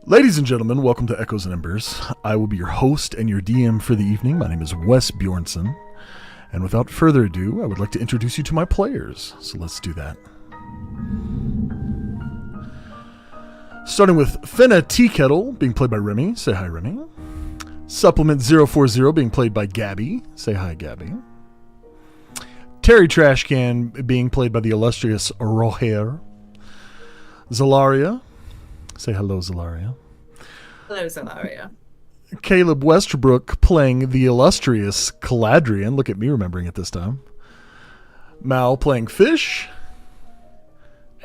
Ladies and gentlemen, welcome to Echoes and Embers. I will be your host and your DM for the evening. My name is Wes Bjornson. And without further ado, I would like to introduce you to my players. So let's do that. Starting with Finna Teakettle, being played by Remy. Say hi, Remy. Supplement 040, being played by Gabby. Say hi, Gabby. Terry Trashcan, being played by the illustrious Roher. Zalaria. Say hello, Zalaria. Hello, Zalaria. Caleb Westerbrook playing the illustrious Caladrian. Look at me remembering it this time. Mal playing Fish.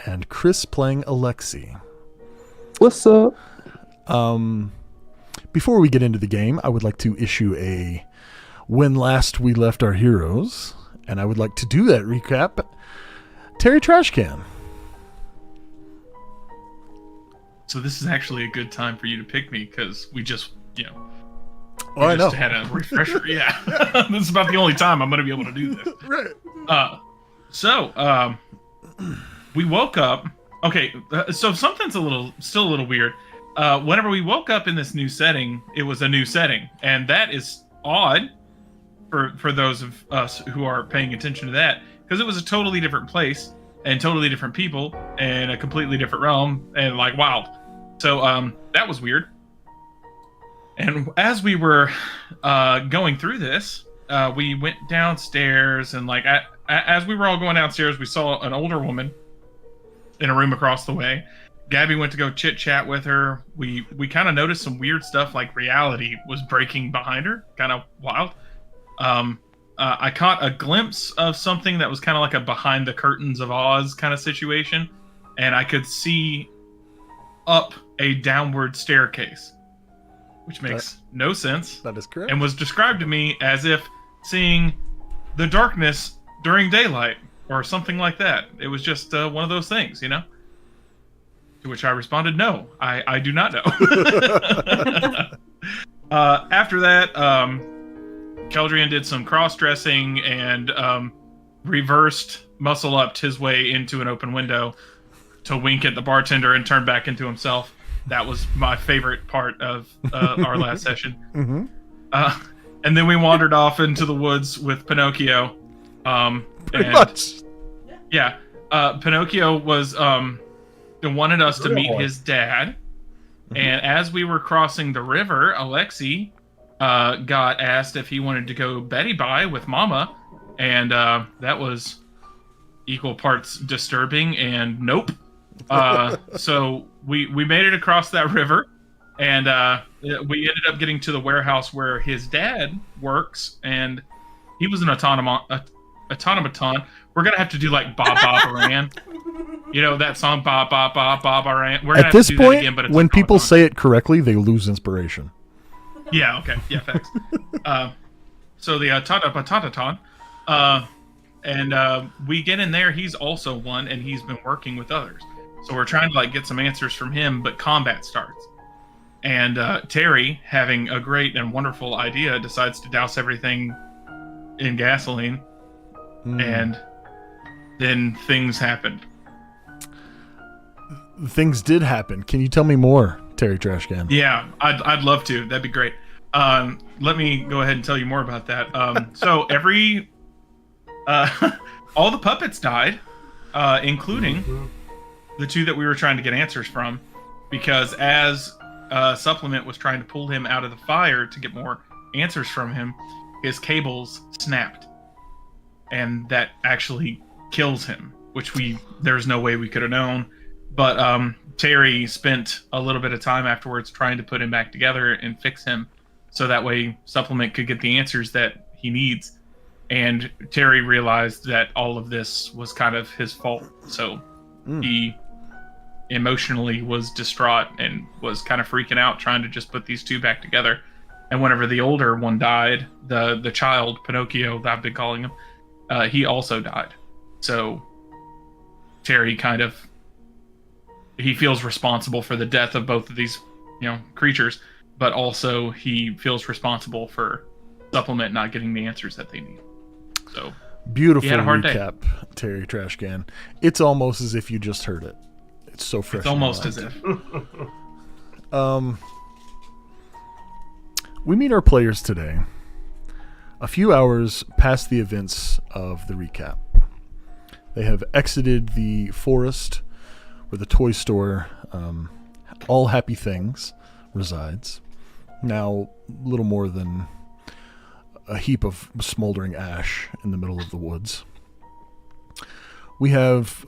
And Chris playing Alexi. What's up? Before we get into the game, I would like to issue a when last we left our heroes. And I would like to do that recap. Terry Trashcan. So this is actually a good time for you to pick me because we just, I know. had a refresher. Yeah, this is about the only time I'm going to be able to do this. Right. So we woke up. Okay, so something's still a little weird. Whenever we woke up in this new setting, it was a new setting, and that is odd for those of us who are paying attention to that, because it was a totally different place and totally different people and a completely different realm, and like wild. So that was weird. And as we were going through this, we went downstairs, and like as we were all going downstairs, we saw an older woman in a room across the way. Gabby went to go chit chat with her. We kind of noticed some weird stuff, like reality was breaking behind her, kind of wild. I caught a glimpse of something that was kind of like a behind the curtains of Oz kind of situation, and I could see up a downward staircase, which makes no sense. That is correct. And was described to me as if seeing the darkness during daylight or something like that. It was just one of those things, To which I responded, no, I do not know. After that, Keldrian did some cross-dressing and reversed muscle-upped his way into an open window to wink at the bartender and turn back into himself. That was my favorite part of our last session. Mm-hmm. And then we wandered off into the woods with Pinocchio. Pretty much. Yeah. Pinocchio was wanted us to meet his dad. Mm-hmm. And as we were crossing the river, Alexi got asked if he wanted to go Betty Bye with Mama. And that was equal parts disturbing and nope. So we made it across that river, and we ended up getting to the warehouse where his dad works, and he was an automaton. We're gonna have to do like Ba Ba Baran. That song Ba Ba Ba Ba Baran. We're gonna At have this to do point, that again, but it's when people say it correctly, they lose inspiration. Yeah. Okay. Yeah. Thanks. So the automaton. And we get in there. He's also one, and he's been working with others. So we're trying to get some answers from him, but combat starts. And Terry, having a great and wonderful idea, decides to douse everything in gasoline. And then things happened. Things did happen. Can you tell me more, Terry Trashcan? Yeah, I'd love to. That'd be great. Let me go ahead and tell you more about that. So all the puppets died, including the two that we were trying to get answers from, because as Supplement was trying to pull him out of the fire to get more answers from him, his cables snapped, and that actually kills him, which there's no way we could have known. But Terry spent a little bit of time afterwards trying to put him back together and fix him, so that way Supplement could get the answers that he needs. And Terry realized that all of this was kind of his fault, so he emotionally was distraught and was kind of freaking out, trying to just put these two back together. And whenever the older one died, the child, Pinocchio, that I've been calling him, he also died. So Terry he feels responsible for the death of both of these, creatures, but also he feels responsible for Supplement not getting the answers that they need. So beautiful recap, day. Terry Trashcan. It's almost as if you just heard it. It's so fresh. It's almost as if. We meet our players today, a few hours past the events of the recap. They have exited the forest where the toy store, All Happy Things, resides. Now, little more than a heap of smoldering ash in the middle of the woods. We have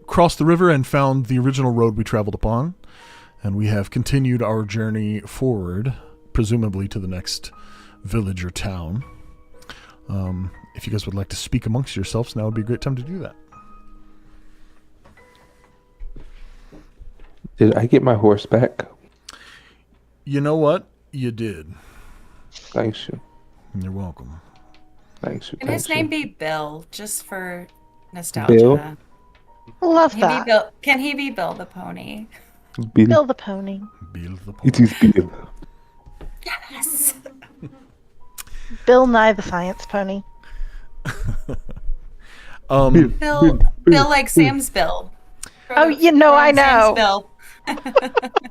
crossed the river and found the original road we traveled upon, and we have continued our journey forward, presumably to the next village or town. If you guys would like to speak amongst yourselves, now would be a great time to do that. Did I get my horse back? You know what? You did. Thanks you. You're welcome. Thanks you. Can his thanks name you. be Bill, just for nostalgia? Bill? Love Can that. he be Bill the pony? Bill. Bill the pony. Bill the It is Bill. Yes. Bill Nye the science pony. Bill like Sam's Bill. Oh, you know, I know. Sam's Bill.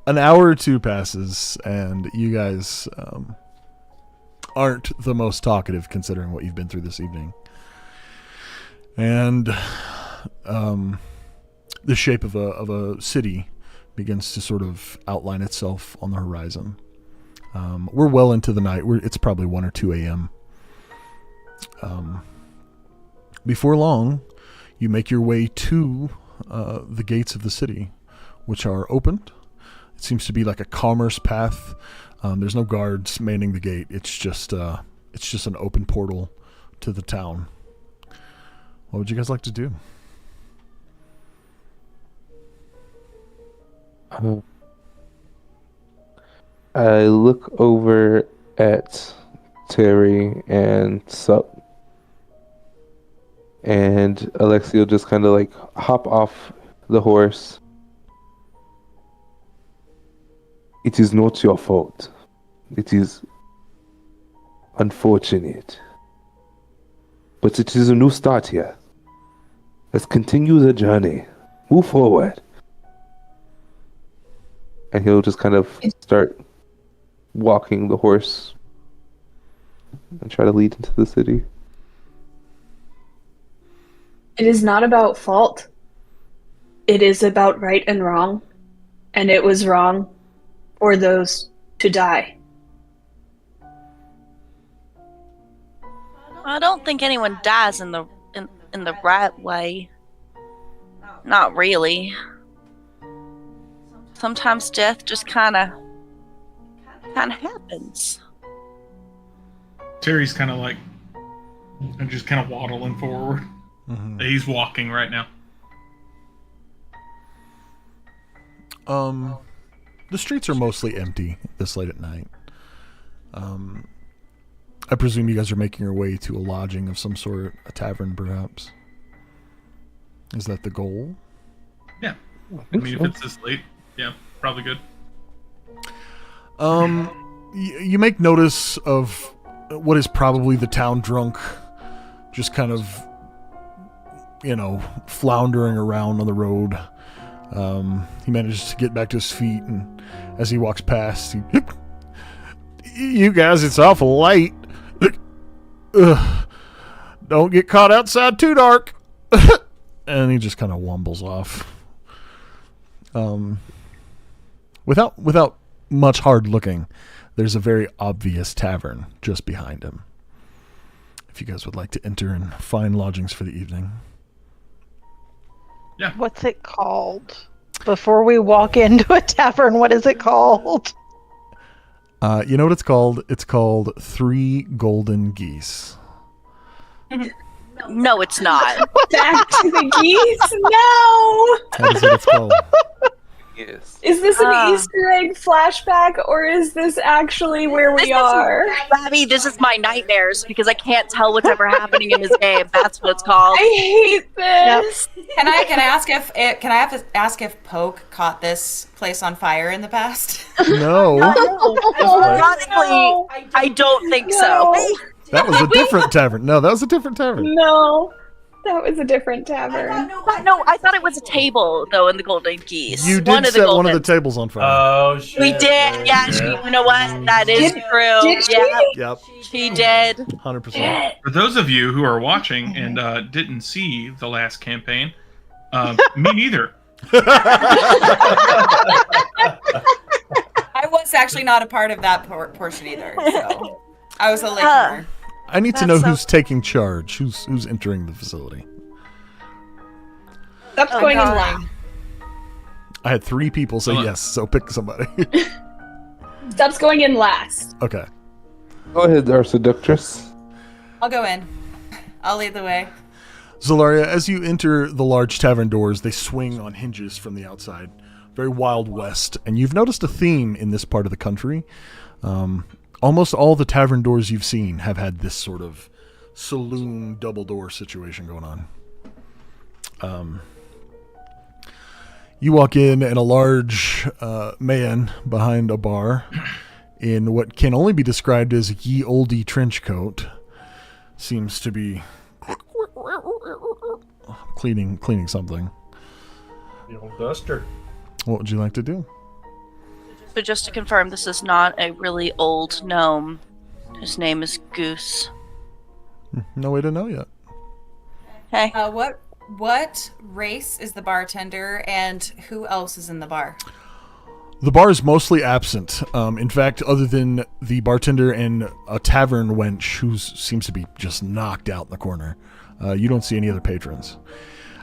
An hour or two passes, and you guys aren't the most talkative considering what you've been through this evening. And the shape of a city begins to sort of outline itself on the horizon. We're well into the night. It's probably 1 or 2 a.m. Before long, you make your way to the gates of the city, which are opened. It seems to be like a commerce path. There's no guards manning the gate. It's just an open portal to the town. What would you guys like to do? I look over at Terry and Sup, and Alexi will just kind of like hop off the horse. It is not your fault. It is unfortunate. But it is a new start here. Let's continue the journey. Move forward. And he'll just kind of start walking the horse and try to lead into the city. It is not about fault. It is about right and wrong. And it was wrong for those to die. I don't think anyone dies in the right way. Not really. Sometimes death just kind of happens. Terry's kind of like, and just kind of waddling forward. Mm-hmm. He's walking right now. The streets are mostly empty this late at night. I presume you guys are making your way to a lodging of some sort, a tavern perhaps. Is that the goal? Yeah. I mean, if it's this late, yeah, probably good. You make notice of what is probably the town drunk, just kind of, floundering around on the road. He manages to get back to his feet, and as he walks past, you guys, it's awful late. Don't get caught outside too dark. And he just kind of wumbles off. Without much hard looking, there's a very obvious tavern just behind him. If you guys would like to enter and find lodgings for the evening. Yeah. What's it called? Before we walk into a tavern, what is it called? You know what it's called? It's called Three Golden Geese. No, it's not. Back to the geese? No! That is what it's called. Yes. Is this an Easter egg flashback, or is this actually where we are? Babby, this is my nightmares because I can't tell what's ever happening in this game. That's what it's called. I hate this. Can I ask if Poke caught this place on fire in the past? No. Ironically, I don't think so. That was a different tavern. No, that was a different tavern. No. That was a different tavern. No, I thought it was a table though in the Golden Geese. You did set one of the tables on fire. Oh shit! We did. Yeah, you know what? That is true. Did she? Yeah, Yep, she did. 100%. For those of you who are watching and didn't see the last campaign, me neither. I was actually not a part of that portion either, so I was a latecomer. I need to know who's taking charge, who's entering the facility. Stop's going in last. I had 3 people say yes, so pick somebody. Stop's going in last. Okay. Go ahead, our seductress. I'll go in. I'll lead the way. Zolaria, as you enter the large tavern doors, they swing on hinges from the outside. Very Wild West. And you've noticed a theme in this part of the country. Almost all the tavern doors you've seen have had this sort of saloon double door situation going on. You walk in, and a large man behind a bar in what can only be described as a ye olde trench coat seems to be cleaning something. The old duster. What would you like to do? So just to confirm, this is not a really old gnome. His name is Goose. No way to know yet. Hey. What race is the bartender, and who else is in the bar? The bar is mostly absent. In fact, other than the bartender and a tavern wench who seems to be just knocked out in the corner, you don't see any other patrons.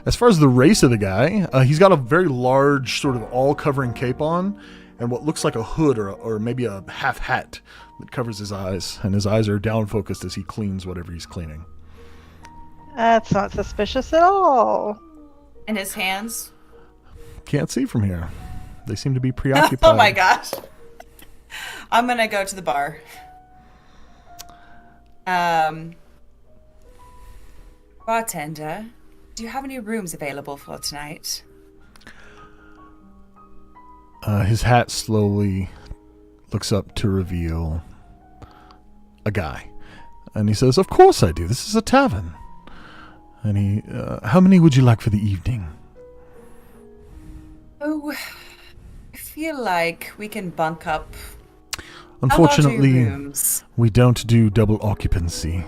As far as the race of the guy, he's got a very large, sort of all-covering cape on, and what looks like a hood or maybe a half hat that covers his eyes, and his eyes are down-focused as he cleans whatever he's cleaning. That's not suspicious at all. And his hands? Can't see from here. They seem to be preoccupied. Oh my gosh. I'm gonna go to the bar. Bartender, do you have any rooms available for tonight? His hat slowly looks up to reveal a guy. And he says, "Of course I do. This is a tavern." And he, "How many would you like for the evening?" Oh, I feel like we can bunk up. Unfortunately, How large are your rooms? we don't do double occupancy.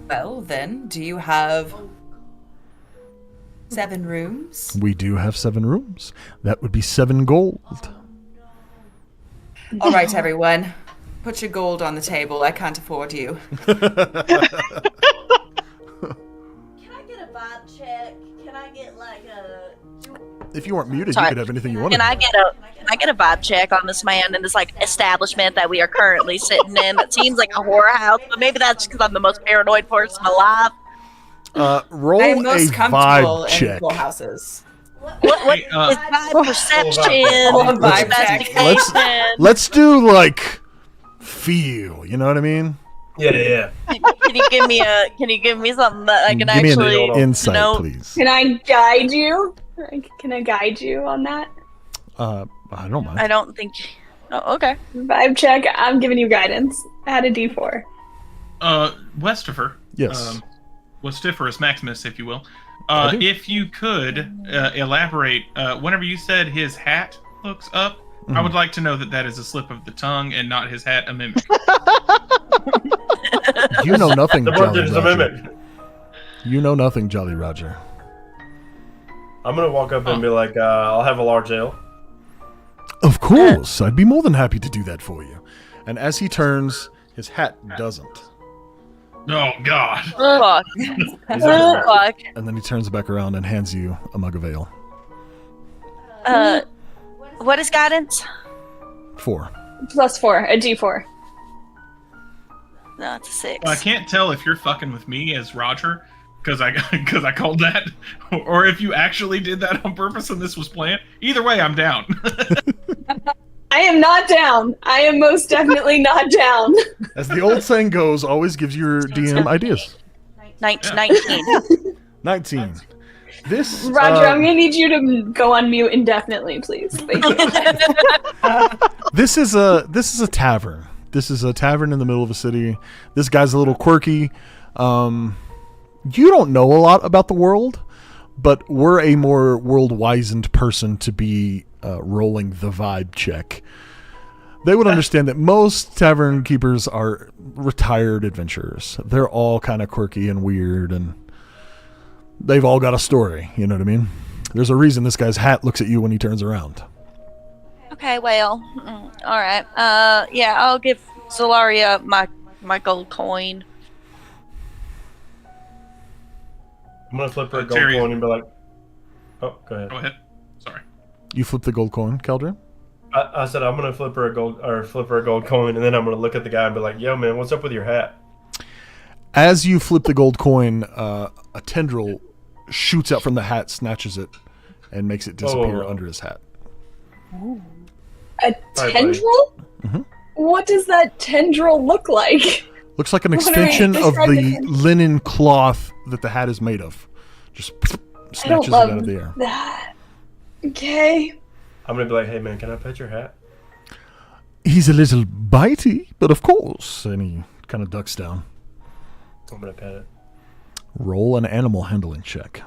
Well, then, do you have 7 rooms? We do have 7 rooms. That would be 7 gold. All right, everyone. Put your gold on the table. I can't afford you. Can I get a vibe check? Can I get like a... If you weren't muted, Sorry. you could have anything you wanted. Can I get a vibe check on this man in this like establishment that we are currently sitting in? That seems like a horror house, but maybe that's because I'm the most paranoid person alive. Roll I'm a most comfortable vibe in check. full houses. What Hey, is vibe perception? Vibe check. Investigation? Let's do like feel. You know what I mean? Yeah. Can you give me something that I can Give me actually an insight, know? please. Can I guide you? Can I guide you on that? I don't mind. I don't think. Oh, okay. Vibe check. I'm giving you guidance. Add a D4. Westifer. Yes. Westiferus Maximus, if you will. I do. If you could elaborate, whenever you said his hat looks up, I would like to know that is a slip of the tongue and not his hat a mimic. You know nothing, The Jolly bartender's a Roger. mimic. You know nothing, Jolly Roger. I'm gonna walk up and be like, I'll have a large ale. Of course, I'd be more than happy to do that for you. And as he turns, his hat doesn't. Oh, God. Fuck. Fuck. And then he turns back around and hands you a mug of ale. What is guidance? 4. +4. A D4. No, it's a 6. Well, I can't tell if you're fucking with me as Roger, because I called that, or if you actually did that on purpose and this was planned. Either way, I'm down. I am not down. I am most definitely not down. As the old saying goes, always gives your DM ideas. 19. 19. This Roger, I'm gonna need you to go on mute indefinitely, please. Thank you. This is a tavern. This is a tavern in the middle of a city. This guy's a little quirky. You don't know a lot about the world, but we're a more world-wizened person to be rolling the vibe check. They would understand that most tavern keepers are retired adventurers. They're all kind of quirky and weird, and they've all got a story. You know what I mean? There's a reason this guy's hat looks at you when he turns around. Okay, well, all right. Yeah, I'll give Zolaria my gold coin. I'm gonna flip her a gold Terry. coin and be like, "Oh, go ahead." Go ahead. Sorry. You flip the gold coin, Keldrin? I said I'm gonna flip her a gold coin, and then I'm gonna look at the guy and be like, "Yo, man, what's up with your hat?" As you flip the gold coin, a tendril shoots out from the hat, snatches it, and makes it disappear under his hat. A Hi, buddy. tendril? Mhm. What does that tendril look like? Looks like an What are extension you of the describing? linen cloth that the hat is made of. Just I don't snatches it love out of the air. that. Okay. I'm gonna be like, "Hey, man, can I pet your hat?" He's a little bitey, but of course. And he kind of ducks down. I'm gonna pet it. Roll an animal handling check.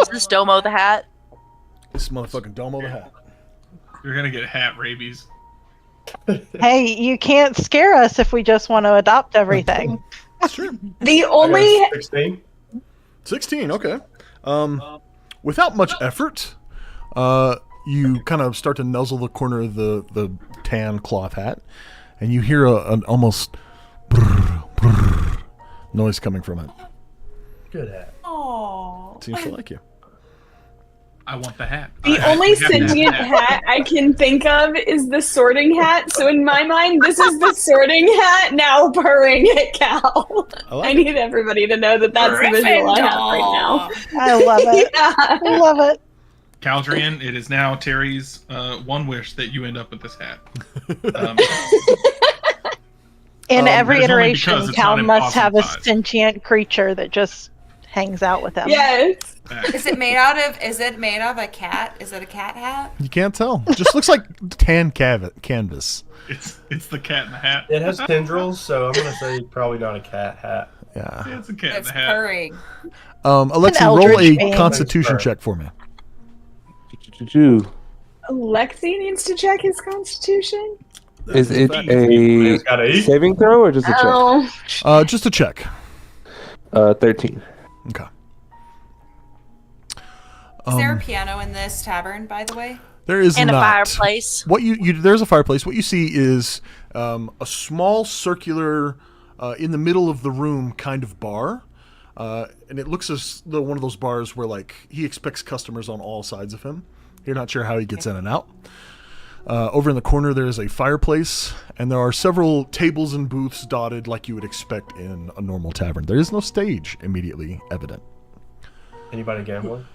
Is this Domo the hat? This motherfucking Domo the hat. You're gonna get hat rabies. Hey, you can't scare us if we just want to adopt everything. Sure. The I only got 16. 16, okay. Without much effort, you kind of start to nuzzle the corner of the tan cloth hat, and you hear an almost brrr, brrr noise coming from it. Good hat. Oh. Seems to like you. I want the hat. the I only have to have the sentient hat I can think of is the sorting hat. So in my mind, this is the sorting hat now purring at Cal. I like I need everybody to know that that's the visual I have right now. I love it. Yeah. I love it. Caldrian, it is now Terry's one wish that you end up with this hat. In every that is only iteration, because it's Cal not in must awesome have a size. sentient creature that just hangs out with him. Yes. Is it made out of? Is it made of a cat? Is it a cat hat? You can't tell. Just looks like tan canvas. It's the cat in the hat. It has tendrils, so I'm gonna say probably not a cat hat. Yeah. It's a cat in It's the hat. purring. Alexi, An roll eldritch a being. constitution Thanks, check for me. Lexi needs to check his constitution. Is it It's gotta a eat. saving throw or just a check? Oh, Just a check. 13. Okay. Is there a piano in this tavern, by the way? There is And not. a fireplace. What you there's a fireplace. What you see is a small circular, in the middle of the room kind of bar, and it looks as though one of those bars where like he expects customers on all sides of him. You're not sure how he gets in and out. Over in the corner there is a fireplace, and there are several tables and booths dotted like you would expect in a normal tavern. There is no stage immediately evident. Anybody gambling?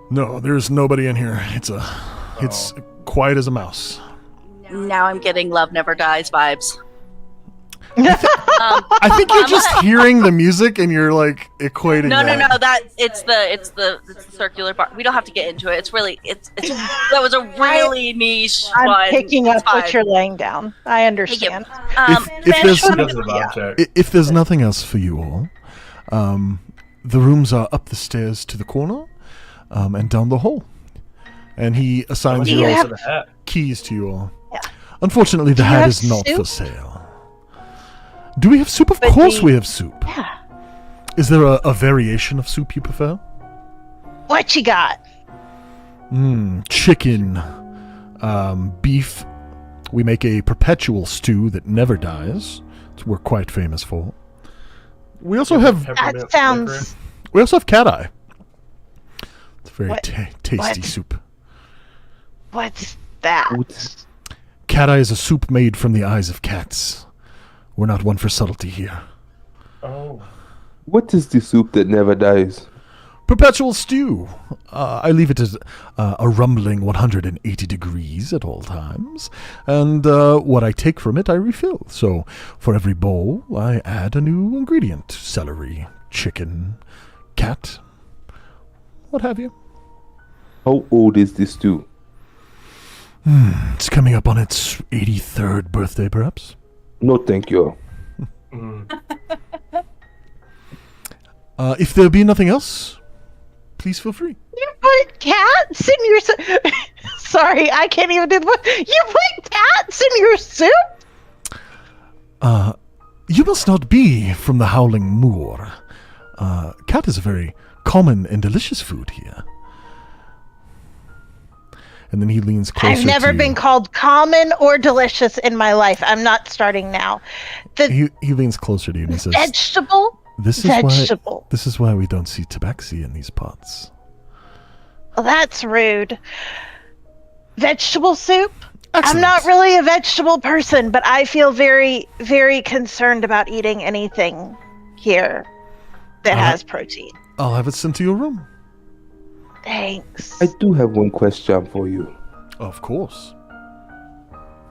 No, there's nobody in here. It's quiet as a mouse. Now I'm getting Love Never Dies vibes. I think you're just hearing the music and you're like equating. No, that. that it's the circular bar. We don't have to get into it. It's really that was a really niche I'm one. picking up It's what fine. you're laying down. I understand. If there's She does the vibe check. if there's nothing else for you all, the rooms are up the stairs to the corner, and down the hall. And he assigns Do you you all have- the hat. keys to you all. Yeah. Unfortunately, the Do you hat have is not for soup? sale. Do we have soup? Of But course the- we have soup. Yeah. Is there a variation of soup you prefer? What you got? Chicken, beef. We make a perpetual stew that never dies. It's we're quite famous for. We also have Peppermint sounds- licorice. we also have cat eye. It's very What? tasty What? soup. What's that? Cat eye is a soup made from the eyes of cats. We're not one for subtlety here. Oh. What is the soup that never dies? Perpetual stew. I leave it as a rumbling 180 degrees at all times, and what I take from it I refill. So for every bowl I add a new ingredient: celery, chicken, cat, what have you. How old is this stew? It's coming up on its 83rd birthday, perhaps. No, thank you. If there be nothing else, please feel free. You put cats in your Sorry, I can't even do the. You put cats in your soup? You must not be from the Howling Moor. Cat is a very common and delicious food here. And then he leans closer. I've never to been called common or delicious in my life. I'm not starting now. He leans closer to you and he says, Vegetable? This is Vegetable. why. This is why we don't see tabaxi in these pots. Well, that's rude. Vegetable soup? Excellent. I'm not really a vegetable person, but I feel very, very concerned about eating anything here that has protein. I'll have it sent to your room. Thanks. I do have one question for you. Of course.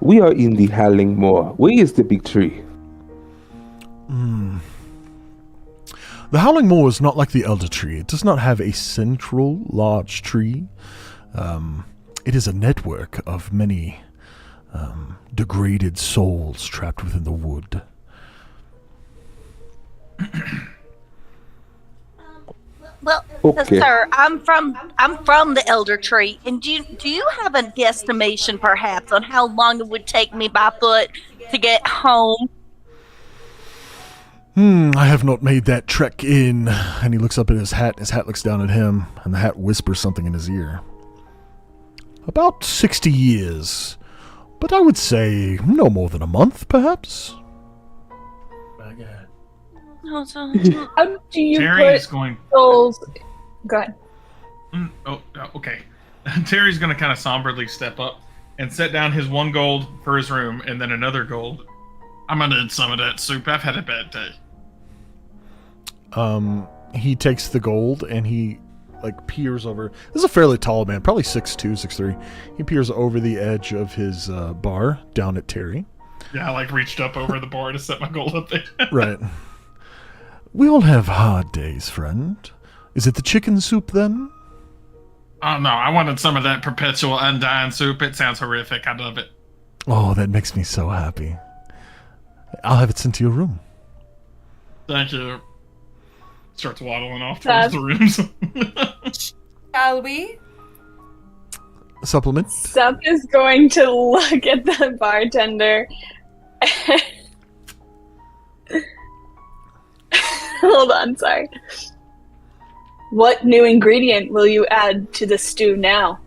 We are in the Howling Moor. Where is the big tree? The Howling Moor is not like the Elder Tree. It does not have a central large tree. It is a network of many degraded souls trapped within the wood. Well, Okay. sir, I'm from the Elder Tree, and do you have an guesstimation, perhaps, on how long it would take me by foot to get home? I have not made that trek in. And he looks up at his hat. His hat looks down at him, and the hat whispers something in his ear. About 60 years. But I would say no more than a month, perhaps. My God. How do you Terry put is going. souls? Go ahead. Okay. Terry's going to kind of somberly step up and set down his 1 gold for his room and then another gold. I'm going to need some of that soup. I've had a bad day. He takes the gold and he peers over. This is a fairly tall man, probably 6'2", 6'3". He peers over the edge of his bar down at Terry. Yeah, I reached up over the bar to set my gold up there. Right. We all have hard days, friend. Is it the chicken soup then? Oh no, I wanted some of that perpetual undying soup. It sounds horrific. I love it. Oh, that makes me so happy. I'll have it sent to your room. Thank you. Starts waddling off towards the rooms. Shall we? Supplement? Sup is going to look at the bartender. Hold on, sorry. What new ingredient will you add to the stew now?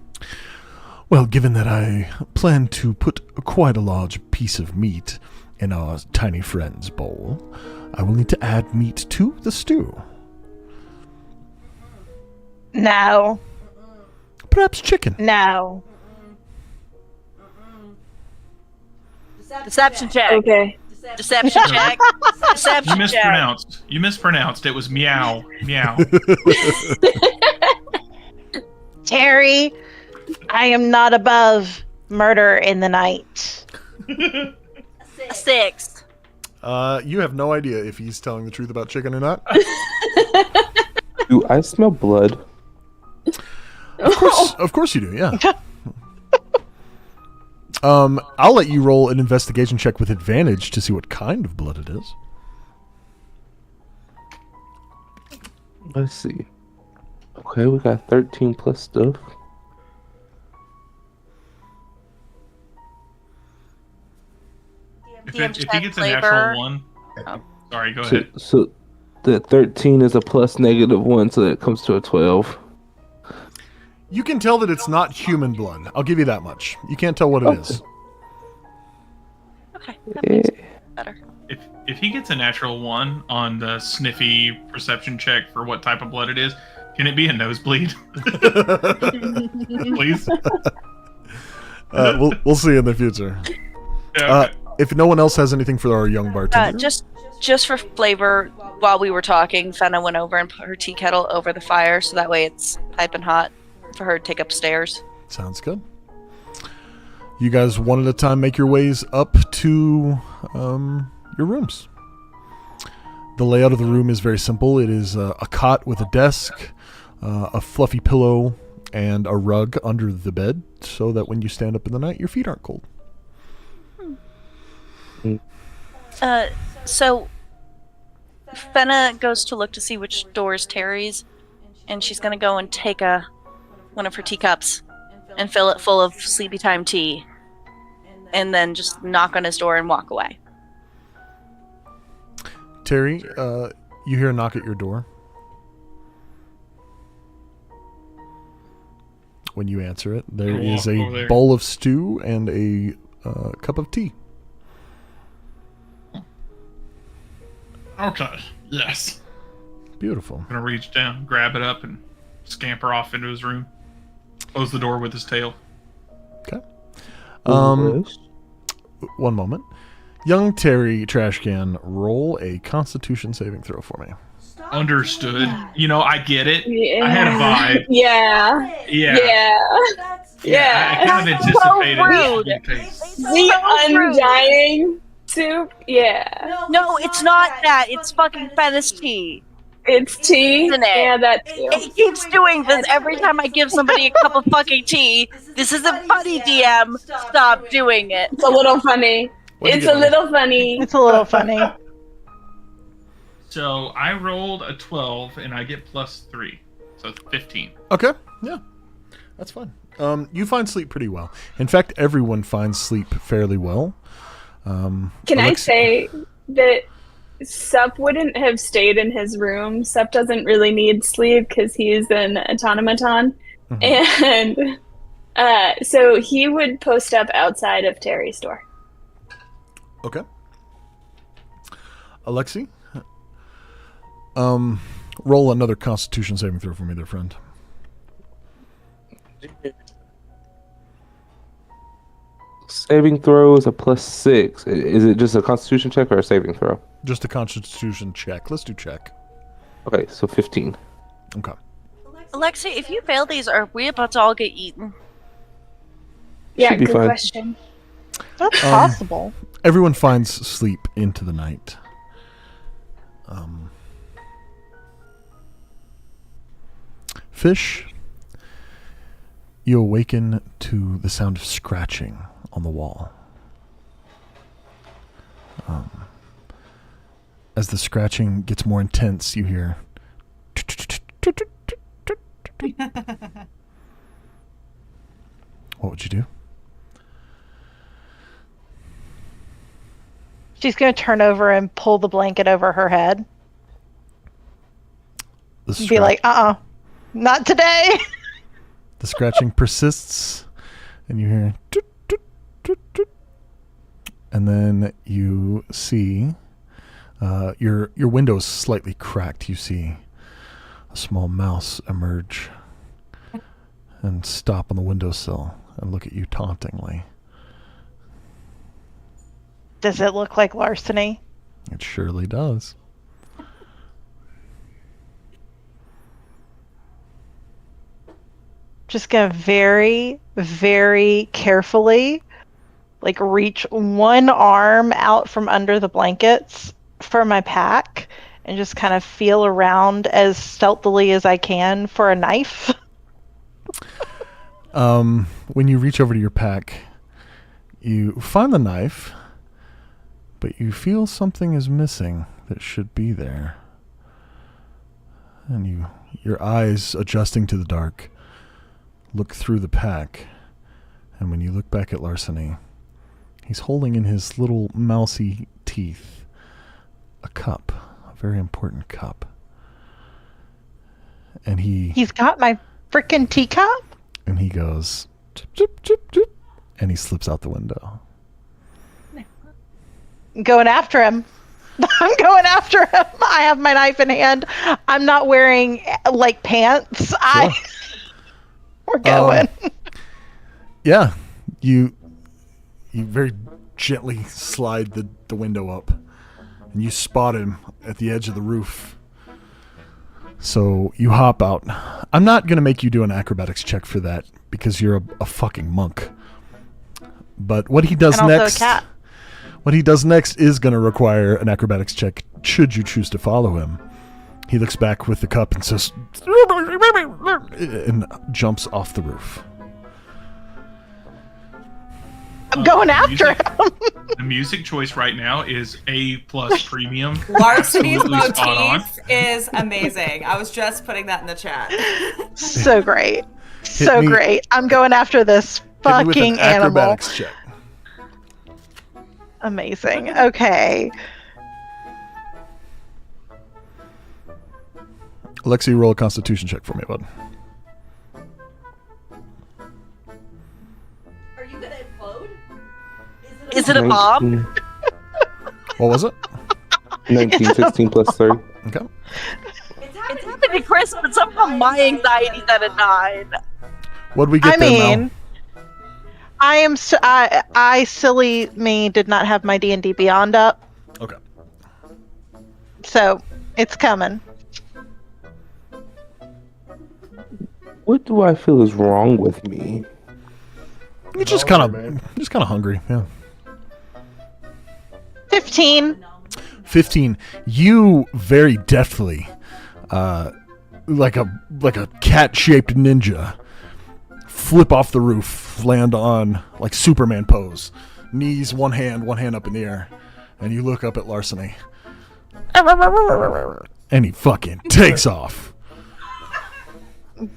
Well, given that I plan to put quite a large piece of meat in our tiny friend's bowl, I will need to add meat to the stew. No. Perhaps chicken. No. Deception check. Okay. Deception check. Deception check. You mispronounced. It was meow. Meow. Terry, I am not above murder in the night. A 6. You have no idea if he's telling the truth about chicken or not. Do I smell blood? Of course you do, yeah. I'll let you roll an investigation check with advantage to see what kind of blood it is. Let's see. Okay, we got 13 plus stuff. If he gets a natural 1... Oh. Sorry, go ahead. So the 13 is a plus -1, so that comes to a 12. You can tell that it's not human blood. I'll give you that much. You can't tell what it is. Okay, that makes it better. If he gets a natural 1 on the sniffy perception check for what type of blood it is, can it be a nosebleed? Please. We'll see in the future. Yeah, okay. If no one else has anything for our young bartender, Just for flavor, while we were talking, Fenna went over and put her tea kettle over the fire, so that way it's piping hot for her to take upstairs. sounds good. You guys, one at a time, make your ways up to your rooms. The layout of the room is very simple. It is a cot with a desk, a fluffy pillow, and a rug under the bed, so that when you stand up in the night, your feet aren't cold. So, Fenna goes to look to see which door is Terry's, and she's gonna go and take one of her teacups and fill it full of sleepy time tea, and then just knock on his door and walk away. Terry, you hear a knock at your door. When you answer it, there is a bowl of stew and a cup of tea. Okay. Yes. Beautiful. I'm gonna reach down, grab it up, and scamper off into his room. Close the door with his tail. Okay. One moment. Young Terry Trashcan, roll a Constitution saving throw for me. Understood. You know, I get it. Yeah. I had a vibe. Yeah. Yeah. I kind of anticipated rude. it. Case. The undying soup. Yeah. No, it's not that. It's fucking Fenna's tea. It's tea. Isn't it? Yeah, that too. It keeps doing this every time I give somebody a cup of fucking tea. This isn't funny, DM. Stop doing it. It's a little funny. What'd you It's get, a Lee? little funny. It's a little funny. So I rolled a 12, and I get +3, so 15. Okay. Yeah. That's fine. You find sleep pretty well. In fact, everyone finds sleep fairly well. Can I say that Sup wouldn't have stayed in his room? Sup doesn't really need sleep because he's an automaton. Mhm. And so he would post up outside of Terry's door. Okay. Alexi? Roll another Constitution saving throw for me there, friend. Saving throw is a +6. Is it just a Constitution check or a saving throw? Just a Constitution check. Let's do check. Okay, so 15. Okay. Alexi, if you fail these, are we about to all get eaten? Yeah, Should be good fine. question. That's possible. Everyone finds sleep into the night. Fish, you awaken to the sound of scratching on the wall. As the scratching gets more intense, you hear. What would you do? She's going to turn over and pull the blanket over her head. Be like, not today. The scratching persists, and you hear. And then you see your window's slightly cracked. You see a small mouse emerge and stop on the windowsill and look at you tauntingly. Does it look like larceny? It surely does. Just gonna very, very carefully, like, reach one arm out from under the blankets for my pack and just kind of feel around as stealthily as I can for a knife. When you reach over to your pack, you find the knife, but you feel something is missing that should be there. And your eyes, adjusting to the dark, look through the pack, and when you look back at Larceny, he's holding in his little mousy teeth a cup, a very important cup. And he's got my frickin' teacup? And he goes, chip, chip, chip, chip, and he slips out the window. Going after him. I'm going after him. I have my knife in hand. I'm not wearing, like, pants. Sure. We're going. Yeah, you very gently slide the window up, and you spot him at the edge of the roof. So you hop out. I'm not going to make you do an acrobatics check for that because you're a fucking monk. But what he does and also next, a cat. what he does next is going to require an acrobatics check should you choose to follow him. He looks back with the cup and says, and jumps off the roof. I'm going after him. The music choice right now is A+ premium. Larceny's Absolutely spot on. motif is amazing. I was just putting that in the chat. So great. me- Great. I'm going after this Hit me with fucking an animal. acrobatics check. Amazing. Okay. Alexi, roll a constitution check for me, bud. Are you gonna implode? Is it a bomb? 19, What was it? 19, 16 plus 30. Okay. It's It's happened to Chris, but somehow my anxiety's at a 9. What'd we get I there, mean, I am I silly me did not have my D&D Beyond up, Mel? Okay. so it's coming. What do I feel is wrong with me? You're just Hungry, kind of hungry, yeah. 15. 15. You very deftly, like a cat-shaped ninja, flip off the roof, land on like Superman pose, knees, one hand up in the air, and you look up at Larceny, and he fucking takes off.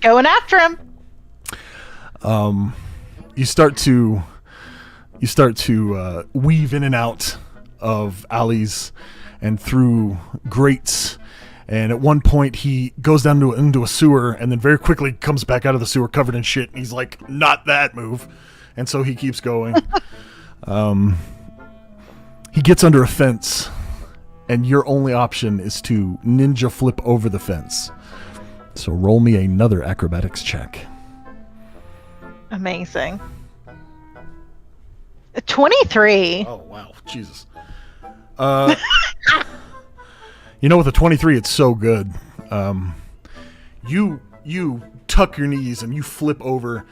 Going after him. You start to weave in and out of alleys and through grates, and at one point he goes down into a sewer and then very quickly comes back out of the sewer covered in shit, and he's like, not that move, and so he keeps going. He gets under a fence, and your only option is to ninja flip over the fence. So roll me another acrobatics check. Amazing. 23. Oh wow, Jesus. You know, with a 23, it's so good. You tuck your knees and you flip over,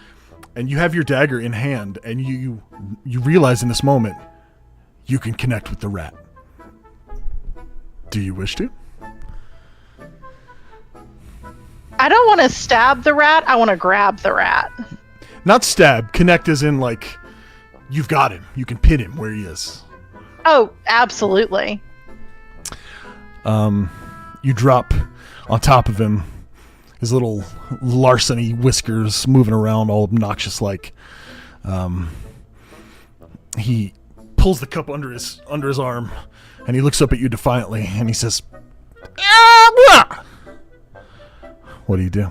and you have your dagger in hand, and you realize in this moment you can connect with the rat. Do you wish to? I don't want to stab the rat. I want to grab the rat. Not stab. Connect as in like you've got him. You can pin him where he is. Oh, absolutely. You drop on top of him, his little larceny whiskers moving around all obnoxious like. He pulls the cup under his arm, and he looks up at you defiantly, and he says, "Ah, what do you do?"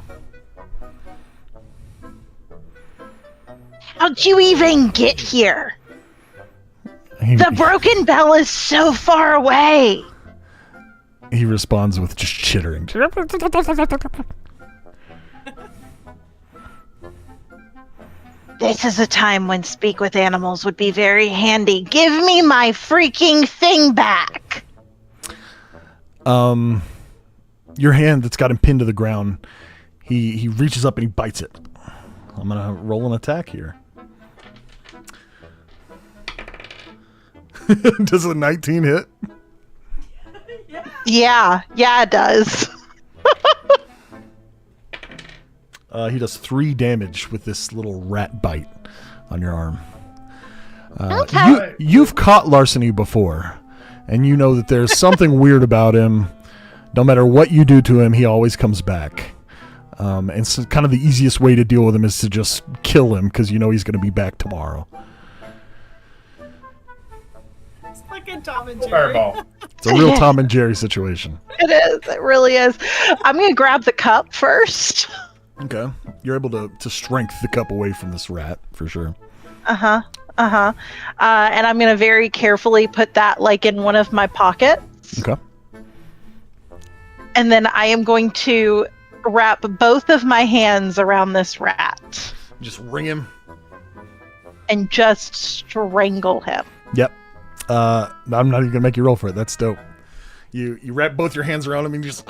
How'd you even get here? He, The broken bell is so far away. he responds with just chittering. This is a time when speak with animals would be very handy. Give me my freaking thing back. Your hand that's got him pinned to the ground, he reaches up and he bites it. I'm gonna roll an attack here. Does a 19 hit? Yeah, it does. He does 3 damage with this little rat bite on your arm. Okay. You've caught Larceny before, and you know that there's something weird about him. No matter what you do to him, he always comes back. And so kind of the easiest way to deal with him is to just kill him, because you know he's going to be back tomorrow. It's like a Tom and Jerry. Fireball. It's a real Tom and Jerry situation. It is. It really is. I'm going to grab the cup first. Okay. You're able to strength the cup away from this rat, for sure. And I'm going to very carefully put that like in one of my pockets. Okay. And then I am going to wrap both of my hands around this rat Just ring him. and just strangle him. Yep. I'm not even going to make you roll for it. That's dope. You wrap both your hands around him and you just...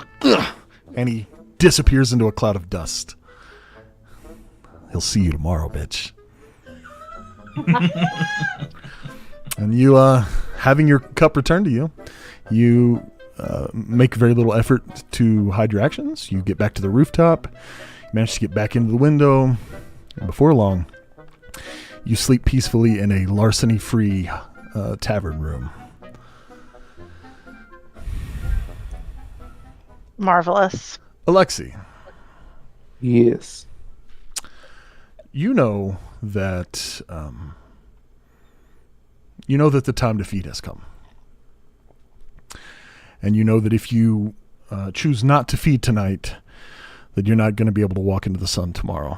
and he disappears into a cloud of dust. He'll see you tomorrow, bitch. And you, having your cup returned to you, you make very little effort to hide your actions. You get back to the rooftop. You manage to get back into the window. And before long, you sleep peacefully in a larceny-free tavern room. Marvelous. Alexi, Yes. you know that the time to feed has come. And you know that if you choose not to feed tonight, that you're not going to be able to walk into the sun tomorrow.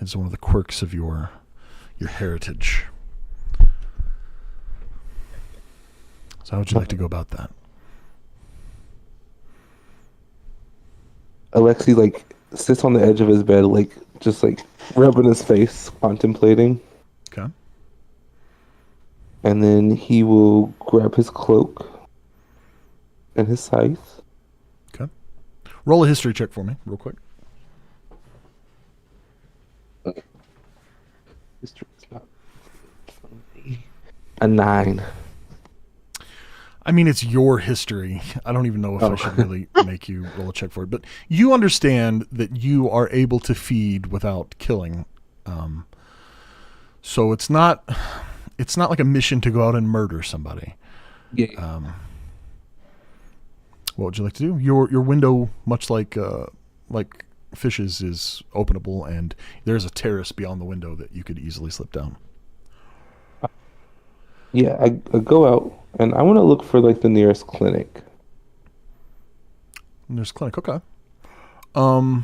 It's one of the quirks of your heritage. So how would you like to go about that? Alexi, like, sits on the edge of his bed, like, just, like, rubbing his face, contemplating. Okay. And then he will grab his cloak and his scythe. Okay. Roll a history check for me, real quick. History is not for me. A 9. I mean, it's your history. I don't even know if I should really make you roll a check for it. But you understand that you are able to feed without killing. So it's not like a mission to go out and murder somebody. Yeah. What would you like to do? Your window, much like Fish's, is openable, and there's a terrace beyond the window that you could easily slip down. Yeah, I go out, and I want to look for, like, the nearest clinic. And there's a clinic, okay. Roll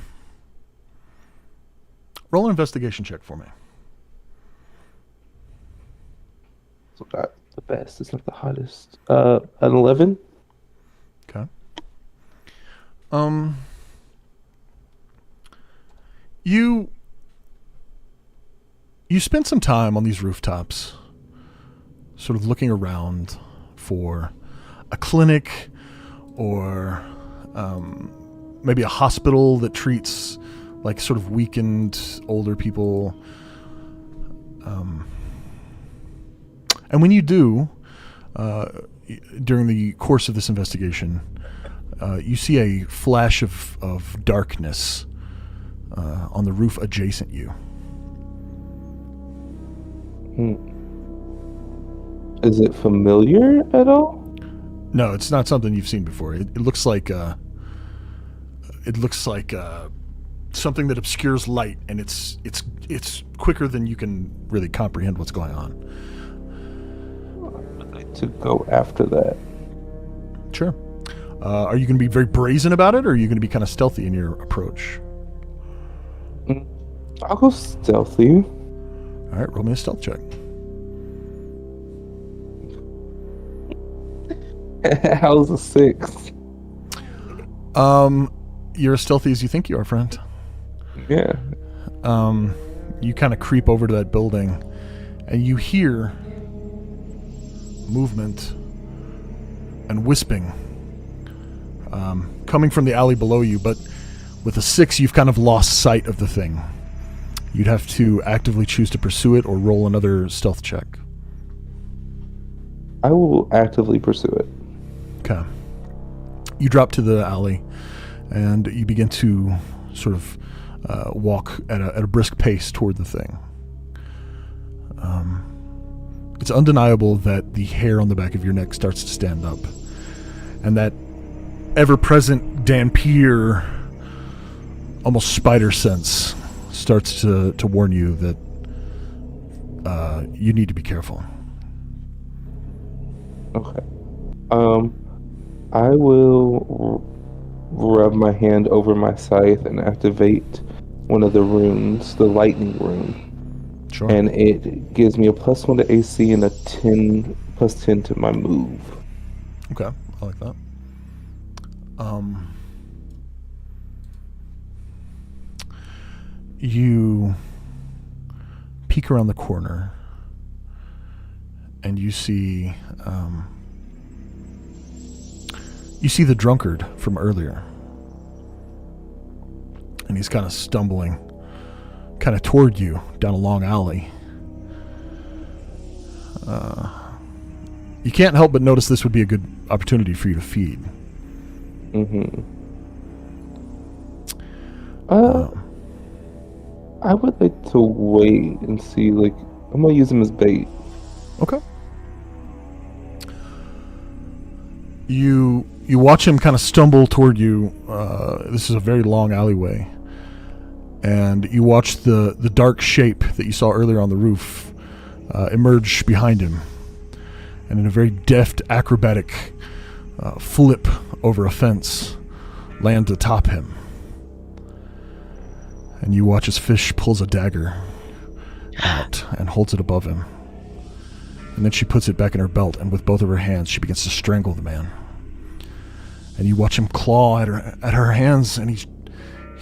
an investigation check for me. So not the best, it's not the hottest. An 11? Okay. You spent some time on these rooftops, sort of looking around for a clinic or maybe a hospital that treats like sort of weakened older people. And when you do, during the course of this investigation, you see a flash of darkness on the roof adjacent you. Is it familiar at all? No, it's not something you've seen before. It looks like something that obscures light, and it's quicker than you can really comprehend what's going on. I'd like to go after that. Sure. Are you going to be very brazen about it, or are you going to be kind of stealthy in your approach? I'll go stealthy. All right, roll me a stealth check. How's a 6? You're as stealthy as you think you are, friend. Yeah. You kind of creep over to that building, and you hear movement and wisping coming from the alley below you, but with a 6, you've kind of lost sight of the thing. You'd have to actively choose to pursue it or roll another stealth check. I will actively pursue it. Okay. You drop to the alley, and you begin to sort of walk at a brisk pace toward the thing. It's undeniable that the hair on the back of your neck starts to stand up, and that ever-present Dampier, almost spider sense, starts to warn you that you need to be careful. Okay. I will rub my hand over my scythe and activate one of the runes, the lightning rune. Sure. And it gives me a +1 to AC and a +10 to my move. Okay, I like that. You peek around the corner, and you see the drunkard from earlier, and he's kind of stumbling kind of toward you down a long alley. You can't help but notice this would be a good opportunity for you to feed. I would like to wait and see, like, I'm gonna use him as bait. Okay. You watch him kind of stumble toward you. This is a very long alleyway. And you watch the dark shape that you saw earlier on the roof emerge behind him. And in a very deft, acrobatic flip over a fence, land atop him. And you watch as Fish pulls a dagger out and holds it above him. And then she puts it back in her belt, and with both of her hands, she begins to strangle the man. And you watch him claw at her hands, and he's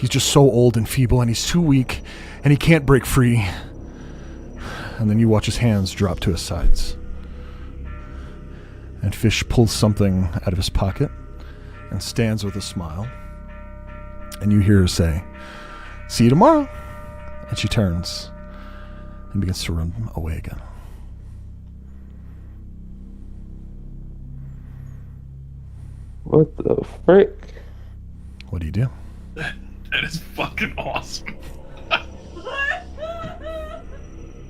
just so old and feeble, and he's too weak, and he can't break free. And then you watch his hands drop to his sides. And Fish pulls something out of his pocket and stands with a smile. And you hear her say, "See you tomorrow." And she turns and begins to run away again. What the frick? What do you do? That is fucking awesome.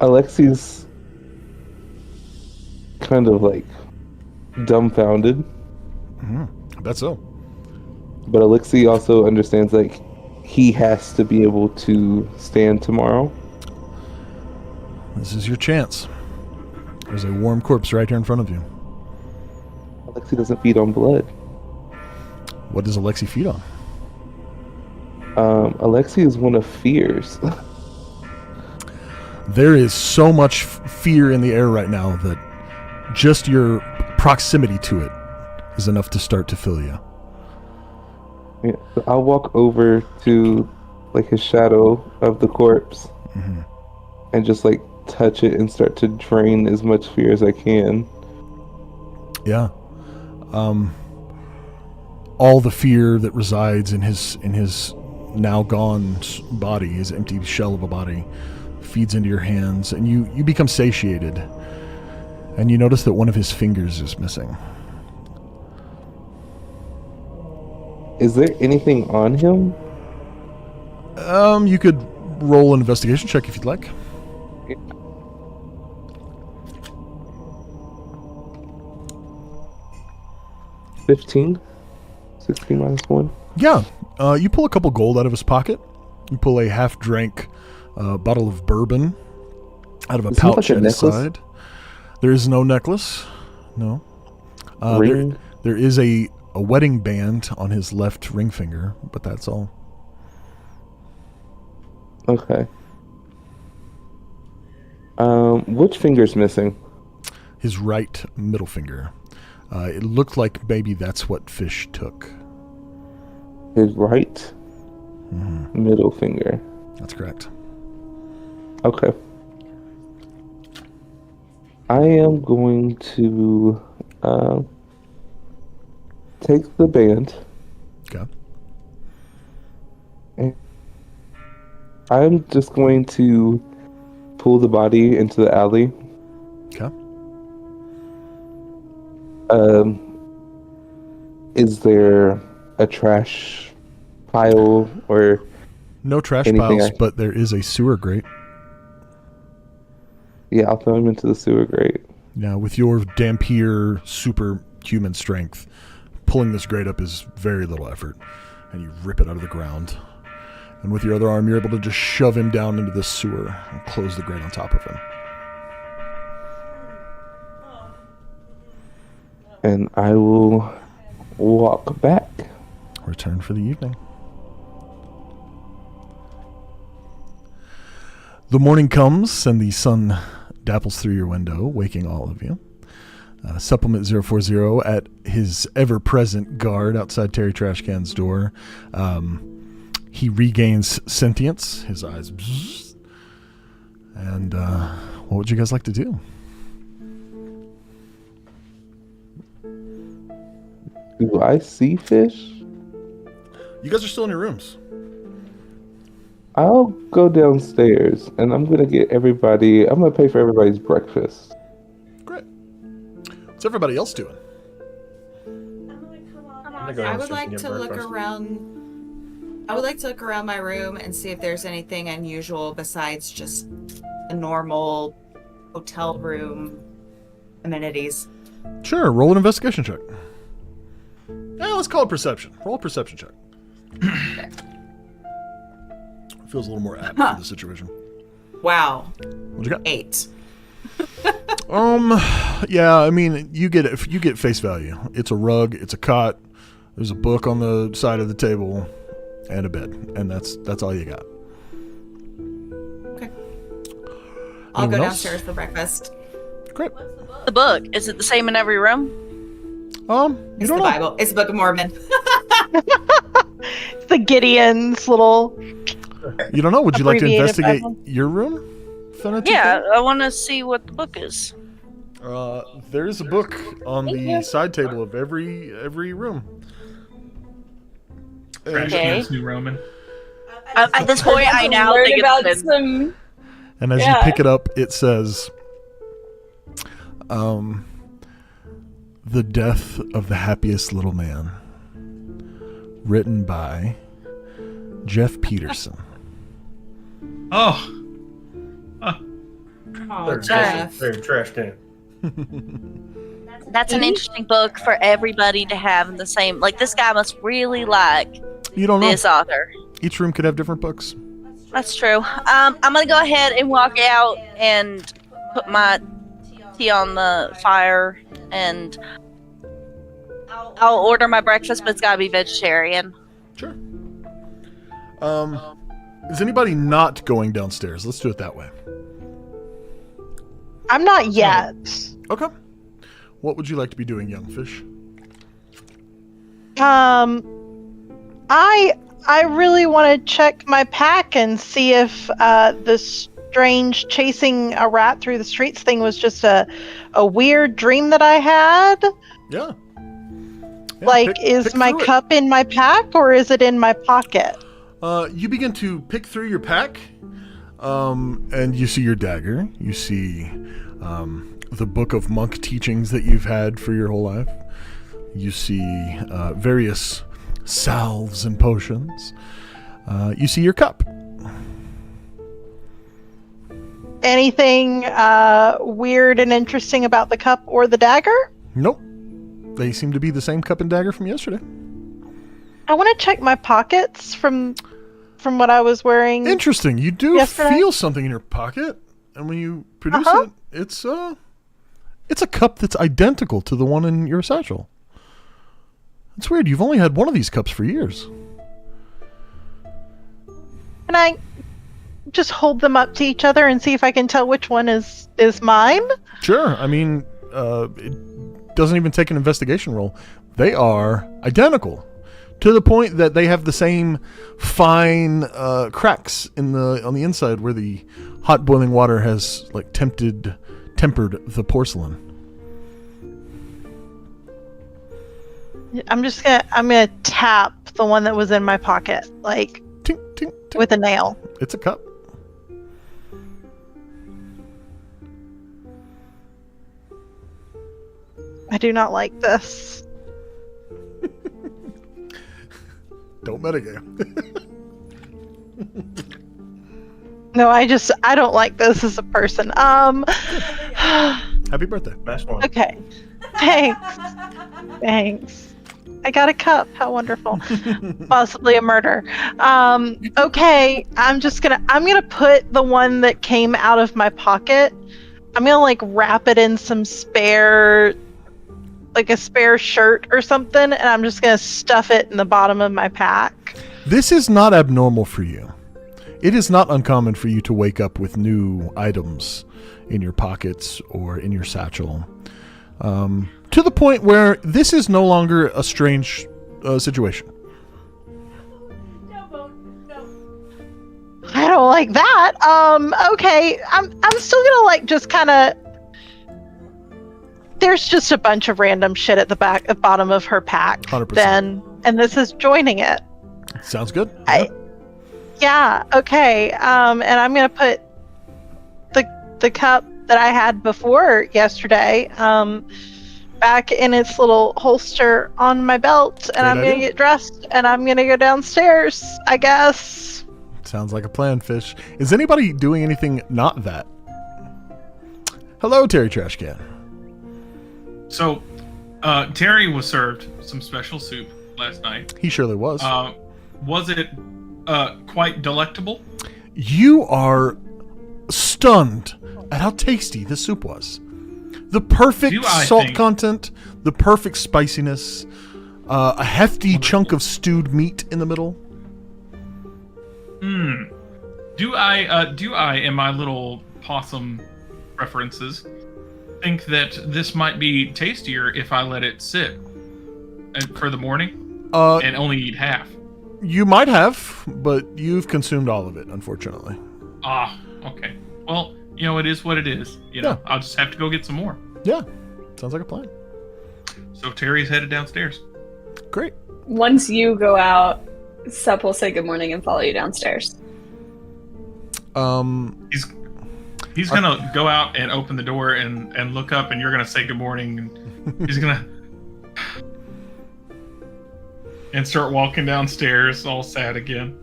Alexi's kind of like dumbfounded. I bet so. But Alexi also understands like he has to be able to stand tomorrow. This is your chance. There's a warm corpse right here in front of you. Alexi doesn't feed on blood. What does Alexi feed on? Alexi is one of fears. There is so much fear in the air right now that just your proximity to it is enough to start to fill you. Yeah, so I'll walk over to like his shadow of the corpse and just like touch it and start to drain as much fear as I can. Yeah. All the fear that resides in his now gone body, his empty shell of a body, feeds into your hands, and you become satiated. And you notice that one of his fingers is missing. Is there anything on him? You could roll an investigation check if you'd like. Yeah. 15? 16 minus 1? Yeah. You pull a couple gold out of his pocket. You pull a half-drank bottle of bourbon out of a pouch at his side. There is no necklace. No. Ring? There is a wedding band on his left ring finger, but that's all. Okay. Which finger's missing? His right middle finger. It looked like maybe that's what Fish took. His right middle finger. That's correct. Okay. I am going to take the band. Okay. And I'm just going to pull the body into the alley. Okay. Is there a trash pile or No trash anything piles, but there is a sewer grate. Yeah, I'll throw him into the sewer grate. Now, with your Dampier superhuman strength, pulling this grate up is very little effort, and you rip it out of the ground. And with your other arm, you're able to just shove him down into the sewer and close the grate on top of him. And I will walk back. Return for the evening. The morning comes, and the sun dapples through your window, waking all of you. Supplement 040 at his ever-present guard outside Terry Trashcan's door. He regains sentience. His eyes bzzz. And what would you guys like to do? Do I see Fish? You guys are still in your rooms. I'll go downstairs and I'm gonna get everybody. I'm gonna pay for everybody's breakfast. Great. What's everybody else doing? I would like to look around. I would like to look around my room and see if there's anything unusual besides just a normal hotel room amenities. Sure, roll an investigation check. Yeah, let's call it perception. Roll a perception check. Feels a little more apt for the situation. Wow. What you got? 8. Yeah, I mean, you get face value. It's a rug, it's a cot, there's a book on the side of the table, and a bed, and that's all you got. Okay. I'll Anyone go else? downstairs for breakfast. Great. The book, is it the same in every room? You It's don't the know. Bible. It's the Book of Mormon. It's the Gideon's little. You don't know. Would you like to Abbreviated investigate Bible. your room, Fenna? Yeah, I want to see what the book is. There's a book on the side table of every room. Trash Okay. cans, New Roman. At this point, I now Learn think about it's some. And as you pick it up, it says, "The Death of the Happiest Little Man," written by Jeff Peterson. Oh. Oh, Jeff. Very trash can. That's an interesting book for everybody to have in the same. Like, this guy must really like You don't know. this author. Each room could have different books. That's true. I'm gonna go ahead and walk out and put my tea on the fire, and I'll order my breakfast, but it's gotta be vegetarian. Sure. Is anybody not going downstairs? Let's do it that way. I'm not yet. Okay. What would you like to be doing, young fish? I really want to check my pack and see if the strange chasing a rat through the streets thing was just a weird dream that I had. Yeah. Like, is pick my through it. cup in my pack or is it in my pocket? You begin to pick through your pack, and you see your dagger. You see the book of monk teachings that you've had for your whole life. You see various salves and potions. You see your cup. Anything weird and interesting about the cup or the dagger? Nope. They seem to be the same cup and dagger from yesterday. I want to check my pockets from what I was wearing. Interesting. You do Yesterday? feel something in your pocket, and when you produce it, it's a cup that's identical to the one in your satchel. It's weird. You've only had one of these cups for years. Can I just hold them up to each other and see if I can tell which one is mine? Sure. I mean, it doesn't even take an investigation roll. They are identical, to the point that they have the same fine cracks on the inside where the hot boiling water has like tempered the porcelain. I'm gonna tap the one that was in my pocket, like Tink, tink, tink. with a nail. It's a cup. I do not like this. Don't metagame. No, I don't like this as a person. Happy birthday. Smash one. Okay. Thanks. I got a cup. How wonderful. Possibly a murder. Okay. I'm gonna put the one that came out of my pocket. I'm gonna like wrap it in some spare shirt or something, and I'm just gonna stuff it in the bottom of my pack. This is not abnormal for you. It is not uncommon for you to wake up with new items in your pockets or in your satchel. To the point where this is no longer a strange situation. I don't like that. Okay. I'm still gonna like just kind of. There's just a bunch of random shit at the bottom of her pack. 100%. Then, and this is joining it. Sounds good. Yeah. Okay. And I'm gonna put the cup that I had before yesterday, back in its little holster on my belt, and Great I'm gonna idea. get dressed, and I'm gonna go downstairs, I guess. Sounds like a plan, Fish. Is anybody doing anything not that? Hello, Terry Trashcan. So, Terry was served some special soup last night. He surely was. Was it quite delectable? You are stunned at how tasty this soup was. The perfect salt content, the perfect spiciness, a hefty chunk of stewed meat in the middle. Do I, in my little possum preferences, think that this might be tastier if I let it sit for the morning and only eat half? You might have, but you've consumed all of it, unfortunately. Okay. Well, it is what it is. I'll just have to go get some more. Yeah, sounds like a plan. So Terry's headed downstairs. Great. Once you go out, Sup will say good morning and follow you downstairs. He's gonna go out and open the door and look up, and you're gonna say good morning, and he's gonna and start walking downstairs, all sad again.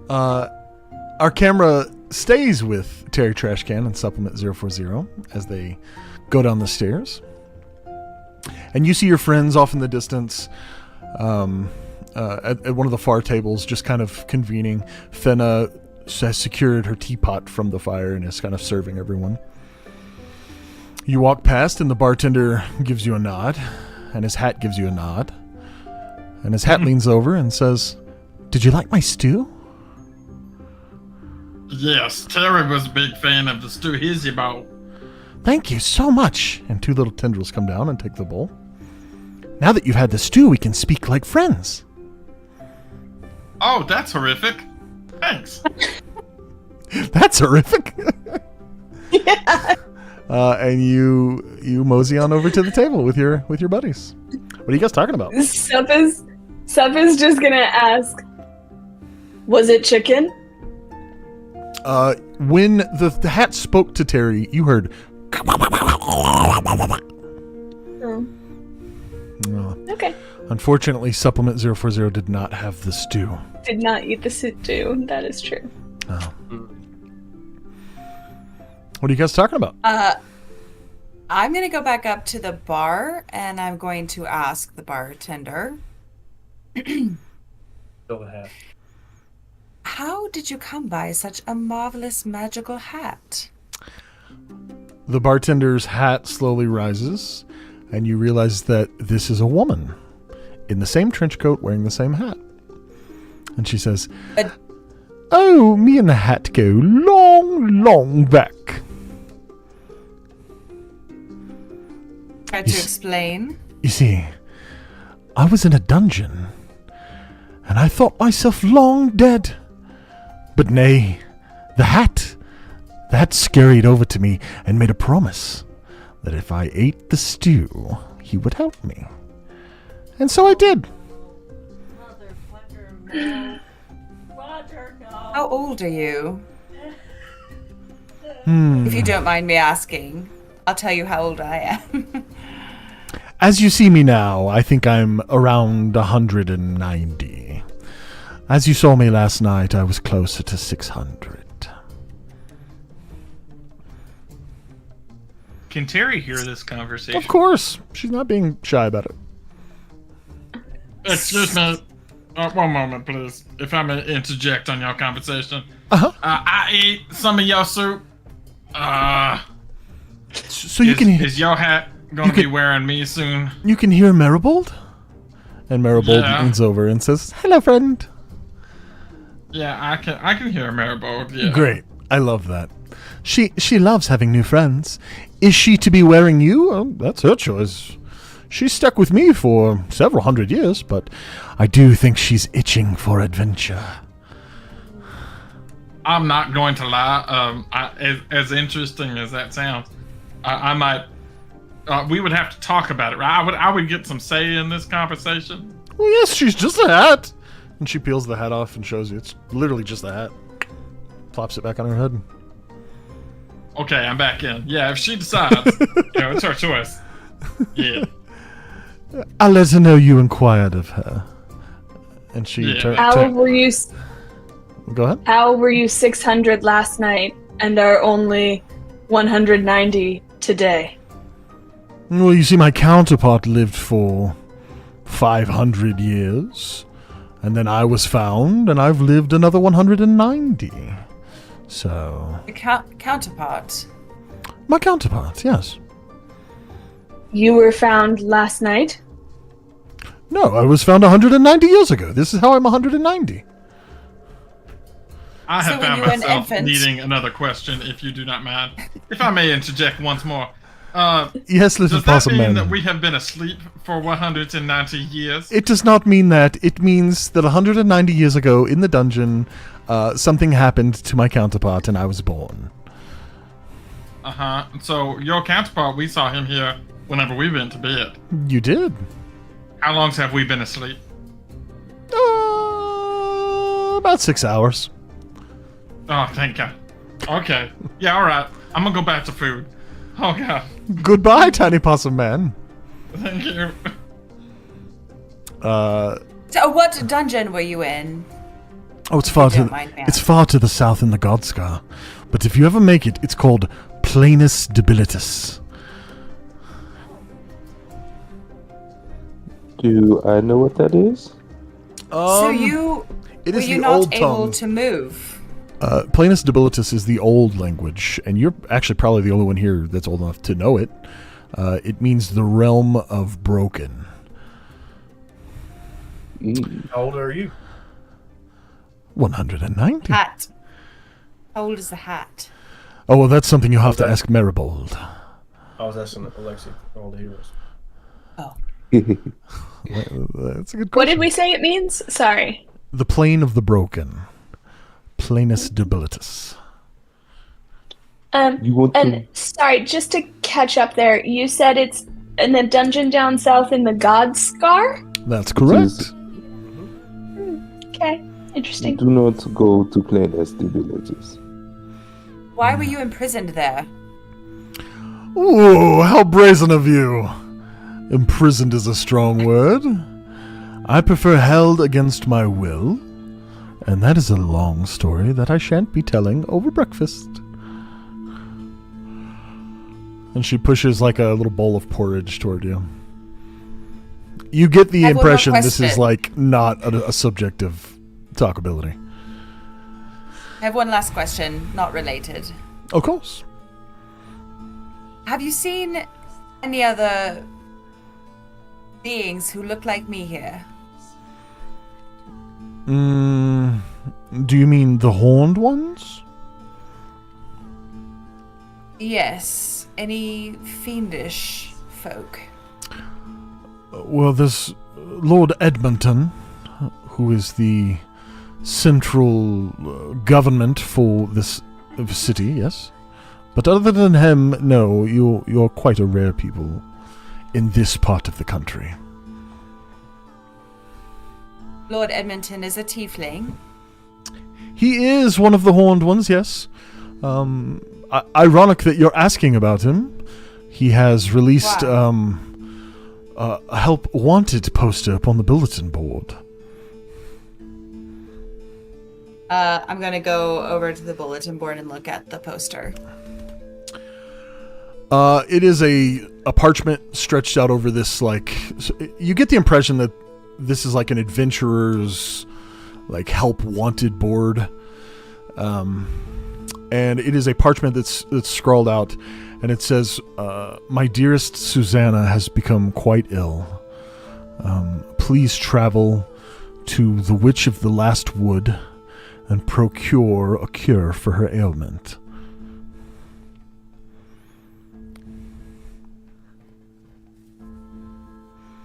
Our camera stays with Terry Trashcan and Supplement 040 as they go down the stairs. And you see your friends off in the distance at one of the far tables, just kind of convening. Fenna has secured her teapot from the fire and is kind of serving everyone. You walk past and the bartender gives you a nod, and his hat gives you a nod. And his hat leans over and says, "Did you like my stew?" Yes, Terry was a big fan of the stew. Here's your bowl. Thank you so much. And two little tendrils come down and take the bowl. Now that you've had the stew, we can speak like friends. Oh, that's horrific. Thanks. That's horrific. Yeah. And you mosey on over to the table with your buddies. What are you guys talking about? Sup is just gonna ask, was it chicken? When the hat spoke to Terry, you heard. Okay. Unfortunately, Supplement 040 did not have the stew. Did not eat the stew. That is true. Oh. What are you guys talking about? I'm going to go back up to the bar, and I'm going to ask the bartender. Fill the hat. How did you come by such a marvelous magical hat? The bartender's hat slowly rises, and you realize that this is a woman in the same trench coat wearing the same hat. And she says, "Oh, me and the hat go long, long back." Try to explain. You see, I was in a dungeon, and I thought myself long dead. But nay, the hat scurried over to me and made a promise that if I ate the stew, he would help me. And so I did. Motherfucker, no. Roger, no. How old are you? If you don't mind me asking, I'll tell you how old I am. As you see me now, I think I'm around 190. As you saw me last night, I was closer to 600. Can Terry hear this conversation? Of course. She's not being shy about it. Excuse me. One moment, please. If I may interject on your conversation. Uh-huh. I ate some of your soup. So you can... Is your hat going to be wearing me soon? You can hear Maribold? And Maribold leans over and says, "Hello, friend." Yeah, I can hear Maribold. Yeah. Great. I love that. She loves having new friends. Is she to be wearing you? Oh, that's her choice. She's stuck with me for several hundred years, but I do think she's itching for adventure. I'm not going to lie. As interesting as that sounds, I might. We would have to talk about it, right? I would get some say in this conversation. Well, yes, she's just a hat. And she peels the hat off and shows you. It's literally just a hat. Plops it back on her head. Okay, I'm back in. Yeah, if she decides, it's her choice. Yeah. I'll let her know you inquired of her. And she How were you? Go ahead. How were you 600 last night and are only 190 today. Well, you see, my counterpart lived for 500 years, and then I was found, and I've lived another 190. So... The counterpart. My counterpart, yes. You were found last night? No, I was found 190 years ago. This is how I'm 190. I have So when found you were an myself infant- needing another question, if you do not mind. If I may interject once more. Yes, little Does that possum mean man. that we have been asleep for 190 years? It does not mean that. It means that 190 years ago in the dungeon, something happened to my counterpart and I was born. Uh-huh. So your counterpart, we saw him here whenever we went to bed. You did? How long have we been asleep? About 6 hours. Oh, thank God. Okay. Yeah, all right. I'm gonna go back to food. Oh, God. Goodbye, tiny possum man. Thank you. So what dungeon were you in? Oh, it's far don't mind me it's far to the south in the Godscar. But if you ever make it, it's called Planus Debilitus. Do I know what that is? So you it were is you the not old able tongue. to move? Planus Debilitus is the old language, and you're actually probably the only one here that's old enough to know it. It means the realm of broken. How old are you? 190. Hat. How old is the hat? Oh, well, that's something you have to Okay. ask Maribold. I was asking Alexi how old he was. Oh. That's a good question. What did we say it means? Sorry. The plane of the broken. Planus Debilitus. You want to? And sorry, just to catch up there, you said it's in the dungeon down south in the God Scar? That's correct. Is- Okay, interesting. Do not go to Planus Debilitus. Why were you imprisoned there? Ooh, how brazen of you. Imprisoned is a strong word. I prefer held against my will. And that is a long story that I shan't be telling over breakfast. And she pushes like a little bowl of porridge toward you. You get the I have one more impression this is question. like not a subject of talkability. I have one last question, not related. Of course. Have you seen any other beings who look like me here? Do you mean the horned ones? Yes. Any fiendish folk? Well, there's Lord Edmonton, who is the central government for this city, yes? But other than him, no, you're quite a rare people in this part of the country. Lord Edmonton is a tiefling. He is one of the horned ones, yes. Ironic that you're asking about him. He has released a help wanted poster up on the bulletin board. I'm gonna go over to the bulletin board and look at the poster. It is a parchment stretched out over this, you get the impression that this is like an adventurer's, help wanted board. And it is a parchment that's scrawled out, and it says, "My dearest Susanna has become quite ill. Please travel to the Witch of the Last Wood and procure a cure for her ailment."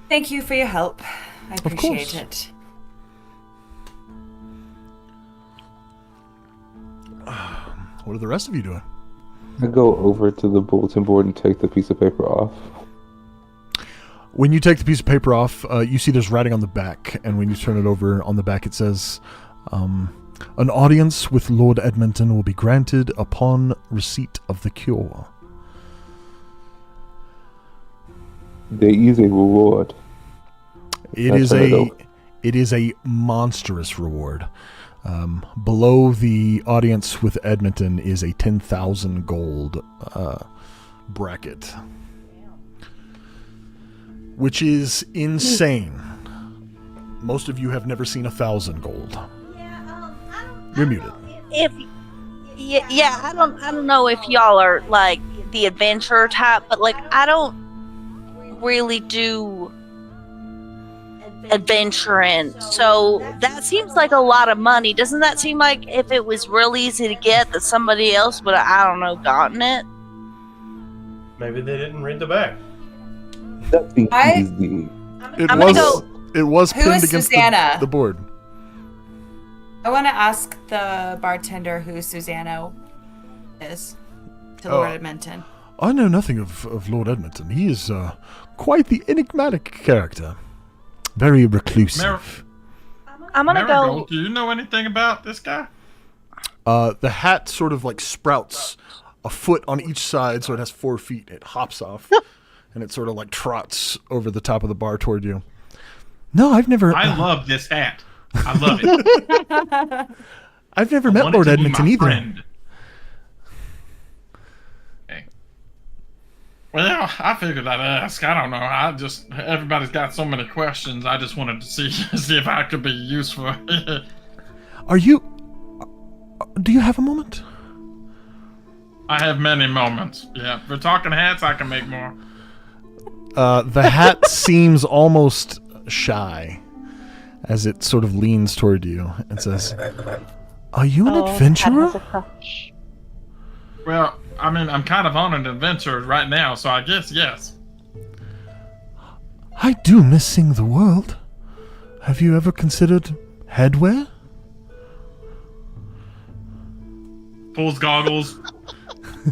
Thank you for your help. I appreciate course. it. What are the rest of you doing? I go over to the bulletin board and take the piece of paper off. When you take the piece of paper off, you see there's writing on the back, and when you turn it over, on the back it says, "An audience with Lord Edmonton will be granted upon receipt of the cure." There is a reward. It I is turn it over. it is a monstrous reward. Below the audience with Edmonton is a 10,000 gold bracket, which is insane. Most of you have never seen 1,000 gold. You're muted. I don't know if y'all are like the adventurer type, but like I don't really do adventuring, so that seems like a lot of money. Doesn't that seem like if it was real easy to get, that somebody else would have, I don't know, gotten it? Maybe they didn't read the back. That's easy. It was Who pinned is against Susanna? the board. I want to ask the bartender who Susanna is to Lord Edmonton. I know nothing of Lord Edmonton. He is quite the enigmatic character. Very reclusive. I'm gonna go. Do you know anything about this guy? The hat sort of like sprouts a foot on each side, so it has 4 feet. It hops off, and it sort of like trots over the top of the bar toward you. No, I've never... I love this hat. I love it. I've never met Lord Edmonton either. Friend. Okay. Well, I figured I'd ask. I don't know. Everybody's got so many questions. I just wanted to see if I could be useful. Are you... Do you have a moment? I have many moments. Yeah, if we're talking hats, I can make more. The hat seems almost shy as it sort of leans toward you and says, "Are you an adventurer?" Well, I mean, I'm kind of on an adventure right now, so I guess yes. I do miss seeing the world. Have you ever considered headwear? Pulls goggles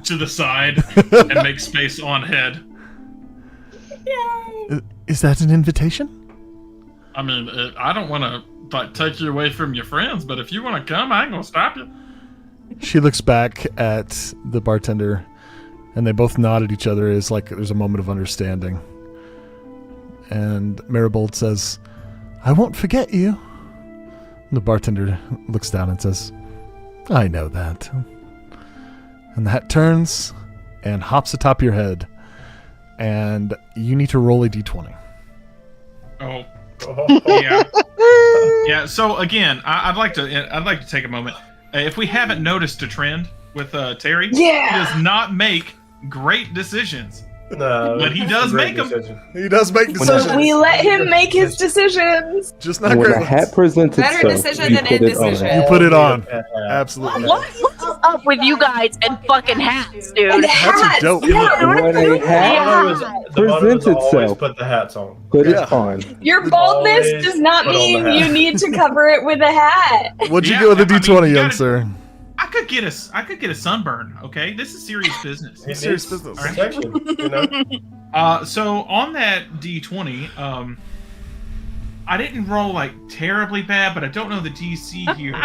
to the side and makes space on head. Is that an invitation? I mean, I don't want to take you away from your friends, but if you want to come, I ain't gonna stop you. She looks back at the bartender, and they both nod at each other as like there's a moment of understanding. And Maribold says, "I won't forget you." The bartender looks down and says, "I know that." And the hat turns and hops atop your head, and you need to roll a d20. Oh, yeah. Yeah. So again, I'd like to take a moment. If we haven't noticed a trend with Terry, he does not make great decisions. No, but he does make them. He does make decisions. So we let him make his decisions. Just not when great a ones. hat presents Better itself, decision you than put it on. indecision. You put it on. Absolutely. What's up with you guys and fucking hats, dude? And That's hats, a dope. yeah. When a hat presents Always itself, put the hats on. put Yeah. it on. Your baldness Always does not put on the mean hat. you need to cover it with a hat. What'd you Yeah, get with a I mean, d20, you young gotta- sir? I could get a sunburn. Okay, this is serious business. It Serious needs business. protection, you know? So on that D20, I didn't roll like terribly bad, but I don't know the DC here.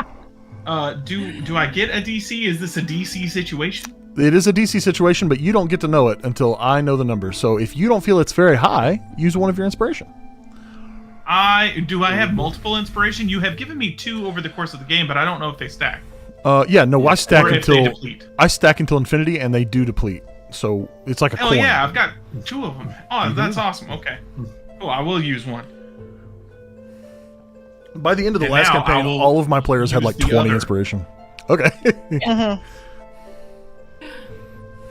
Do I get a DC? Is this a DC situation? It is a DC situation, but you don't get to know it until I know the number. So if you don't feel it's very high, use one of your inspiration. Do I have multiple inspiration? You have given me 2 over the course of the game, but I don't know if they stack. I stack Or if they until deplete. I stack until infinity, and they do deplete. So it's like a Hell coin. yeah, I've got 2 of them. Oh, that's awesome. Okay, cool. I will use one. By the end of the And last now I campaign, will all of my players had use like the 20 other. inspiration. Okay.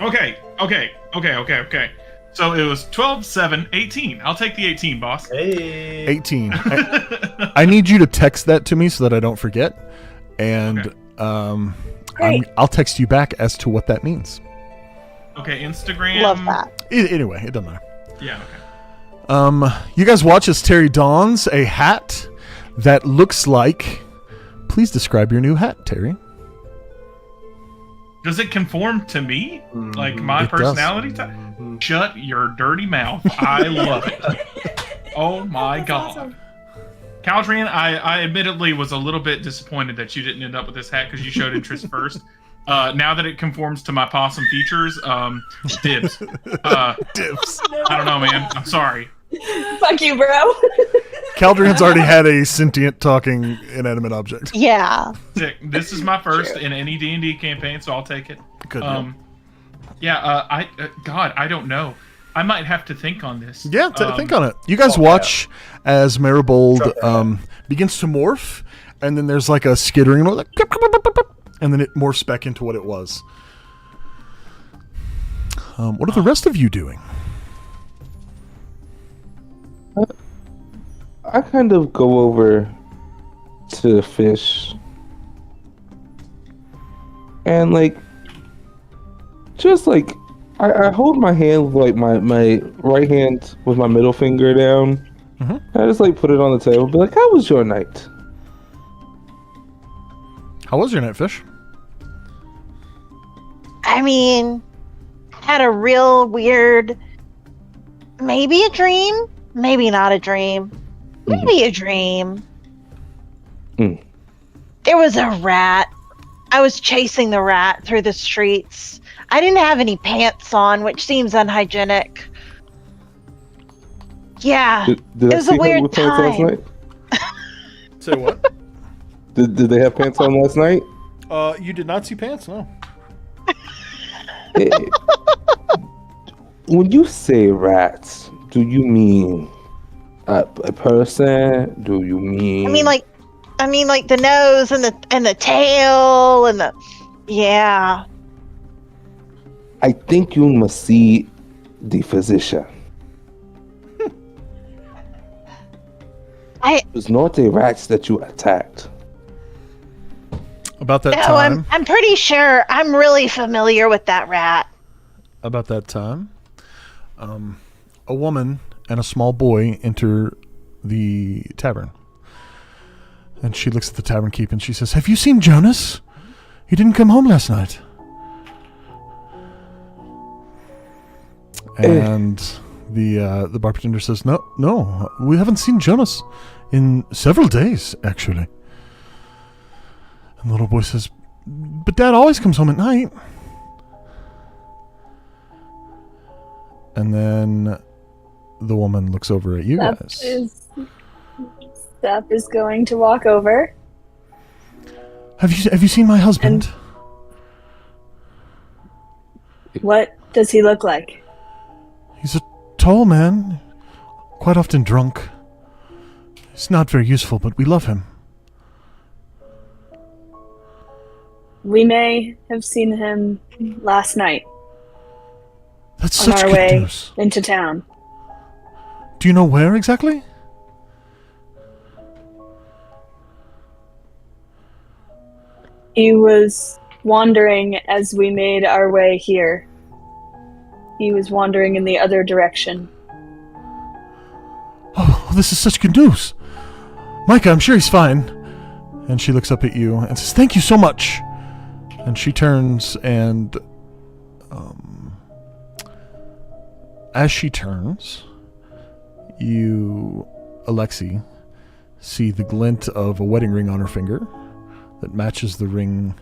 Okay. So it was 12, 7, 18. I'll take the 18, boss. Hey. 18. I need you to text that to me so that I don't forget. And Great. I'll text you back as to what that means. Okay, Instagram. Love that. Anyway, it doesn't matter. Yeah, okay. You guys watch as Terry dons a hat that looks like... Please describe your new hat, Terry. Does it conform to me? Like my It does. personality type? Shut your dirty mouth. I love it. Oh my god. Caltrian, I admittedly was a little bit disappointed that you didn't end up with this hat because you showed interest first. Now that it conforms to my possum features, dibs. Dibs. I don't know, man. I'm sorry. Fuck you, bro. Caldrian's already had a sentient, talking, inanimate object. Yeah. Sick. This is my first in any D&D campaign, so I'll take it. Good. God, I don't know. I might have to think on this. Yeah, think on it. You guys watch as Maribold begins to morph, and then there's like a skittering, like, and then it morphs back into what it was. What are the rest of you doing? I kind of go over to Fish and like just like I hold my hand with like my right hand with my middle finger down. Mm-hmm. I just like put it on the table and be like, how was your night? How was your night, Fish? I mean, had a real weird, maybe a dream, maybe not a dream, maybe a dream. There was a rat. I was chasing the rat through the streets. I didn't have any pants on, which seems unhygienic. Yeah, Did it I was see a weird her with pants last time. night? Say what? Did they have pants on last night? You did not see pants, no. When you say rats, do you mean a person? Do you mean? I mean like the nose and the tail and the yeah. I think you must see the physician. It was not a rat that you attacked. About that No, time. I'm pretty sure I'm really familiar with that rat. About that time, a woman and a small boy enter the tavern. And she looks at the tavern keep and she says, "Have you seen Jonas? He didn't come home last night." And the bartender says, No, we haven't seen Jonas in several days, actually." And the little boy says, "But Dad always comes home at night." And then the woman looks over at you guys. Steph is going to walk over. Have you seen my husband? What does he look like? He's a tall man, quite often drunk. He's not very useful, but we love him. We may have seen him last night That's on such our good way news. into town. Do you know where exactly? He was wandering as we made our way here. He was wandering in the other direction. Oh, this is such good news. Micah, I'm sure he's fine. And she looks up at you and says, "Thank you so much." And she turns and as she turns, you, Alexi, see the glint of a wedding ring on her finger that matches the ring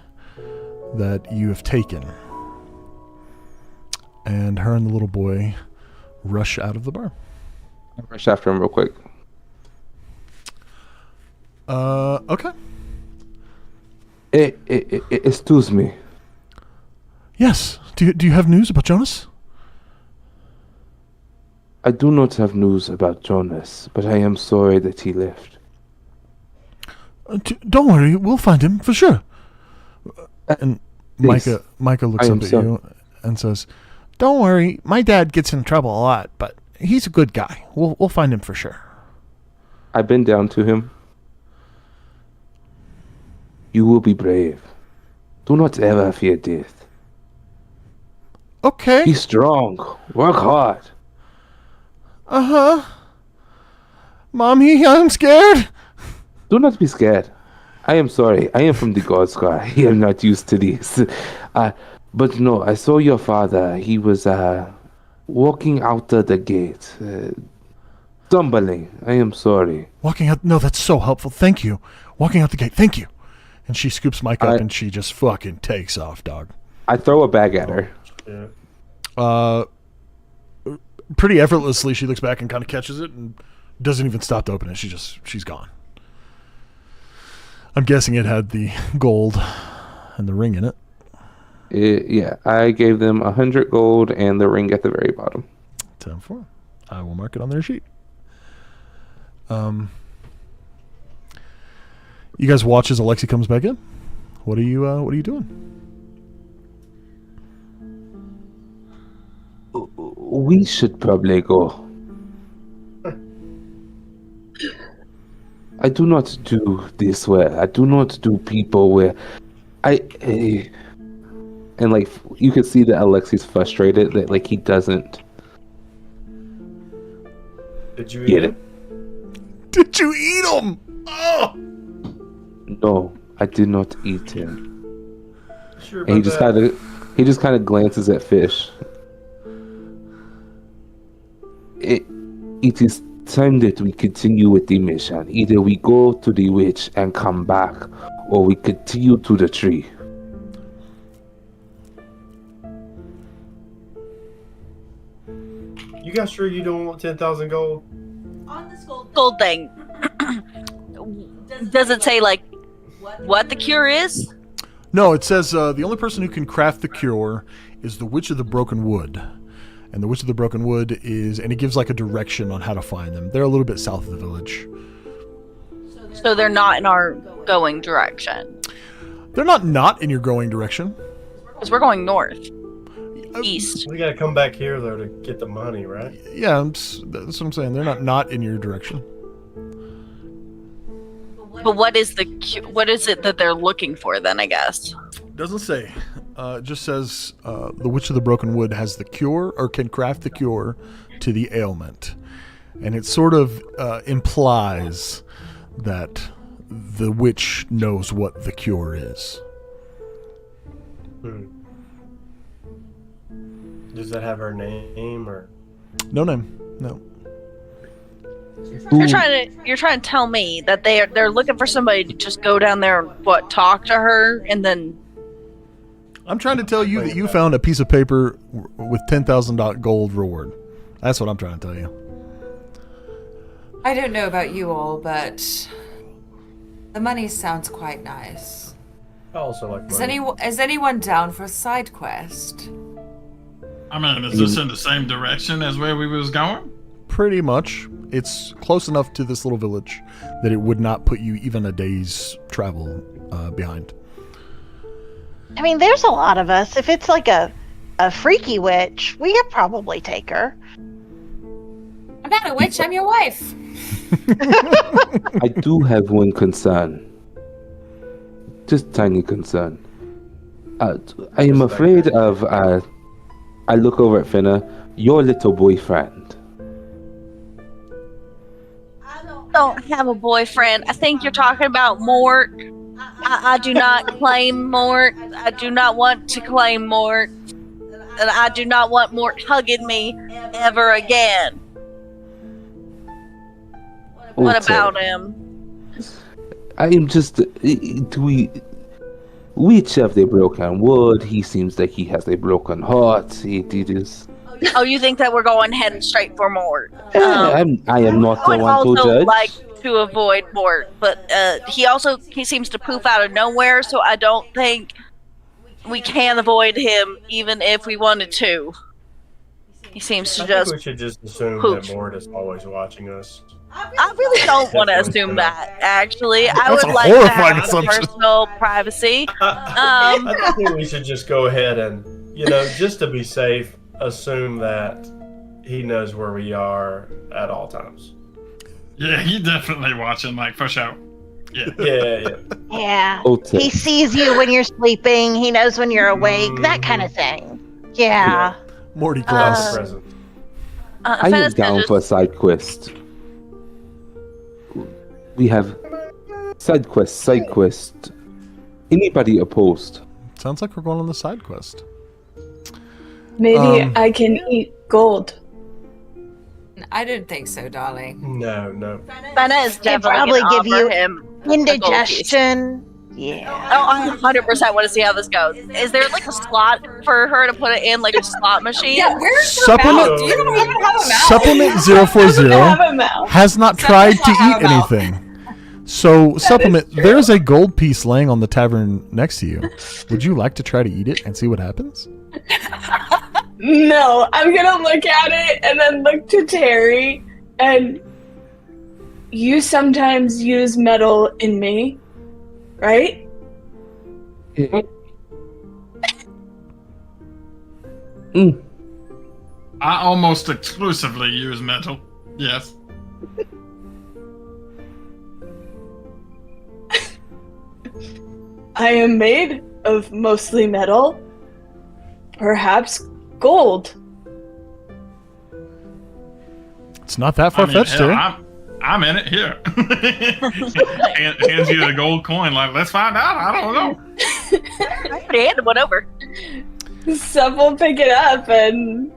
that you have taken. And her and the little boy rush out of the bar. I rush after him real quick. Okay. Excuse me. Yes. Do you have news about Jonas? I do not have news about Jonas, but I am sorry that he left. Don't worry, we'll find him for sure. And Micah looks up at you and says, "Don't worry, my dad gets in trouble a lot, but he's a good guy. We'll find him for sure." I've been down to him. You will be brave. Do not ever fear death. Okay. Be strong. Work hard. Mommy, I'm scared. Do not be scared. I am sorry. I am from the Godscar. I am not used to this. But no, I saw your father. He was walking out of the gate. Stumbling. I am sorry. Walking out. No, that's so helpful. Thank you. Walking out the gate. Thank you. And she scoops Mike up and she just fucking takes off, dog. I throw a bag at her. Yeah. Pretty effortlessly, she looks back and kind of catches it and doesn't even stop to open it. She's gone. I'm guessing it had the gold and the ring in it. Yeah, I gave them 100 gold and the ring at the very bottom. 10-4. I will mark it on their sheet. You guys watch as Alexi comes back in. What are you doing? We should probably go. I do not do this well. I do not do people where and like you could see that Alexi's frustrated that like he doesn't. Did you get eat it? Did you eat him? Oh! No, I did not eat him. Sure And he about just kind of glances at Fish. It is time that we continue with the mission. Either we go to the witch and come back, or we continue to the tree. You guys sure you don't want 10,000 gold? On this Gold thing. Does it say like what the cure is? No, it says the only person who can craft the cure is the Witch of the Broken Wood. And the Witch of the Broken Wood is, and it gives like a direction on how to find them. They're a little bit south of the village. So they're not in our going direction. They're not in your going direction. Because we're going north. East. We gotta come back here though to get the money, right? Yeah, that's what I'm saying. They're not in your direction. But what is it that they're looking for then, I guess? Doesn't say. It just says the Witch of the Broken Wood has the cure, or can craft the cure to the ailment. And it sort of implies that the witch knows what the cure is. Does that have her name or? No name. No. You're trying to tell me that they're looking for somebody to just go down there and talk to her and then. I'm trying to tell you that you found a piece of paper with 10,000 gold reward. That's what I'm trying to tell you. I don't know about you all, but the money sounds quite nice. I also like money. Is anyone down for a side quest? I mean, is this in the same direction as where we was going? Pretty much. It's close enough to this little village that it would not put you even a day's travel behind. I mean, there's a lot of us. If it's like a freaky witch, we could probably take her. I'm not a witch, I'm your wife. I do have one concern. Just tiny concern. I am afraid of, I look over at Finna, your little boyfriend. Don't have a boyfriend. I think you're talking about Mort. I do not claim Mort. I do not want to claim Mort. And I do not want Mort hugging me ever again. What about him? I am just, which of the broken wood? He seems like he has a broken heart. It is. Oh, you think that we're going heading straight for Mort? I am not the one to also judge. like to avoid Mort, but he seems to poof out of nowhere, so I don't think we can avoid him even if we wanted to. He seems to I just think we should just assume poof. that Mort is always watching us. I really don't want to assume that, actually. I That's would a like to horrifying have assumption. personal privacy. I think we should just go ahead and, just to be safe, assume that he knows where we are at all times. Yeah, he definitely watching, like, for sure. Yeah. Yeah. Yeah. Okay. He sees you when you're sleeping. He knows when you're awake. That kind of thing. Yeah. Morty class. Present. I am Fennis down just- for a side quest. We have side quest. Anybody opposed? Sounds like we're going on the side quest. Maybe I can eat gold. I didn't think so, darling. No. Fenna is They definitely probably gonna give you offer him a gold piece. indigestion. Yeah. Oh, I 100% want to see how this goes. Is there like a slot for her to put it in, like a slot machine? Yeah, where's her Supplement- mouth? You don't even have a mouth. Supplement Doesn't have 040 a mouth. has not tried to eat anything. So, Supplement, there's a gold piece laying on the tavern next to you. Would you like to try to eat it and see what happens? No, I'm gonna look at it and then look to Terry. And you sometimes use metal in me, right? I almost exclusively use metal. Yes. I am made of mostly metal, perhaps gold. It's not that far-fetched, hell, Terry. I'm in it here. Hands you the gold coin. Like, let's find out. I don't know. I already handed one over. Sub will pick it up and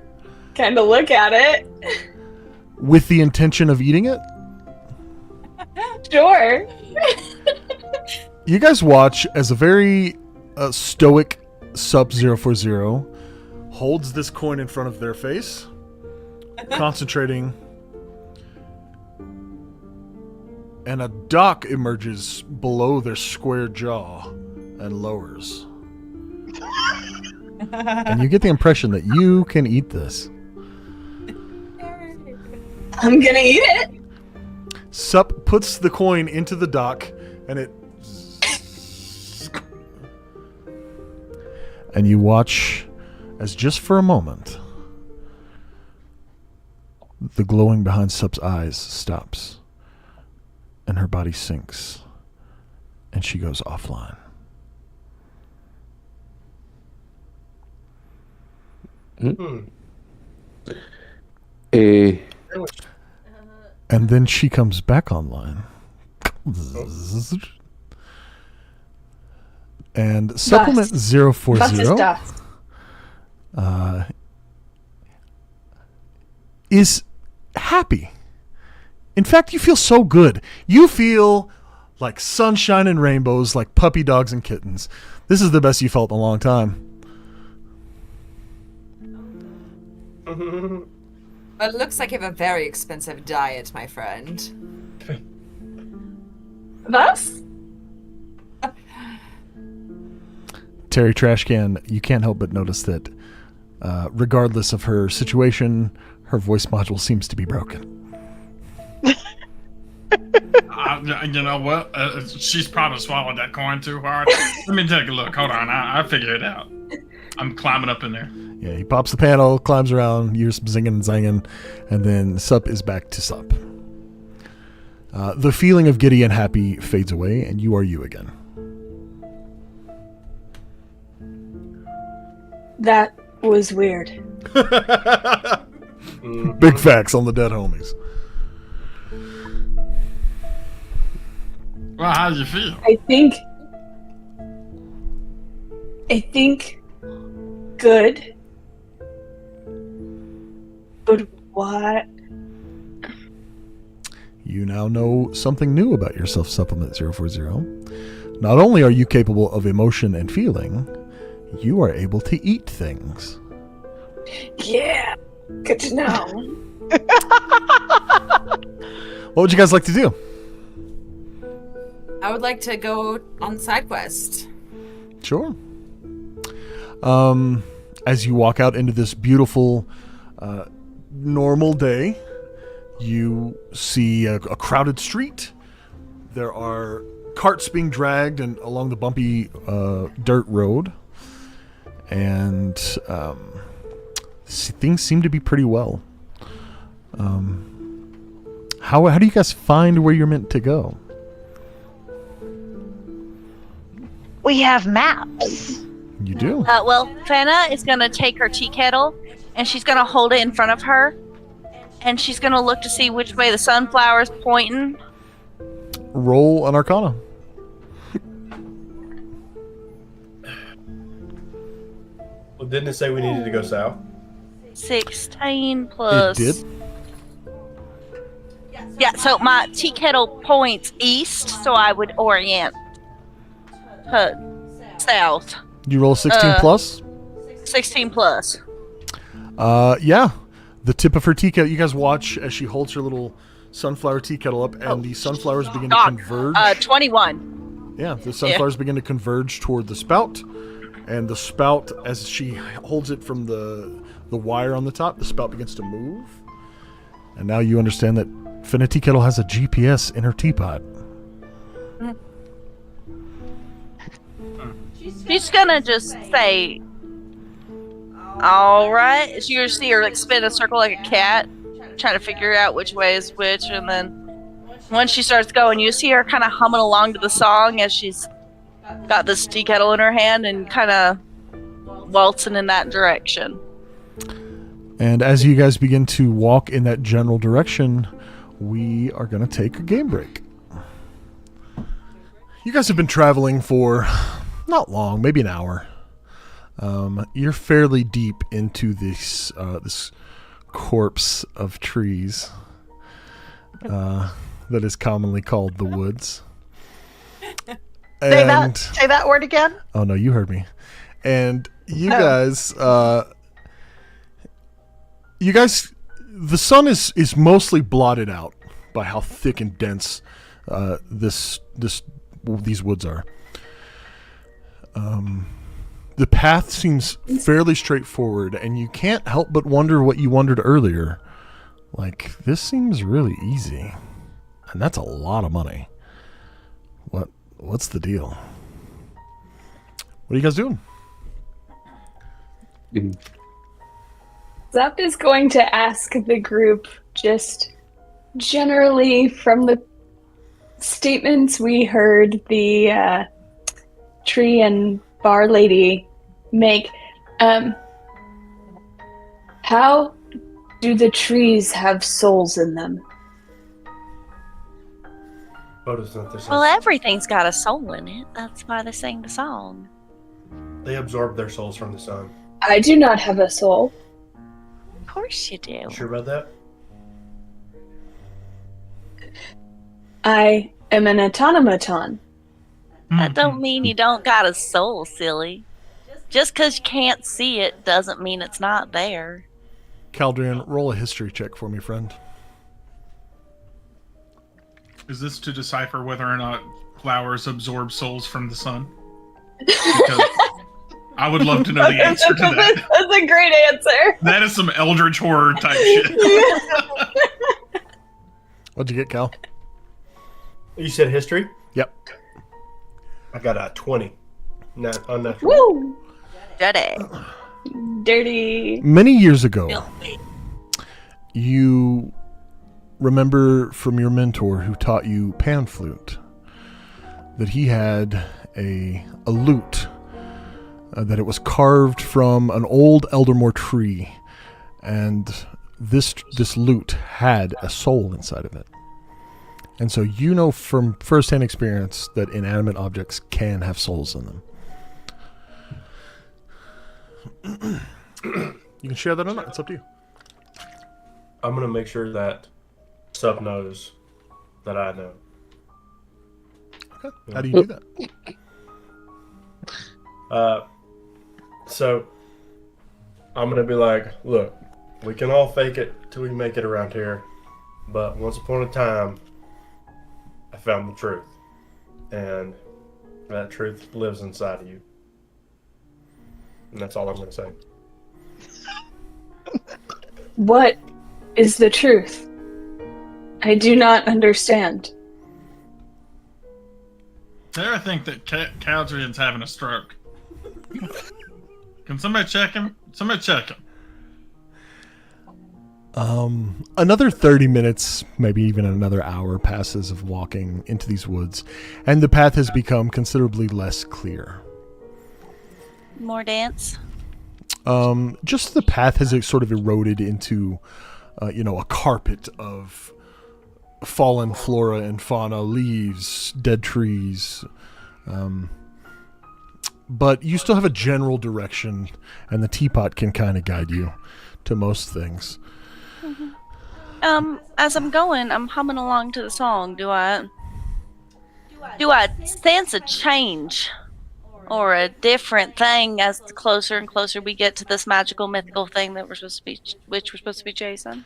kind of look at it. With the intention of eating it? Sure. You guys watch as a very stoic Sub 040 holds this coin in front of their face, concentrating, and a dock emerges below their square jaw and lowers. And you get the impression that you can eat this. I'm gonna eat it. Sup puts the coin into the dock, and it... And you watch as just for a moment, the glowing behind Sup's eyes stops, and her body sinks, and she goes offline. And then she comes back online. And supplement 040 is happy. In fact, you feel so good. You feel like sunshine and rainbows, like puppy dogs and kittens. This is the best you felt in a long time. But it looks like you have a very expensive diet, my friend. Thus? Terry Trashcan, you can't help but notice that regardless of her situation, her voice module seems to be broken. You know what? She's probably swallowed that coin too hard. Let me take a look. Hold on. I figure it out. I'm climbing up in there. Yeah, he pops the panel, climbs around, you're zinging and zanging, and then Sup is back to Sup. The feeling of giddy and happy fades away, and you are you again. That was weird. Big facts on the dead homies. Well, how do you feel? I think good. But what? You now know something new about yourself, Supplement 040. Not only are you capable of emotion and feeling, you are able to eat things. Yeah, good to know. What would you guys like to do? I would like to go on side quest. Sure. As you walk out into this beautiful, normal day, you see a crowded street. There are carts being dragged and along the bumpy dirt road, and things seem to be pretty well. How do you guys find where you're meant to go? We have maps. You do. Well, Fenna is going to take her tea kettle, and she's going to hold it in front of her, and she's going to look to see which way the sunflower's pointing. Roll an Arcana. Well, didn't it say we needed to go south? 16 plus... It did. Yeah, so my tea kettle points east, so I would orient. south. You roll 16 plus? 16 plus. Yeah. The tip of her tea kettle. You guys watch as she holds her little sunflower tea kettle up, and the sunflowers begin to converge. 21. Yeah, the sunflowers begin to converge toward the spout, and the spout, as she holds it from the wire on the top, the spout begins to move. And now you understand that Finna Tea Kettle has a GPS in her teapot. She's gonna just say, all right. So you see her like spin a circle like a cat, trying to figure out which way is which, and then once she starts going, you see her kind of humming along to the song as she's got this tea kettle in her hand and kind of waltzing in that direction. And as you guys begin to walk in that general direction, we are going to take a game break. You guys have been traveling for not long, maybe an hour. You're fairly deep into this corpse of trees that is commonly called the woods. Say that word again. Oh no, you heard me. And you guys, the sun is mostly blotted out by how thick and dense these woods are. The path seems fairly straightforward, and you can't help but wonder what you wondered earlier. Like, this seems really easy, and that's a lot of money. What's the deal? What are you guys doing? Zep is going to ask the group, just generally from the statements we heard the tree and bar lady make, how do the trees have souls in them? Well, everything's got a soul in it. That's why they sing the song. They absorb their souls from the sun. I do not have a soul. Of course you do. You sure about that? I am an automaton. That don't mean you don't got a soul, silly. Just because you can't see it doesn't mean it's not there. Caldrian, roll a history check for me, friend. Is this to decipher whether or not flowers absorb souls from the sun? Because I would love to know the answer to that. That's a great answer. That is some eldritch horror type shit. What'd you get, Cal? You said history? Yep. I got a 20. Unnatural. Woo! Dirty. Many years ago, you remember from your mentor who taught you pan flute that he had a lute, that it was carved from an old Eldermore tree, and this lute had a soul inside of it. And so you know from firsthand experience that inanimate objects can have souls in them. You can share that or not. It's up to you. I'm going to make sure that Sub knows that I know. Okay. How do you do that? So I'm going to be like, look, we can all fake it till we make it around here. But once upon a time, I found the truth. And that truth lives inside of you. And that's all I'm going to say. What is the truth? I do not understand. Sarah think that Caldrian's having a stroke. Can somebody check him? Somebody check him. Another 30 minutes, maybe even another hour passes of walking into these woods, and the path has become considerably less clear. More dance? Just the path has sort of eroded into, a carpet of fallen flora and fauna, leaves, dead trees. But you still have a general direction, and the teapot can kind of guide you to most things. Mm-hmm. As I'm going, I'm humming along to the song. Do I sense a change or a different thing as closer and closer we get to this magical, mythical thing that we're supposed to be chasing.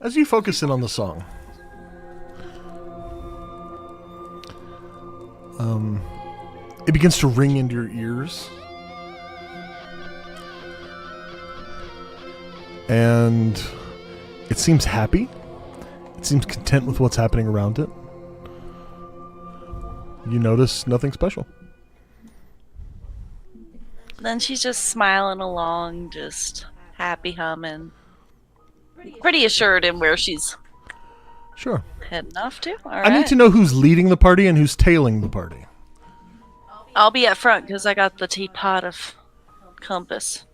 As you focus in on the song, it begins to ring into your ears. And it seems happy. It seems content with what's happening around it. You notice nothing special. Then she's just smiling along, just happy humming. Pretty assured in where she's Sure. heading off to. All I right. need to know who's leading the party and who's tailing the party. I'll be up front because I got the teapot of compass.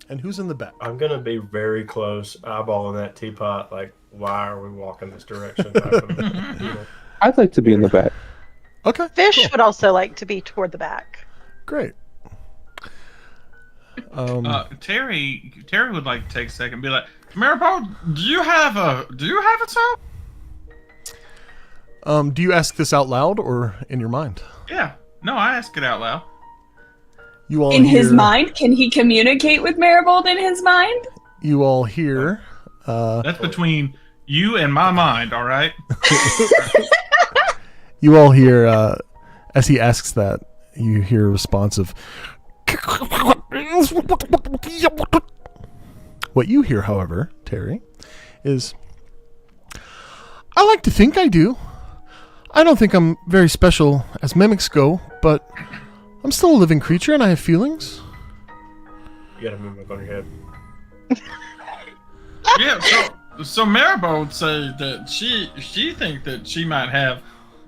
And who's in the back? I'm gonna be very close, eyeballing that teapot. Like, why are we walking this direction? Type of, you know. I'd like to be in the back. Okay. Fish cool. would also like to be toward the back. Great. Terry would like to take a second and be like, Maribel, do you have a soul? Do you ask this out loud or in your mind? Yeah. No, I ask it out loud. You all In his hear- mind? Can he communicate with Maribold in his mind? You all hear. That's between you and my mind, all right? You all hear. As he asks that, you hear a response of. What you hear, however, Terry, is. I like to think I do. I don't think I'm very special as mimics go, but I'm still a living creature and I have feelings. You gotta move up on your head. Yeah, so Maribel would say that she think that she might have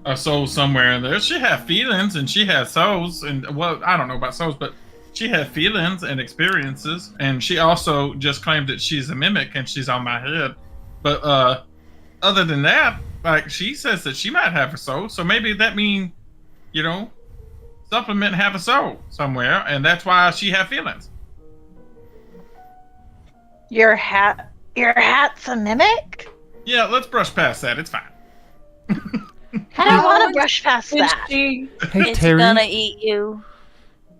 a soul somewhere in there. She have feelings and she has souls, and well, I don't know about souls, but she have feelings and experiences, and she also just claimed that she's a mimic and she's on my head. But other than that, like, she says that she might have a soul, so maybe that mean, you know, Supplement have a soul somewhere, and that's why she have feelings. Your hat's a mimic? Yeah, let's brush past that. It's fine. I don't want to brush past Did that. she? Hey, It's Terry. gonna eat you.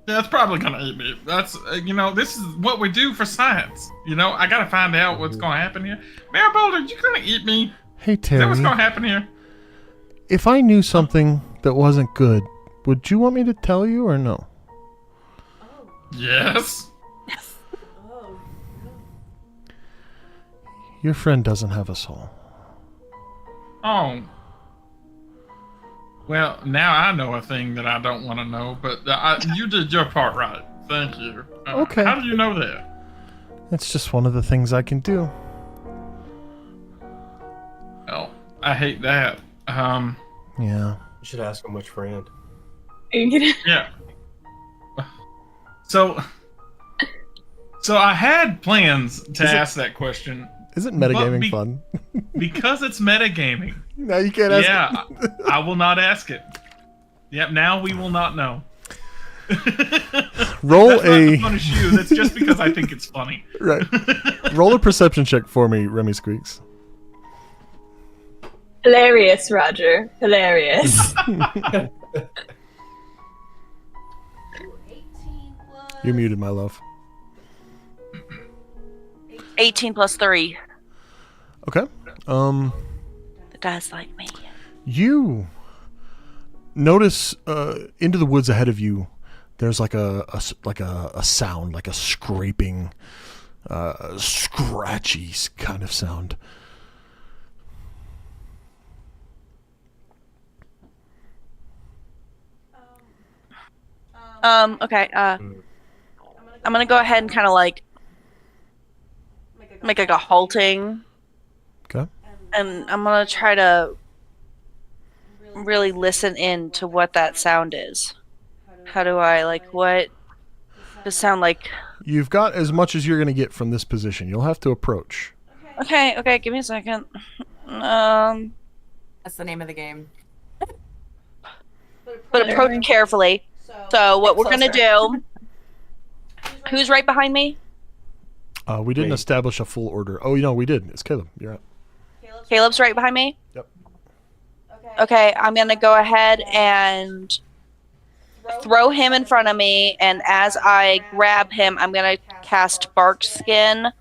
Yeah, it's probably gonna eat me. That's you know, this is what we do for science. You know, I gotta find out what's gonna happen here. Maribel, are you gonna eat me? Hey, Is that what's Terry. gonna happen here? If I knew something that wasn't good, would you want me to tell you or no? Yes. Oh, Your friend doesn't have a soul. Oh. Well, now I know a thing that I don't want to know, but you did your part right. Thank you. Okay. How do you know that? It's just one of the things I can do. Well, I hate that. Yeah. You should ask him which friend. Are you gonna? Yeah. So I had plans to ask that question Isn't metagaming be- fun? because it's metagaming. No, you can't ask. Yeah, I will not ask it. Yep, now we will not know. Roll That's not to a punish you. That's just because I think it's funny. right. Roll a perception check for me, Remy Squeaks. Hilarious, Roger. Hilarious. 18 plus. You're muted, my love. 18 plus 3. Okay. The dice like me. You notice into the woods ahead of you. There's like a sound, like a scraping, scratchy kind of sound. Okay. I'm gonna go ahead and kind of like make like a halting, Okay. and I'm gonna try to really listen in to what that sound is. How do I like what does sound like? You've got as much as you're going to get from this position. You'll have to approach. Okay, give me a second. That's the name of the game. But approach carefully. So what we're gonna do? Who's right behind me? We didn't Me. establish a full order. Oh, we did. It's Caleb. You're up. Caleb's right behind me. Yep. Okay, I'm gonna go ahead and throw him in front of me, and as I grab him, I'm gonna cast Bark Skin.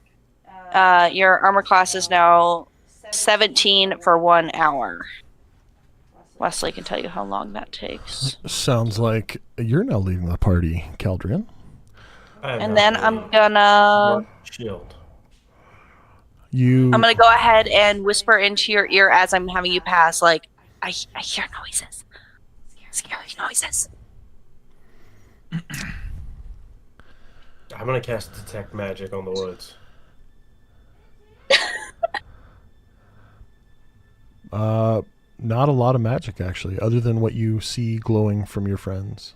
Your armor class is now 17 for 1 hour. Wesley can tell you how long that takes. Sounds like you're now leading the party, Caldrian. And then I'm gonna shield. I'm gonna go ahead and whisper into your ear as I'm having you pass, like, I hear noises. Scary noises. I'm gonna cast Detect Magic on the woods. Not a lot of magic, actually, other than what you see glowing from your friends.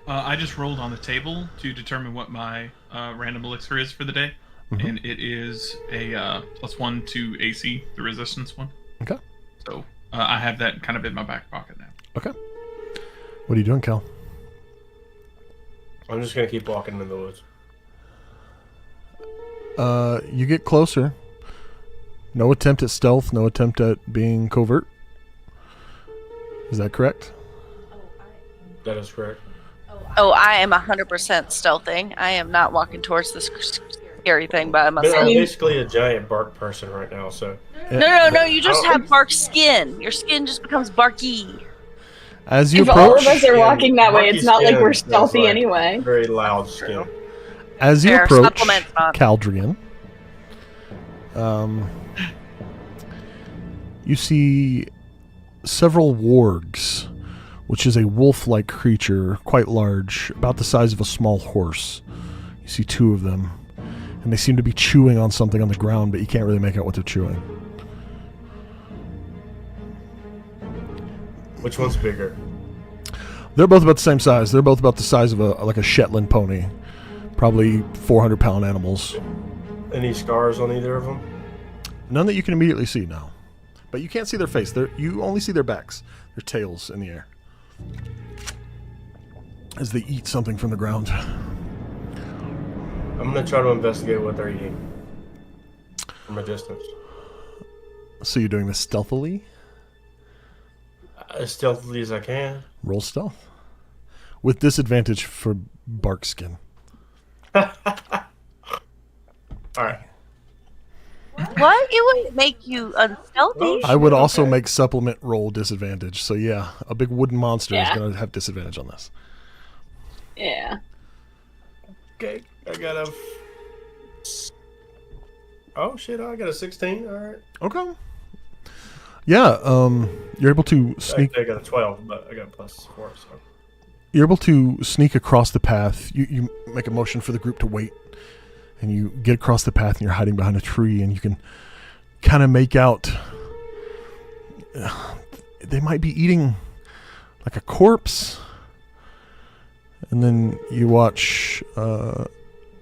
I just rolled on the table to determine what my random elixir is for the day, and it is a +1 to AC, the resistance one. Okay. So I have that kind of in my back pocket now. Okay. What are you doing, Cal? I'm just gonna keep walking in the woods. You get closer. No attempt at stealth, no attempt at being covert. Is that correct? That is correct. Oh, I am 100% stealthing. I am not walking towards this scary thing by I'm myself. basically a giant bark person right now, so. No, you just have bark skin. Your skin just becomes barky. As you If all approach, of us are walking that way, Barky it's not like skin we're sounds stealthy like anyway. Very loud skin. as you Fair, approach supplement's not. Caldrian, you see several wargs, which is a wolf-like creature, quite large, about the size of a small horse. You see 2 of them, and they seem to be chewing on something on the ground, but you can't really make out what they're chewing. Which one's bigger? They're both about the same size. They're both about the size of a Shetland pony, probably 400-pound animals. Any scars on either of them? None that you can immediately see now. But you can't see their face. You only see their backs, their tails in the air, as they eat something from the ground. I'm gonna try to investigate what they're eating from a distance. So you're doing this stealthily? As stealthily as I can. Roll stealth. With disadvantage for bark skin. Alright. What? It would make you unstealthy. I would also make supplement roll disadvantage. So yeah, a big wooden monster is Yeah. going to have disadvantage on this. Yeah. Okay, I got a. Oh shit! I got a 16. All right. Okay. Yeah, you're able to sneak. I got a 12, but I got a +4. So. You're able to sneak across the path. You make a motion for the group to wait, and you get across the path, and you're hiding behind a tree, and you can kind of make out. They might be eating like a corpse. And then you watch a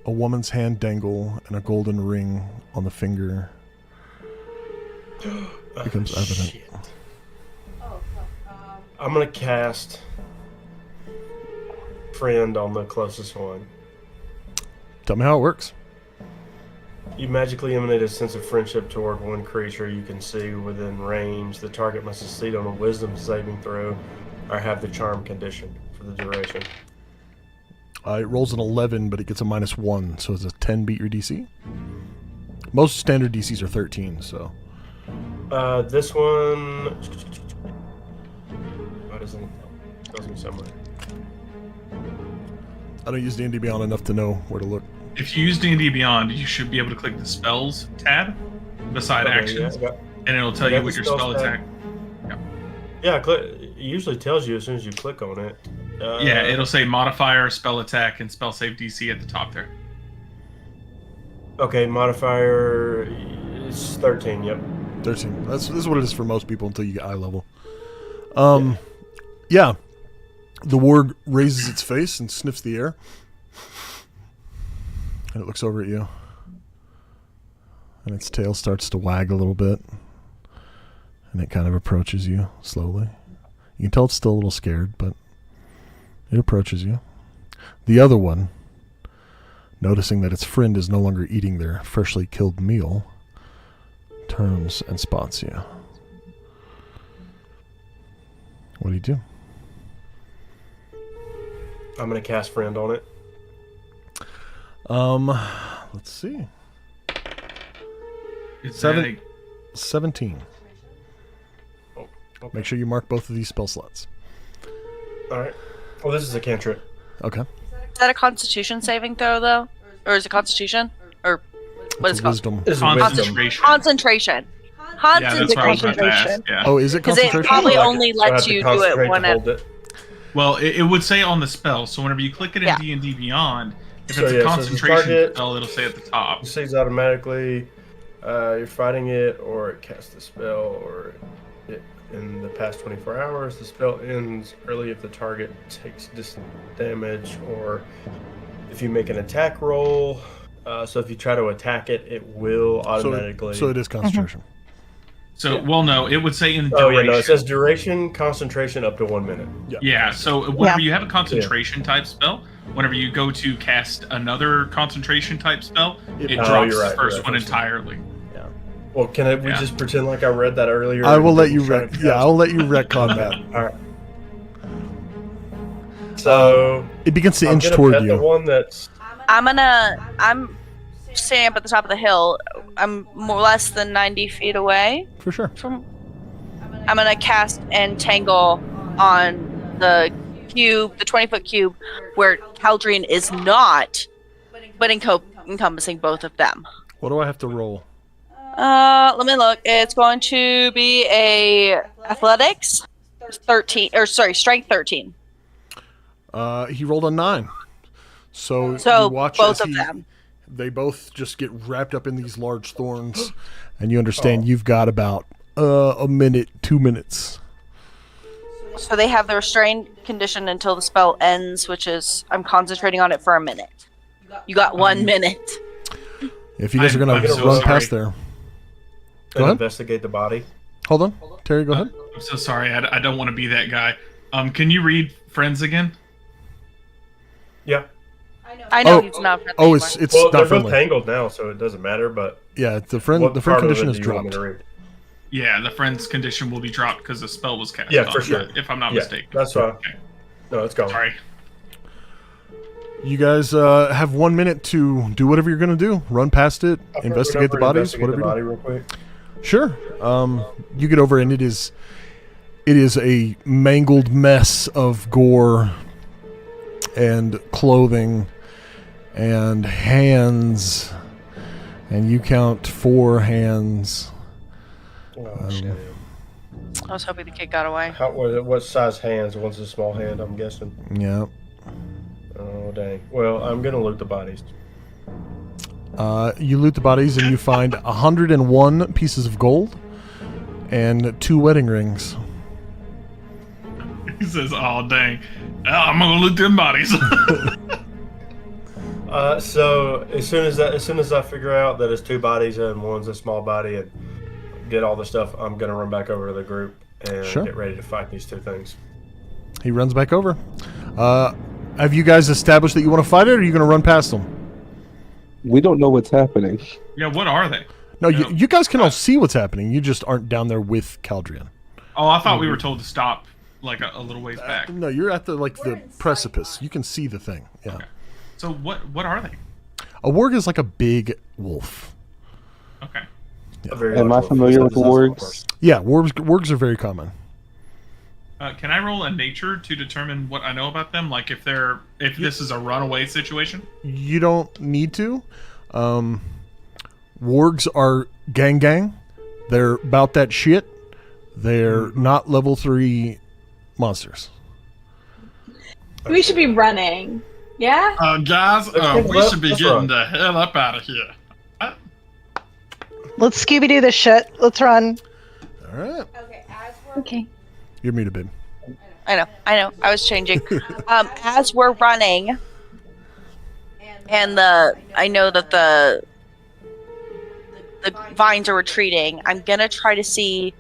woman's hand dangle and a golden ring on the finger becomes evident. Shit. I'm gonna cast Friend on the closest one. Tell me how it works. You magically emanate a sense of friendship toward one creature you can see within range. The target must succeed on a wisdom saving throw or have the charm condition for the duration. It rolls an 11, but it gets a -1, so it's a 10 beat your DC. Most standard DCs are 13, so. This one. Why doesn't it tells me somewhere? I don't use D&D Beyond enough to know where to look. If you use D&D Beyond, you should be able to click the spells tab beside actions, and it'll tell you what your spell attack. Yeah, it usually tells you as soon as you click on it. Yeah, it'll say modifier, spell attack, and spell save DC at the top there. Okay, modifier is 13. Yep. 13. This is what it is for most people until you get eye level. Yeah. The warg raises its face and sniffs the air. And it looks over at you. And its tail starts to wag a little bit. And it kind of approaches you slowly. You can tell it's still a little scared, but it approaches you. The other one, noticing that its friend is no longer eating their freshly killed meal, turns and spots you. What do you do? I'm gonna cast friend on it. Let's see. Is Seven. that 17. Oh, okay. Make sure you mark both of these spell slots. All right. Well, this is a cantrip. Okay. Is that a Constitution saving throw though, or is it Constitution, or what is it called? Wisdom. This is concentration? Concentration. Yeah, that's what I was about to ask. Concentration. Yeah. Oh, is it Because it concentration? probably Like only so I have lets to you do concentrate it to one hold at. it. Well, it would say on the spell. So whenever you click it in Yeah. D&D Beyond, if So, it's yeah, a so the concentration target- spell, it'll say at the top. It saves automatically. You're fighting it, or it casts the spell, or it, in the past 24 hours, the spell ends early if the target takes this damage, or if you make an attack roll. So if you try to attack it, it will automatically. So it is concentration. So, well, no, it would say in the Oh duration. yeah, no, it says duration, concentration up to 1 minute. Yeah, so whenever you have a concentration type spell, whenever you go to cast another concentration type spell, it Oh, drops you're right, the first you're right, one first one. entirely. Well, can we Yeah. just pretend like I read that earlier? I will let you Try to rec. cast- Yeah, I'll let you retcon that. All right. So It begins to I'm inch gonna toward pet the you. one that's. I'm standing up at the top of the hill. I'm more less than 90 feet away For sure. from. I'm gonna cast Entangle on the cube, the 20-foot cube, where Caldrian is not, but encompassing both of them. What do I have to roll? Let me look. It's going to be a athletics 13, or sorry, strength 13. He rolled a 9. So So you watch both as of them. They both just get wrapped up in these large thorns, and you understand you've got about a minute, 2 minutes. So they have the restrained condition until the spell ends, which is I'm concentrating on it for a minute. You got 1 minute. If you guys are going I'm to so run sorry. past there. Go And ahead. investigate the body. Hold on. Terry, go ahead. I'm so sorry. I don't want to be that guy. Can you read Friends again? Yeah. I know Oh, he's not friendly Oh, anymore. it's Well, not they're both friendly. tangled now, so it doesn't matter. But Yeah, the what friend part of condition it is do you want me dropped. to read? Yeah, the Friends condition will be dropped because the spell was cast. Yeah, on for it, sure. If I'm not Yeah, mistaken. that's fine. Okay. No, it's gone. Sorry. You guys have 1 minute to do whatever you're going to do. Run past it, I'll investigate the run over and bodies, investigate whatever the you do. body real quick. Sure. You get over and it is a mangled mess of gore and clothing and hands, and you count 4 hands. Oh, shit. I was hoping the kid got away. What size hands? One's a small hand, I'm guessing. Yeah. Oh, dang. Well, I'm going to loot the bodies. You loot the bodies and you find 101 pieces of gold and 2 wedding rings. He says, "Oh dang, I'm gonna loot them bodies." So as soon as I figure out that it's 2 bodies and one's a small body and get all the stuff, I'm gonna run back over to the group and Sure. get ready to fight these 2 things. He runs back over. Have you guys established that you want to fight it, or are you going to run past them? We don't know what's happening. Yeah, what are they? No, Yeah. you guys can all see what's happening. You just aren't down there with Caldrian. Oh, I thought we were told to stop like a little ways back. No, you're at the precipice. You can see the thing. Yeah. Okay. So what are they? A warg is like a big wolf. Okay. A very Am I large wolf. familiar with It's not a small wargs? person. Yeah, wargs are very common. Can I roll a nature to determine what I know about them? Like if this is a runaway situation? You don't need to. Wargs are gang. They're about that shit. They're not level 3 monsters. We should be running. Yeah? Guys, get we left, should be let's getting run. the hell up out of here. Let's Scooby Doo this shit. Let's run. All right. Okay. You're muted, babe. I know. I was changing. As we're running, and I know that the vines are retreating. I'm gonna try to see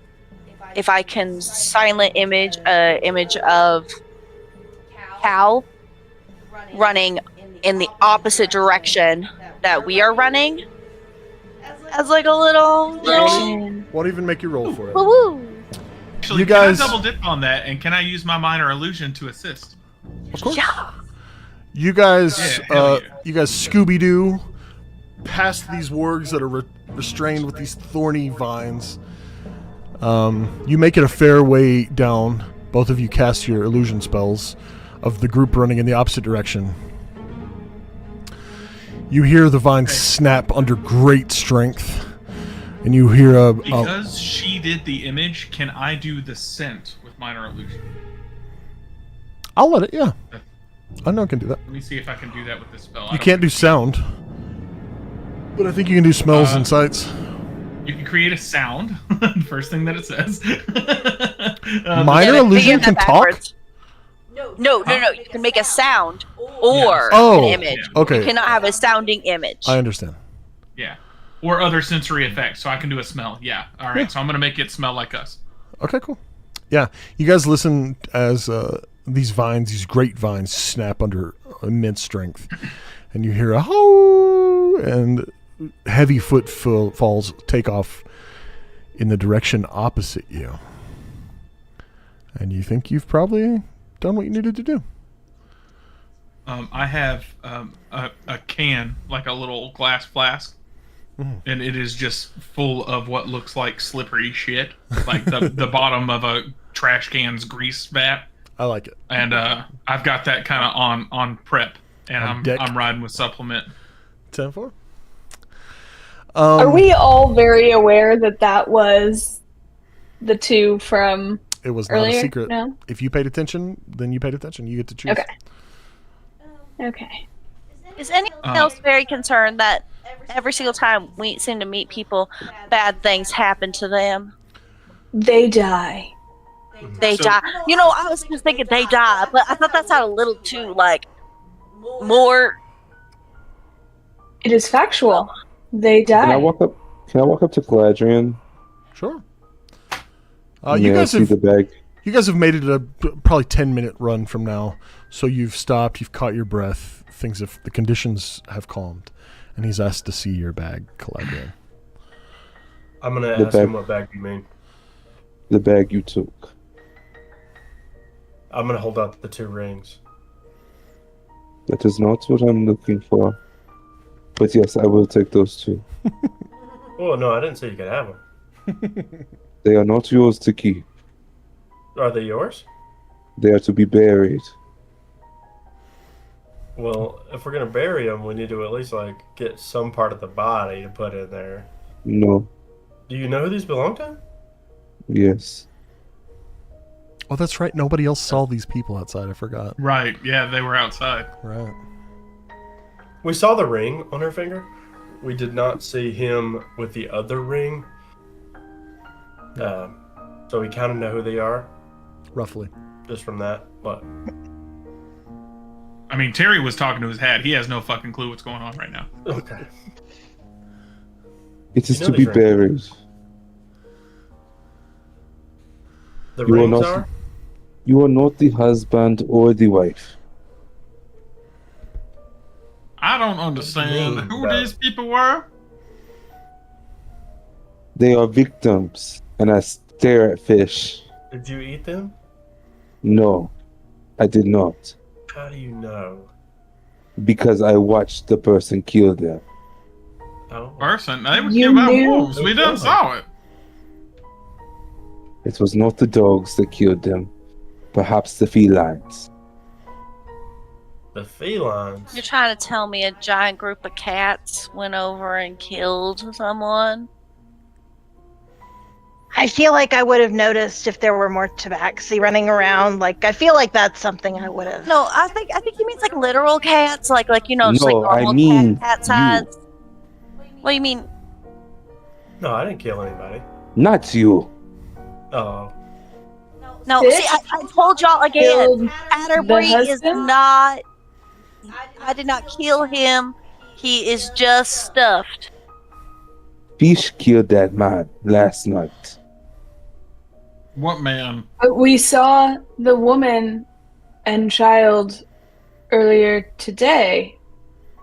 if I can silent image of Cal running in the opposite direction that we are running, as like a little. Won't even make you roll for it. Woo-woo. Actually, You guys- can I double dip on that, and can I use my minor illusion to assist? Of course. Yeah. You guys, Yeah, hell yeah. you guys Scooby-Doo past these wargs that are restrained with these thorny vines. You make it a fair way down. Both of you cast your illusion spells of the group running in the opposite direction. You hear the vines snap under great strength, and you hear a Because she did the image, can I do the scent with minor illusion? I'll let it, yeah. I know I can do that. Let me see if I can do that with this spell. You can't do sound, but I think you can do smells and sights. You can create a sound. First thing that it says. Minor illusion can talk? No. You can make a sound or Oh, an image. okay. You cannot have a sounding image. I understand. Yeah. Or other sensory effects. So I can do a smell. Yeah. All right. Yeah. So I'm going to make it smell like us. Okay, cool. Yeah, you guys listen as these vines, these great vines, snap under immense strength, and you hear a ho, and heavy footfalls take off in the direction opposite you, and you think you've probably done what you needed to do. I have a can, like a little glass flask, and it is just full of what looks like slippery shit, like the bottom of a trash can's grease vat. I like it. And I've got that kind of on prep, and I'm riding with supplement. 10-4. Are we all very aware that was the two from It was earlier? not a secret. No? If you paid attention, then you paid attention. You get to choose. Okay. Is anyone else very concerned that every single time we seem to meet people, bad things happen to them? They die. They die. You know, I was just thinking they die, but I thought that sounded a little too, like, more... It is factual. They die. Can I walk up to Galadriel? Sure. May You I guys see have the bag? You guys have made it a probably 10-minute run from now, so you've stopped, you've caught your breath, the conditions have calmed, and he's asked to see your bag, Galadriel. I'm gonna The ask bag. him what bag you mean. The bag you took. I'm gonna hold out the 2 rings. That is not what I'm looking for. But yes, I will take those 2. Oh no, I didn't say you could have them. They are not yours to keep. Are they yours? They are to be buried. Well, if we're gonna bury them, we need to at least like get some part of the body to put in there. No. Do you know who these belong to? Yes. Oh, that's right. Nobody else saw these people outside. I forgot. Right. Yeah, they were outside. Right. We saw the ring on her finger. We did not see him with the other ring. So we kind of know who they are Roughly. just from that. But I mean, Terry was talking to his hat. He has no fucking clue what's going on right now. okay. It is You know to be these rings. buried. The You are rings not. are. You are not the husband or the wife. I don't understand mean, who bro? these people were. They are victims, and I stare at fish. Did you eat them? No, I did not, How do you know? because I watched the person kill them. Oh. Person, they were You killed by knew- wolves. We done saw it. It was not the dogs that killed them, perhaps the felines. The felines. You're trying to tell me a giant group of cats went over and killed someone? I feel like I would have noticed if there were more tabaxi running around. Like, I feel like that's something I would have. No, I think he means like literal cats, like you know, just No, like I normal mean cat size. What do you mean? No, I didn't kill anybody. Not you. Oh. No, Fish see, I told y'all again. Killed Atterbury the is husband? not. I did not kill him. He is just stuffed. Fish killed that man last night. What man? But we saw the woman and child earlier today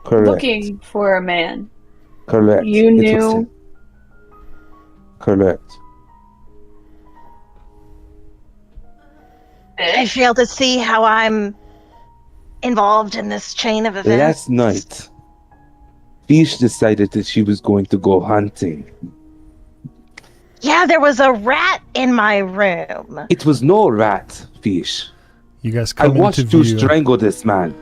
Correct. looking for a man. Correct. You It was knew. him. Correct. I fail to see how I'm involved in this chain of events? Last night, Fish decided that she was going to go hunting. Yeah, there was a rat in my room. It was no rat, Fish. You guys I come watched into you view. strangle this man.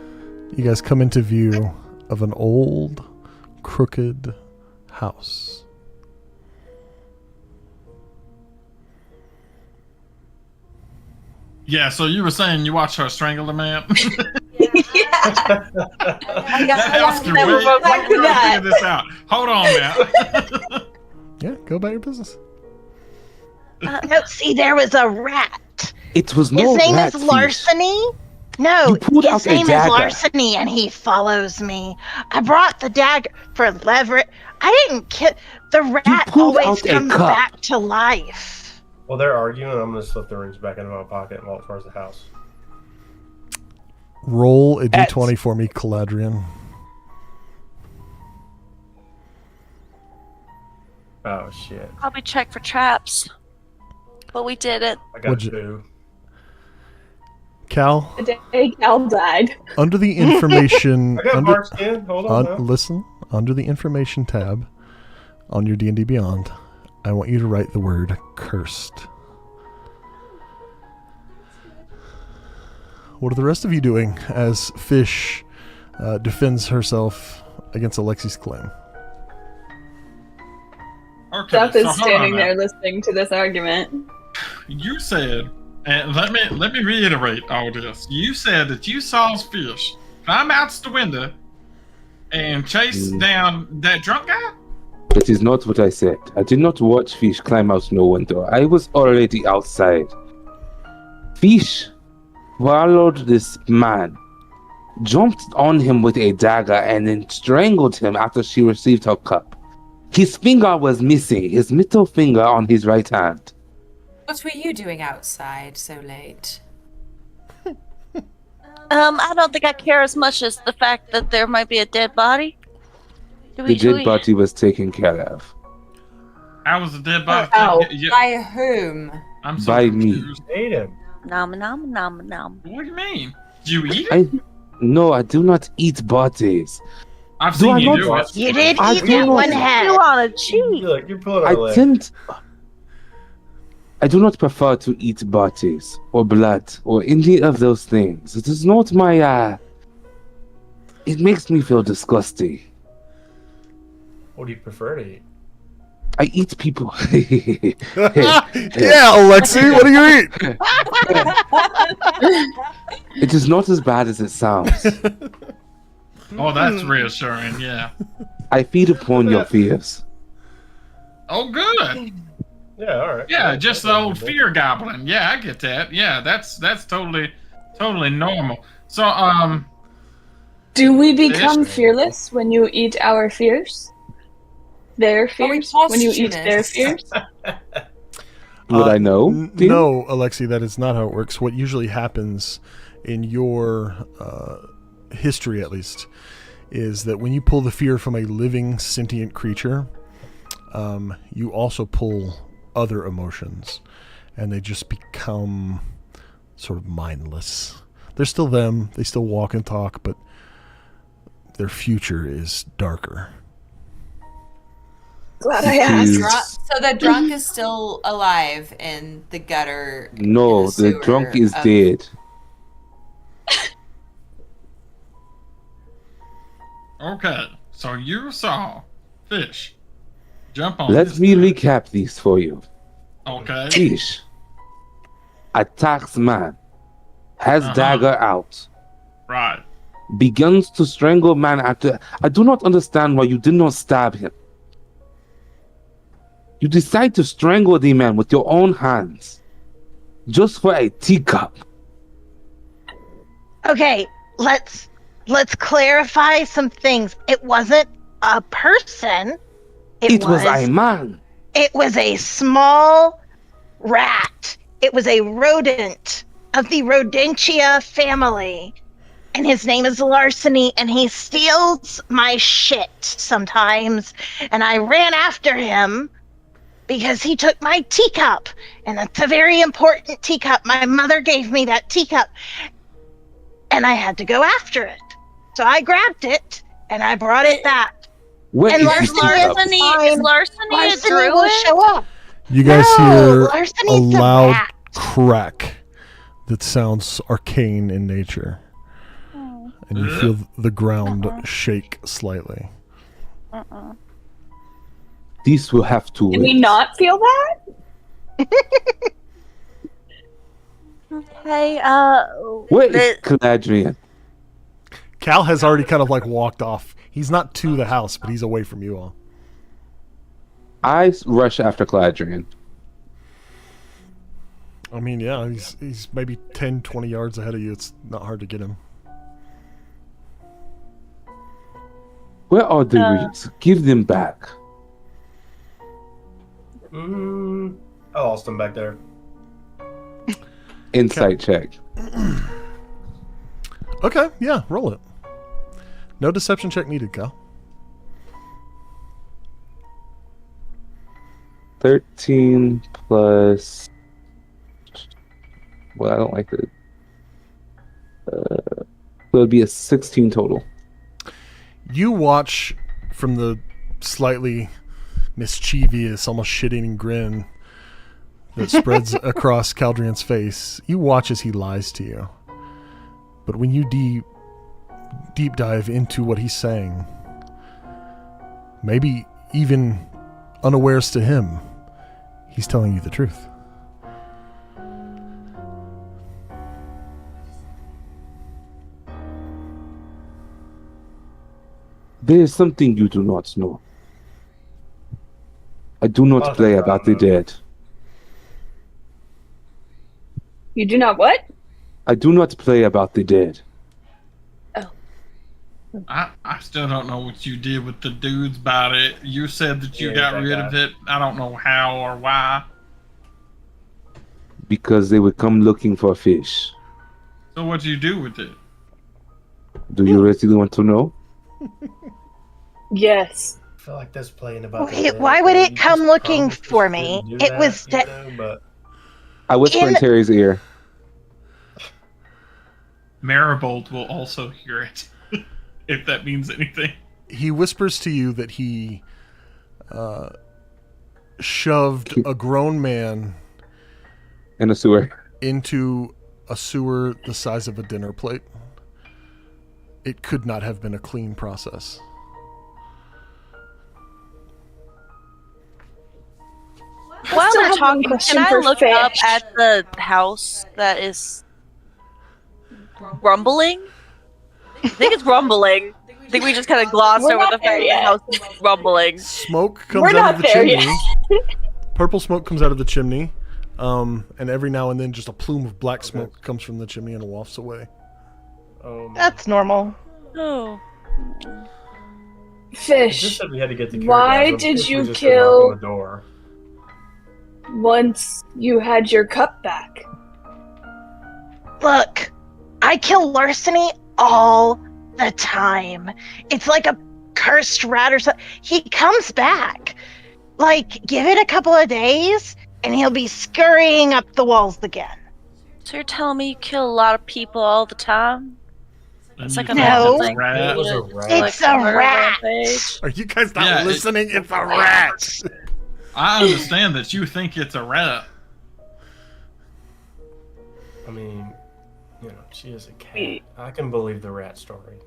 You guys come into view of an old, crooked house. Yeah, so you were saying you watched her strangle the man? I That house can wait. we'll go back to We're gonna that. figure this out. Hold on now. Yeah, go about your business. No, see, there was a rat. It was His no name rat, is Fish. Larceny. No, You pulled his out a name is dagger. Larceny, and he follows me. I brought the dagger for leverage. I didn't kill the rat. pulled Always out a comes cup. back to life. While they're arguing, I'm going to slip the rings back into my pocket and walk towards the house. Roll a d20 for me, Caladrian. Oh, shit. Probably check for traps. But we did it. I got What'd you- 2. Cal, The day Cal died. under the information, I got under, Mark's skin. Hold on. now. listen, under the information tab on your D&D Beyond, I want you to write the word cursed. What are the rest of you doing as Fish defends herself against Alexi's claim? Okay, Seth so is hold standing on there now. listening to this argument. You said, and let me reiterate all this. You said that you saw Fish climb out the window and chase down that drunk guy? That is not what I said. I did not watch Fish climb out no window. I was already outside. Fish followed this man, jumped on him with a dagger, and then strangled him after she received her cup. His finger was missing, his middle finger on his right hand. What were you doing outside so late? I don't think I care as much as the fact that there might be a dead body. The dead body was taken care of. I was a dead body. Ow. By whom? I'm so By me. confused. Ate him. Nom nom nom nom. What do you mean? Did you eat it? No, I do not eat bodies. I've Do seen I you not- do it. You did I eat do that not- one You head. wanna cheat? Look, you're pulling our I leg. tend. I do not prefer to eat bodies or blood or any of those things. It is not my. It makes me feel disgusting. What do you prefer to eat? I eat people. Yeah, Alexi, what do you eat? It is not as bad as it sounds. Oh, that's reassuring. Yeah. I feed upon your fears. Oh, good. Yeah, all right. Yeah, just the old That's fear goblin. Yeah, I get that. Yeah, that's totally normal. So, Do we become Fish. fearless when you eat our fears? Their fears? When you eat their posthumous? fears? Would I know? Dean? No, Alexi, that is not how it works. What usually happens in your history, at least, is that when you pull the fear from a living sentient creature, you also pull other emotions, and they just become sort of mindless. They're still them. They still walk and talk, but their future is darker. Glad I It asked. is- So the drunk is still alive in the gutter. No, in the sewer drunk is of- dead. okay. So you saw Fish jump on. Let this me guy. recap these for you. Okay. Fish attacks man, has Uh-huh. dagger out, Right. begins to strangle man after. I do not understand why you did not stab him. You decide to strangle the man with your own hands, just for a teacup. Okay, let's clarify some things. It wasn't a person. It was a man. It was a small rat. It was a rodent of the Rodentia family. And his name is Larceny, and he steals my shit sometimes. And I ran after him because he took my teacup. And that's a very important teacup. My mother gave me that teacup. and I had to go after it. So I grabbed it, and I brought it back. Where And is Larceny this teacup? Is Larceny a Larceny druid? will show up. You guys No, hear Larceny's a a loud rat. crack that sounds arcane in nature. And you feel the ground shake slightly. This will have to Did we wait. not feel that? Hey, Where is Caladrian? Cal has already kind of like walked off. He's not to the house, but he's away from you all. I rush after Caladrian. I mean, yeah, he's maybe 10, 20 yards ahead of you. It's not hard to get him. Where are the reeds? Give them back. I lost him back there. Insight check. Okay, yeah, roll it. No deception check needed, Cal. 13 plus... Well, I don't like it. So it'd be a 16 total. You watch from the slightly mischievous, almost shit-eating grin that spreads across Caldrian's face. You watch as he lies to you. But when you deep dive into what he's saying, maybe even unawares to him, he's telling you the truth. There is something you do not know. I do not play about the dead. You do not what? I do not play about the dead. I still don't know what you did with the dude's body. You said that you Yeah, got that rid guy. of it. I don't know how or why. Because they would come looking for fish. So what do you do with it? Do you really want to know? Yes. I feel like this playing about. the Wait, dead why would thing, it you come just looking promised us for you me? didn't do It that, was you de- know, but I whisper in Terry's ear. Maribold will also hear it, if that means anything. He whispers to you that he shoved a grown man In a sewer. into a sewer the size of a dinner plate. It could not have been a clean process. while still they're have one talking, question can I for look up Fish. at the house that is rumbling? I think it's rumbling. I think we just kind of glossed We're over not the there fact that the yet. house is rumbling. Smoke comes We're out not of the there chimney. Purple smoke comes out of the chimney. And every now and then just a plume of black smoke comes from the chimney and wafts away. That's normal. Oh. It just Fish. said we had to get the Why carriage. did Of course, you we just go knock on kill- the door? Once you had your cup back. Look, I kill larceny all the time. It's like a cursed rat or something. He comes back. Like, give it a couple of days, and he'll be scurrying up the walls again. So you're telling me you kill a lot of people all the time? It's like a No. thing. It was a rat. It's a rat. Rampage. Are you guys not Yeah, listening? It's a rat! I understand that you think it's a rat. I mean, you know, she is a cat. I can believe the rat story.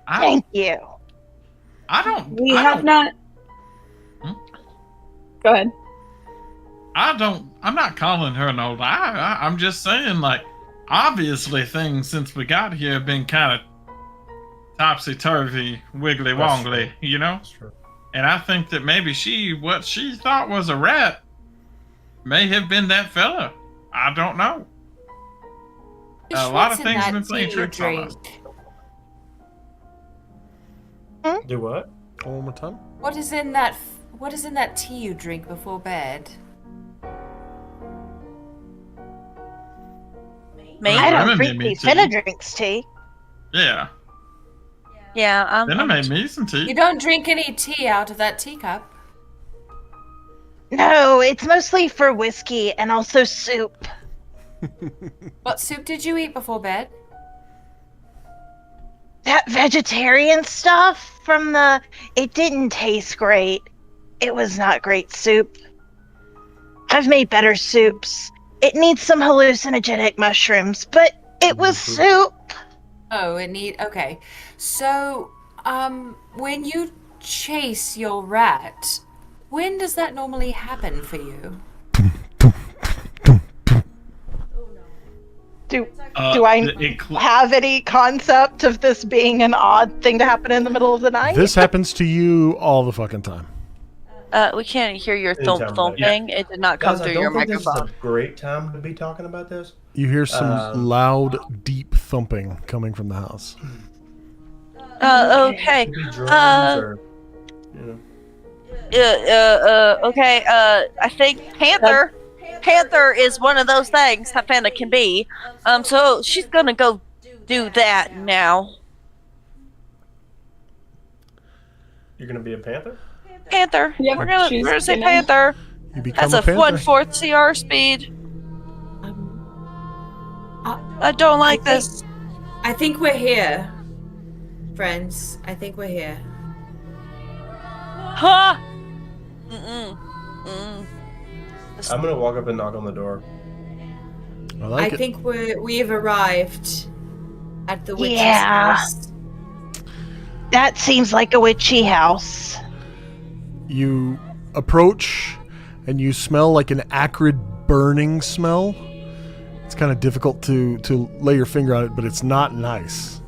Thank you. I don't. We I have don't- not. Go ahead. I'm not calling her no lie. I'm just saying, like, obviously things since we got here have been kind of topsy-turvy, wiggly-wongly, you know? That's true. And I think that maybe what she thought was a rat may have been that fella. I don't know. A lot of What's in things have that been playing tea tricks on us. drink? Do what? One more time. What is in that tea you drink before bed? Me? I don't Lemon drink made me tea. tea. Finna drinks tea. Yeah. Yeah, Then I made me some tea. You don't drink any tea out of that teacup. No, it's mostly for whiskey and also soup. What soup did you eat before bed? That vegetarian stuff from the... It didn't taste great. It was not great soup. I've made better soups. It needs some hallucinogenic mushrooms, but it was soup. Oh, okay. So, when you chase your rat, when does that normally happen for you? Do I have any concept of this being an odd thing to happen in the middle of the night? This happens to you all the fucking time. We can't hear your Anytime, thumping. It did not come Guys, through I don't your think microphone. This is a great time to be talking about this. You hear some loud, deep thumping coming from the house. Okay. Could be drums or, Okay. I think Panther is one of those things that Panda can be. So she's gonna go do that now. You're gonna be a panther? Panther. Yep, We're gonna she's say gonna- Panther. You become That's a a panther. 1/4 CR speed. I don't like this. I think we're here, friends. I think we're here. Huh? I'm gonna walk up and knock on the door. I like I it. think we've arrived at the witch's Yeah. house. That seems like a witchy house. You approach and you smell like an acrid burning smell. It's kind of difficult to lay your finger on it, but it's not nice.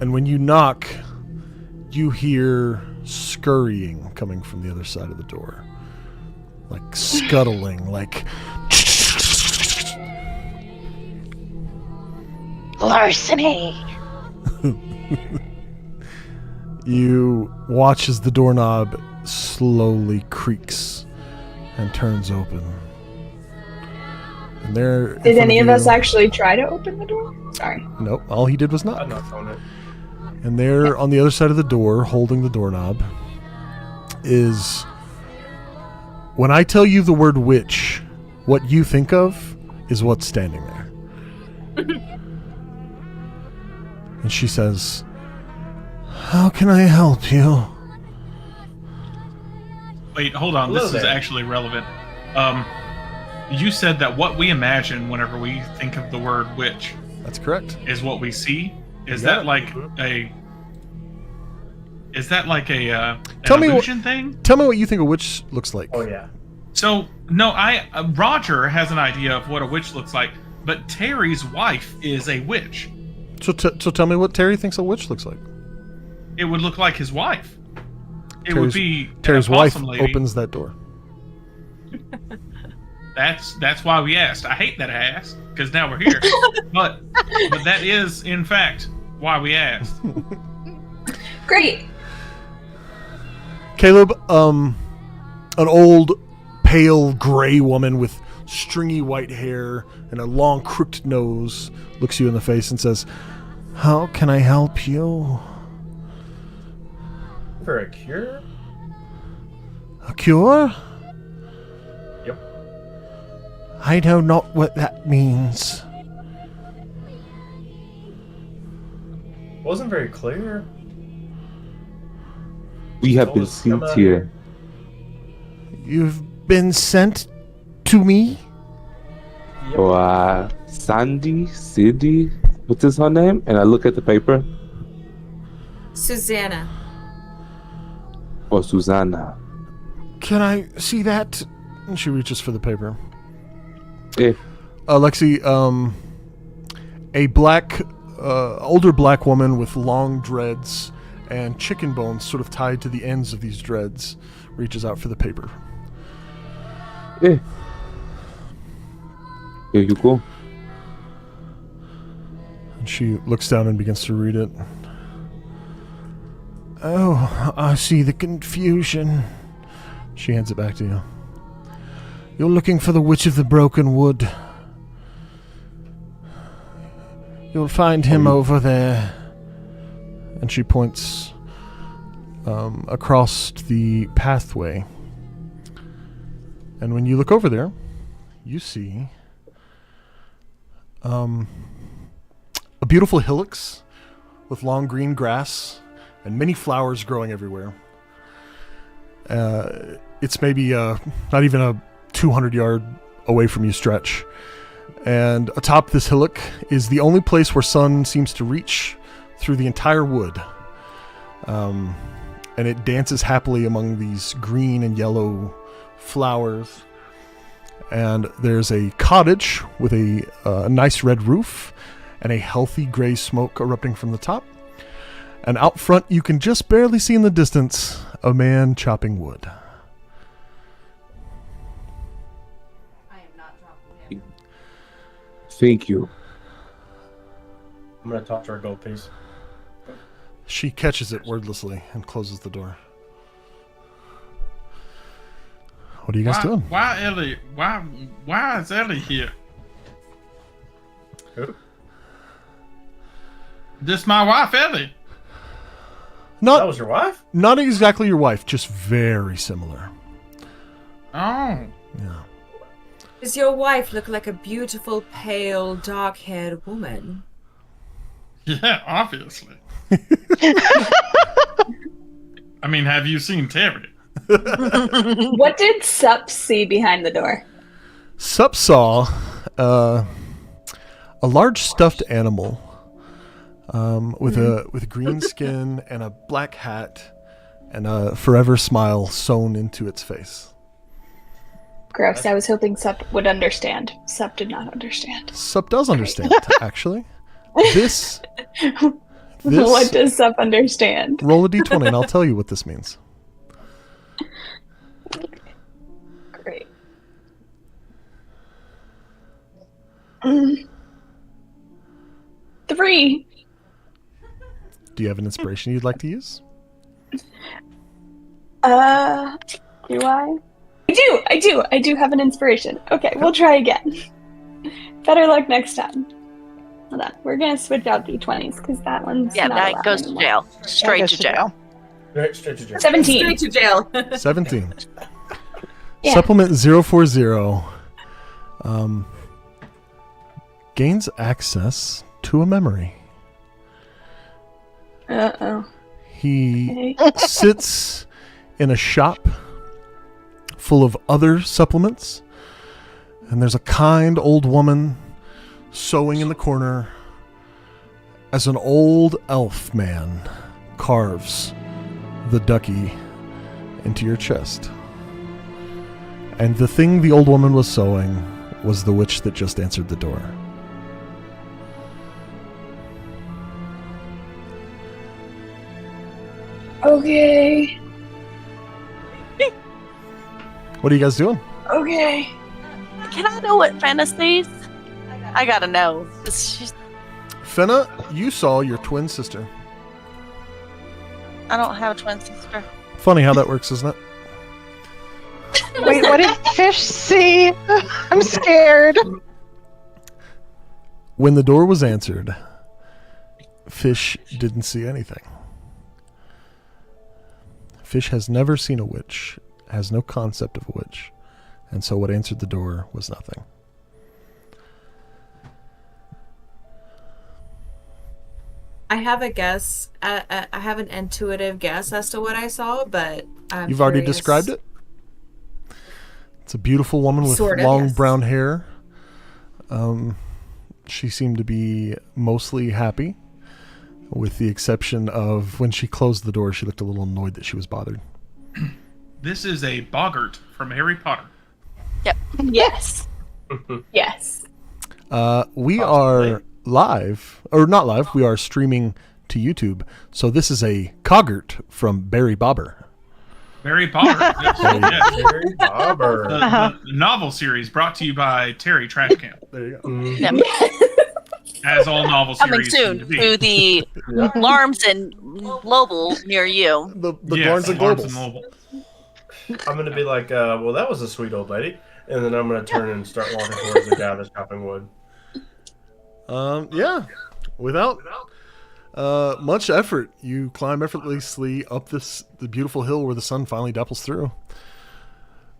And when you knock, you hear scurrying coming from the other side of the door. Like scuttling, like... Larceny. You watch as the doorknob slowly creaks and turns open. And there... Did any of us actually try to open the door? Sorry. Nope, all he did was I knock. knocked on it. And there, on the other side of the door, holding the doorknob, is... When I tell you the word witch, what you think of is what's standing there. And she says, "How can I help you?" Wait, hold on. Hello This is there. actually relevant. You said that what we imagine whenever we think of the word witch That's correct. is what we see. Is Yeah. that like a? Is that like a an Tell me what- illusion thing? Tell me what you think a witch looks like. Oh yeah. So no, Roger has an idea of what a witch looks like, but Terry's wife is a witch. So tell me what Terry thinks a witch looks like. It would look like his wife. It would be Terry's an wife opossum lady. opens that door. That's why we asked. I hate that I asked because now we're here. but that is in fact why we asked. Great. Caleb, an old, pale, gray woman with stringy white hair and a long, crooked nose looks you in the face and says, "How can I help you?" For a cure? "A cure? Yep. I know not what that means." Wasn't very clear. We have Told been us to come sent out here. "You've been sent to me?" Or Sandy, Cindy, what is her name? And I look at the paper. Susanna. Or Susanna. "Can I see that?" And she reaches for the paper. Eh, Lexi, a black, older black woman with long dreads and chicken bones sort of tied to the ends of these dreads reaches out for the paper. Here you go. And she looks down and begins to read it. "Oh, I see the confusion." She hands it back to you. "You're looking for the Witch of the Broken Wood. You'll find him over there." And she points across the pathway. And when you look over there, you see a a beautiful hillocks with long green grass and many flowers growing everywhere. It's maybe not even a 200-yard away from you stretch. And atop this hillock is the only place where sun seems to reach through the entire wood. And it dances happily among these green and yellow flowers. And there's a cottage with a nice red roof and a healthy gray smoke erupting from the top. And out front, you can just barely see in the distance a man chopping wood. Thank you. I'm gonna talk to our gold piece. She catches it wordlessly and closes the door. What are you guys doing? Why Ellie? Why is Ellie here? Who? This my wife, Ellie. That was your wife? Not exactly your wife, just very similar. Oh. Yeah. Does your wife look like a beautiful, pale, dark-haired woman? Yeah, obviously. I mean, have you seen Terry? What did Sup see behind the door? Sup saw a large stuffed animal with a green skin and a black hat and a forever smile sewn into its face. Gross. I was hoping Sup would understand. Sup did not understand. Sup does understand, actually. This What does Sup understand? roll a d20 and I'll tell you what this means. Great. 3. Do you have an inspiration you'd like to use? Do I? I do have an inspiration. Okay, we'll try again. Better luck next time. Hold on. We're gonna switch out D20s because that one's Yeah, not that allowed goes to anymore. jail. Straight Goes to jail. Right, straight to jail. 17. Straight to jail. 17. Yeah. Supplement 040 gains access to a memory. Uh-oh. He Okay. sits in a shop full of other supplements, and there's a kind old woman sewing in the corner as an old elf man carves the ducky into your chest. And the thing the old woman was sewing was the witch that just answered the door. Okay. What are you guys doing? Okay. Can I know what Fenna sees? I gotta know. She's, Fenna, you saw your twin sister. I don't have a twin sister. Funny how that works, isn't it? Wait, what did Fish see? I'm scared. When the door was answered, Fish didn't see anything. Fish has never seen a witch, has no concept of a witch, and so what answered the door was nothing. I have a guess. I have an intuitive guess as to what I saw, but I'm You've already curious. described it? It's a beautiful woman with Sort of, long yes. brown hair. She seemed to be mostly happy, with the exception of when she closed the door, she looked a little annoyed that she was bothered. This is a boggart from Harry Potter. Yes. Yes. We are live, or not live, we are streaming to YouTube. So this is a coggart from Barry Bobber. Barry Potter. Yes, yes. Harry Bobber. The novel series brought to you by Terry Trashcamp, There you go. Mm. Yep. as all novel Coming series soon seem to be. to the Larms and Global near you. The Yes, Barnes and Barnes Nobles. Noble. I'm gonna be like, well, that was a sweet old lady, and then I'm gonna turn and start walking towards the guy that's chopping wood. Yeah, without much effort, you climb effortlessly up the beautiful hill where the sun finally dapples through.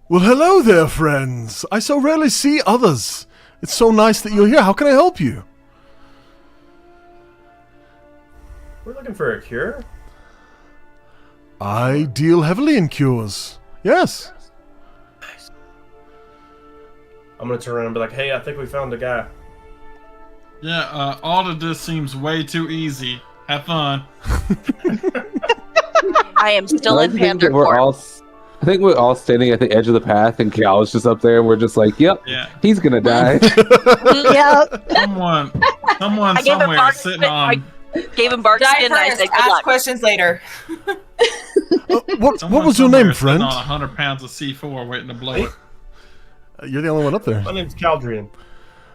Well, hello there, friends. I so rarely see others. It's so nice that you're here. How can I help you? We're looking for a cure. I deal heavily in cures. Yes. I'm gonna turn around and be like, "Hey, I think we found a guy." Yeah, all of this seems way too easy. Have fun. I am still in Panther I think we're all standing at the edge of the path, and Cal is just up there. And we're just like, "Yep, Yeah. he's gonna die." Yeah. Someone I gave him somewhere bark is sitting spit- on. Gave him bark Die skin and I first, said good ask luck. questions later. What someone was your somewhere name, is sitting friend? on 100 pounds of C4 waiting to blow it. You're the only one up there. My name's Caldrian.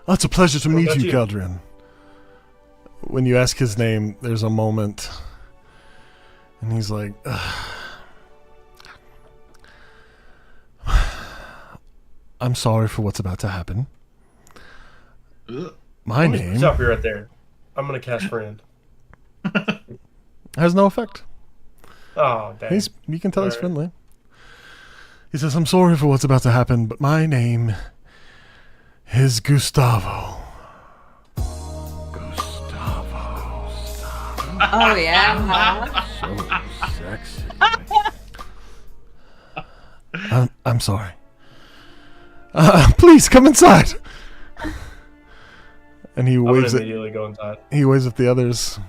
Oh, it's a pleasure to What meet about you, you? Caldrian. When you ask his name, there's a moment, and he's like, "I'm sorry for what's about to happen. Ugh. My name Stop you right there. I'm gonna cast friend. has no effect." Oh, dang. You can tell he's Alright. friendly. He says, "I'm sorry for what's about to happen, but my name is Gustavo." Oh yeah. So sexy. I'm sorry. Please come inside. And he I'm gonna waves at immediately go inside. the others.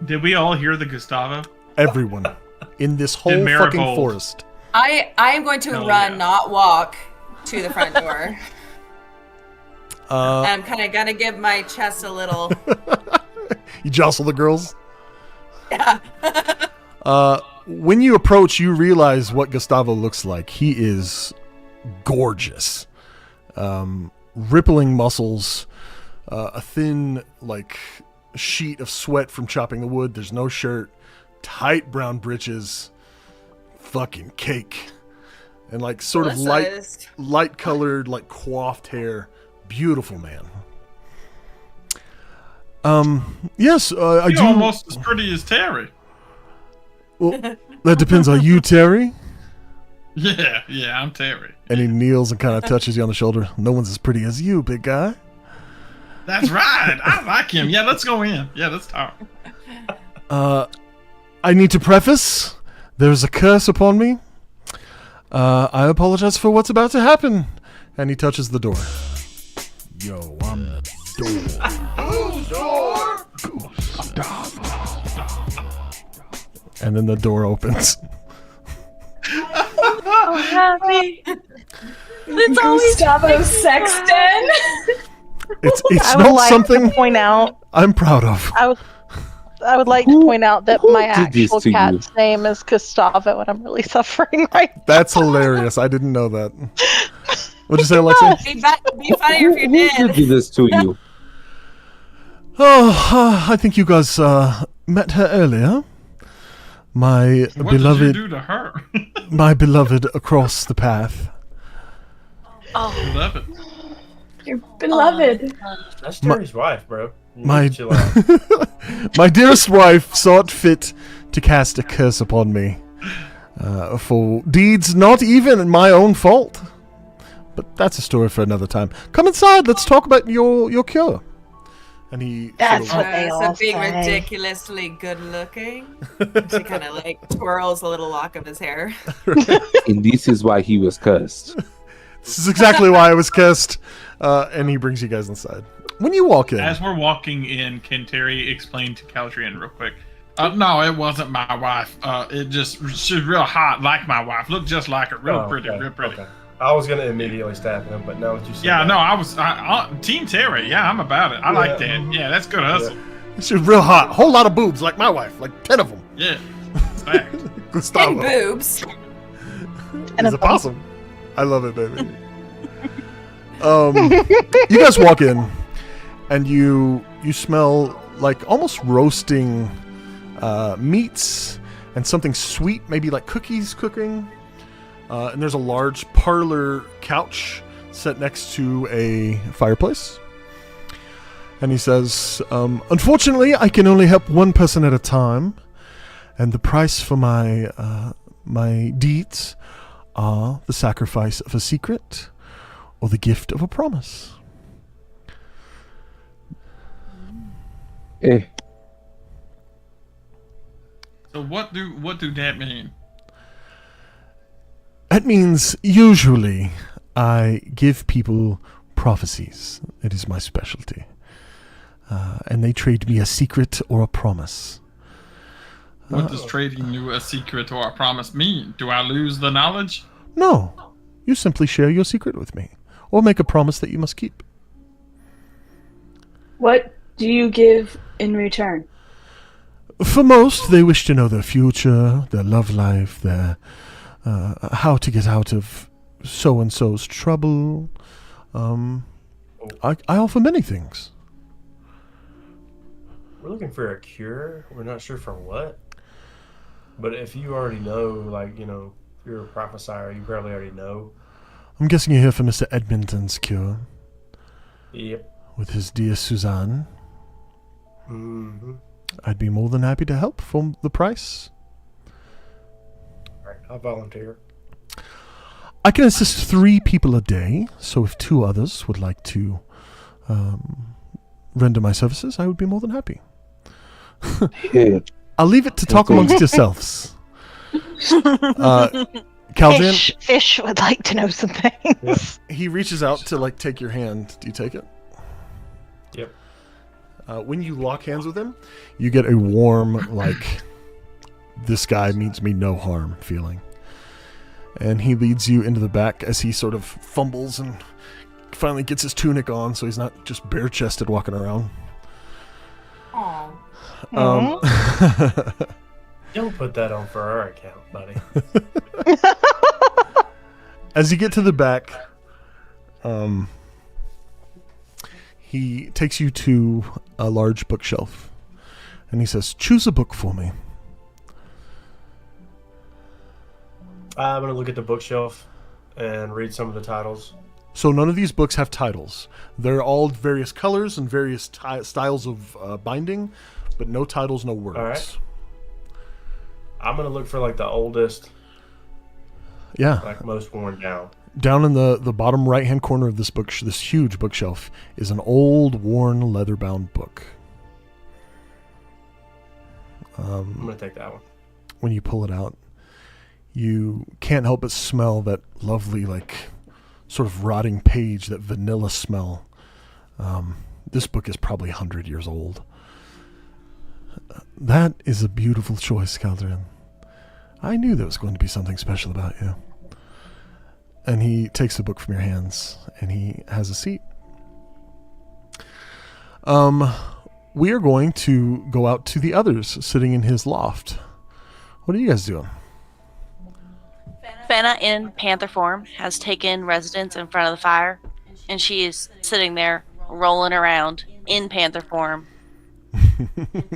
Did we all hear the Gustavo? Everyone in this whole Did fucking Marigold- forest. I am going to Hell run, yeah. not walk, to the front door. Uh, I'm kind of gonna give my chest a little. you jostle the girls. Yeah. When you approach, you realize what Gustavo looks like. He is gorgeous. Rippling muscles, a thin, like, sheet of sweat from chopping the wood. There's no shirt, tight brown breeches, fucking cake, and like sort of light colored, like coiffed hair. Beautiful man. Yes, I You're do. almost as pretty as Terry. Well, that depends on you, Terry. Yeah, I'm Terry. And he kneels and kind of touches you on the shoulder. No one's as pretty as you, big guy. That's right. I like him. Yeah, let's go in. Yeah, let's talk. I need to preface, there's a curse upon me. I apologize for what's about to happen. And he touches the door. Yo, I'm the door. Whose door? And then the door opens. Oh, happy. It's always Gustavo Sexton. It's I would not like something to point out. I'm proud of. I would like to point out that who my did this actual to you? cat's name is Gustavo, and I'm really suffering right now. That's hilarious. I didn't know that. What'd you say, Alexi? Be funnier if you Who did. did this to you? Oh, I think you guys met her earlier. My What beloved, did you do to her? my beloved across the path. oh, Love it. Your beloved. That's Terry's wife, bro. You My need to chill out. my dearest wife saw it fit to cast a curse upon me for deeds not even my own fault. But that's a story for another time. Come inside. Let's talk about your cure. And he That's sort what they So all being say. ridiculously good looking. She kind of like twirls a little lock of his hair. And this is why he was cursed. this is exactly why I was cursed. And he brings you guys inside. When you walk in, As we're walking in, can Terry explain to Caldrian real quick? No, it wasn't my wife. She's real hot, like my wife. Looked just like her. Real Oh, pretty, okay, real pretty. okay. I was gonna immediately stab him, but now that you said Yeah, that, no, I Team Terry. Yeah, I'm about it. I like Yeah. that. Yeah, that's good hustle. she's real hot. Whole lot of boobs, like my wife. Like 10 of them. Yeah. Fact. And Gustavo. boobs. And He's a a possum. I love it, baby. You guys walk in, and you smell like almost roasting meats and something sweet, maybe like cookies cooking. And there's a large parlor couch set next to a fireplace. And he says, unfortunately, I can only help one person at a time. And the price for my deeds are the sacrifice of a secret or the gift of a promise. So what do that mean? That means usually I give people prophecies. It is my specialty. And they trade me a secret or a promise. What does trading you a secret or a promise mean? Do I lose the knowledge? No. You simply share your secret with me, or make a promise that you must keep. What do you give in return? For most, they wish to know their future, their love life, their how to get out of so-and-so's trouble. I offer many things. We're looking for a cure. We're not sure for what. But if you already know, like, you know, you're a prophesier, you probably already know. I'm guessing you're here for Mr. Edmonton's cure. Yep. With his dear Suzanne. Mm-hmm. I'd be more than happy to help for the price. All right, I'll volunteer. I can assist 3 people a day, so if 2 others would like to render my services, I would be more than happy. Yeah. I'll leave it to talk amongst yourselves. Caldian, Fish would like to know some things. he reaches out to like take your hand. Do you take it? Yep. When you lock hands with him, you get a warm, like, this guy means me no harm feeling. And he leads you into the back as he sort of fumbles and finally gets his tunic on, so he's not just bare-chested walking around. Aw. Don't put that on for our account, buddy. As you get to the back, he takes you to a large bookshelf, and he says, "Choose a book for me." I'm going to look at the bookshelf and read some of the titles. So none of these books have titles. They're all various colors and various styles of binding, but no titles, no words. All right. I'm going to look for, like, the oldest, Yeah. like, most worn down. Down in the bottom right-hand corner of this this huge bookshelf, is an old, worn, leather-bound book. I'm going to take that one. When you pull it out, you can't help but smell that lovely, like, sort of rotting page, that vanilla smell. This book is probably 100 years old. That is a beautiful choice, Calderin. I knew there was going to be something special about you. And he takes the book from your hands, and he has a seat. We are going to go out to the others sitting in his loft. What are you guys doing? Fenna, in panther form, has taken residence in front of the fire, and she is sitting there rolling around in panther form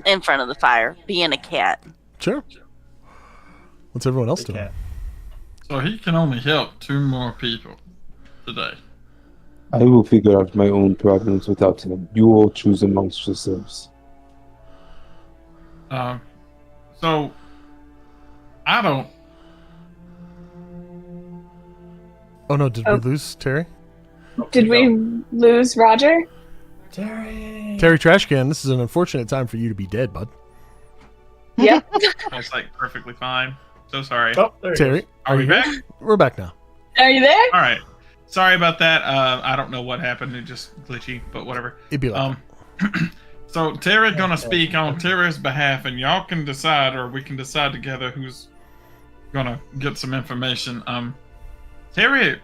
in front of the fire, being a cat. Sure. What's everyone else The doing? cat. So he can only help 2 more people today. I will figure out my own problems without him. You all choose amongst yourselves. So I don't. Oh no, did we lose Terry? Did we lose Roger? Terry! Terry Trashcan, this is an unfortunate time for you to be dead, bud. Yep. That's like perfectly fine. So sorry. Oh, there he Terry, is. Are we you back? here? We're back now. Are you there? All right. Sorry about that. I don't know what happened. It just glitchy, but whatever. It'd be like So Terry's gonna speak on Terry's behalf, and y'all can decide, or we can decide together who's gonna get some information. Terry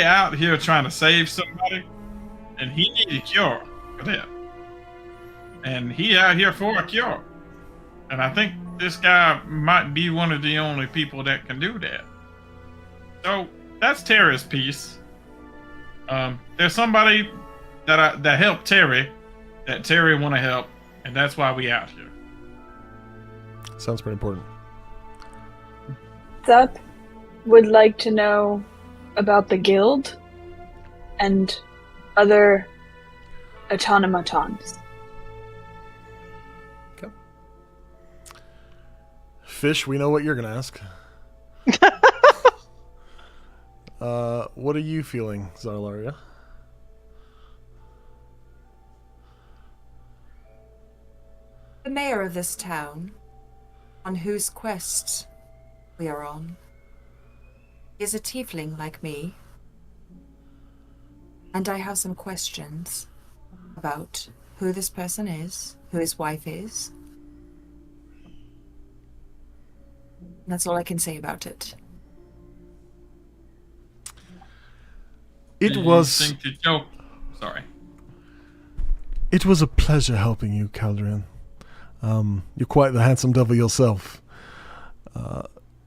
out here trying to save somebody, and he needs a cure for that. And he out here for a cure. And I think this guy might be one of the only people that can do that. So that's Terry's piece. There's somebody that helped Terry, that Terry want to help, and that's why we out here. sounds pretty important. Thup would like to know about the guild and other automatons. Fish, we know what you're gonna ask. What are you feeling, Zarlaria? The mayor of this town on whose quest we are on. He is a tiefling like me, and I have some questions about who this person is, who his wife is. That's all I can say about it. It Do you was think that Joe... Sorry. it was a pleasure helping you, Calderin. You're quite the handsome devil yourself.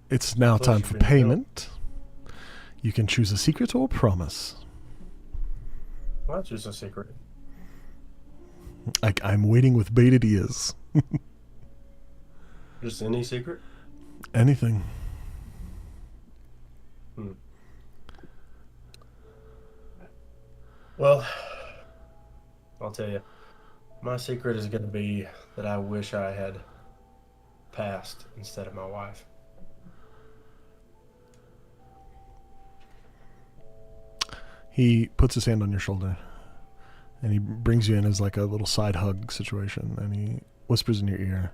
It's now time for payment. You can choose a secret or a promise. Well, that's just a secret. I'm waiting with bated ears. Just any secret? Anything. Well, I'll tell you. My secret is going to be that I wish I had passed instead of my wife. He puts his hand on your shoulder, and he brings you in as like a little side hug situation, and he whispers in your ear,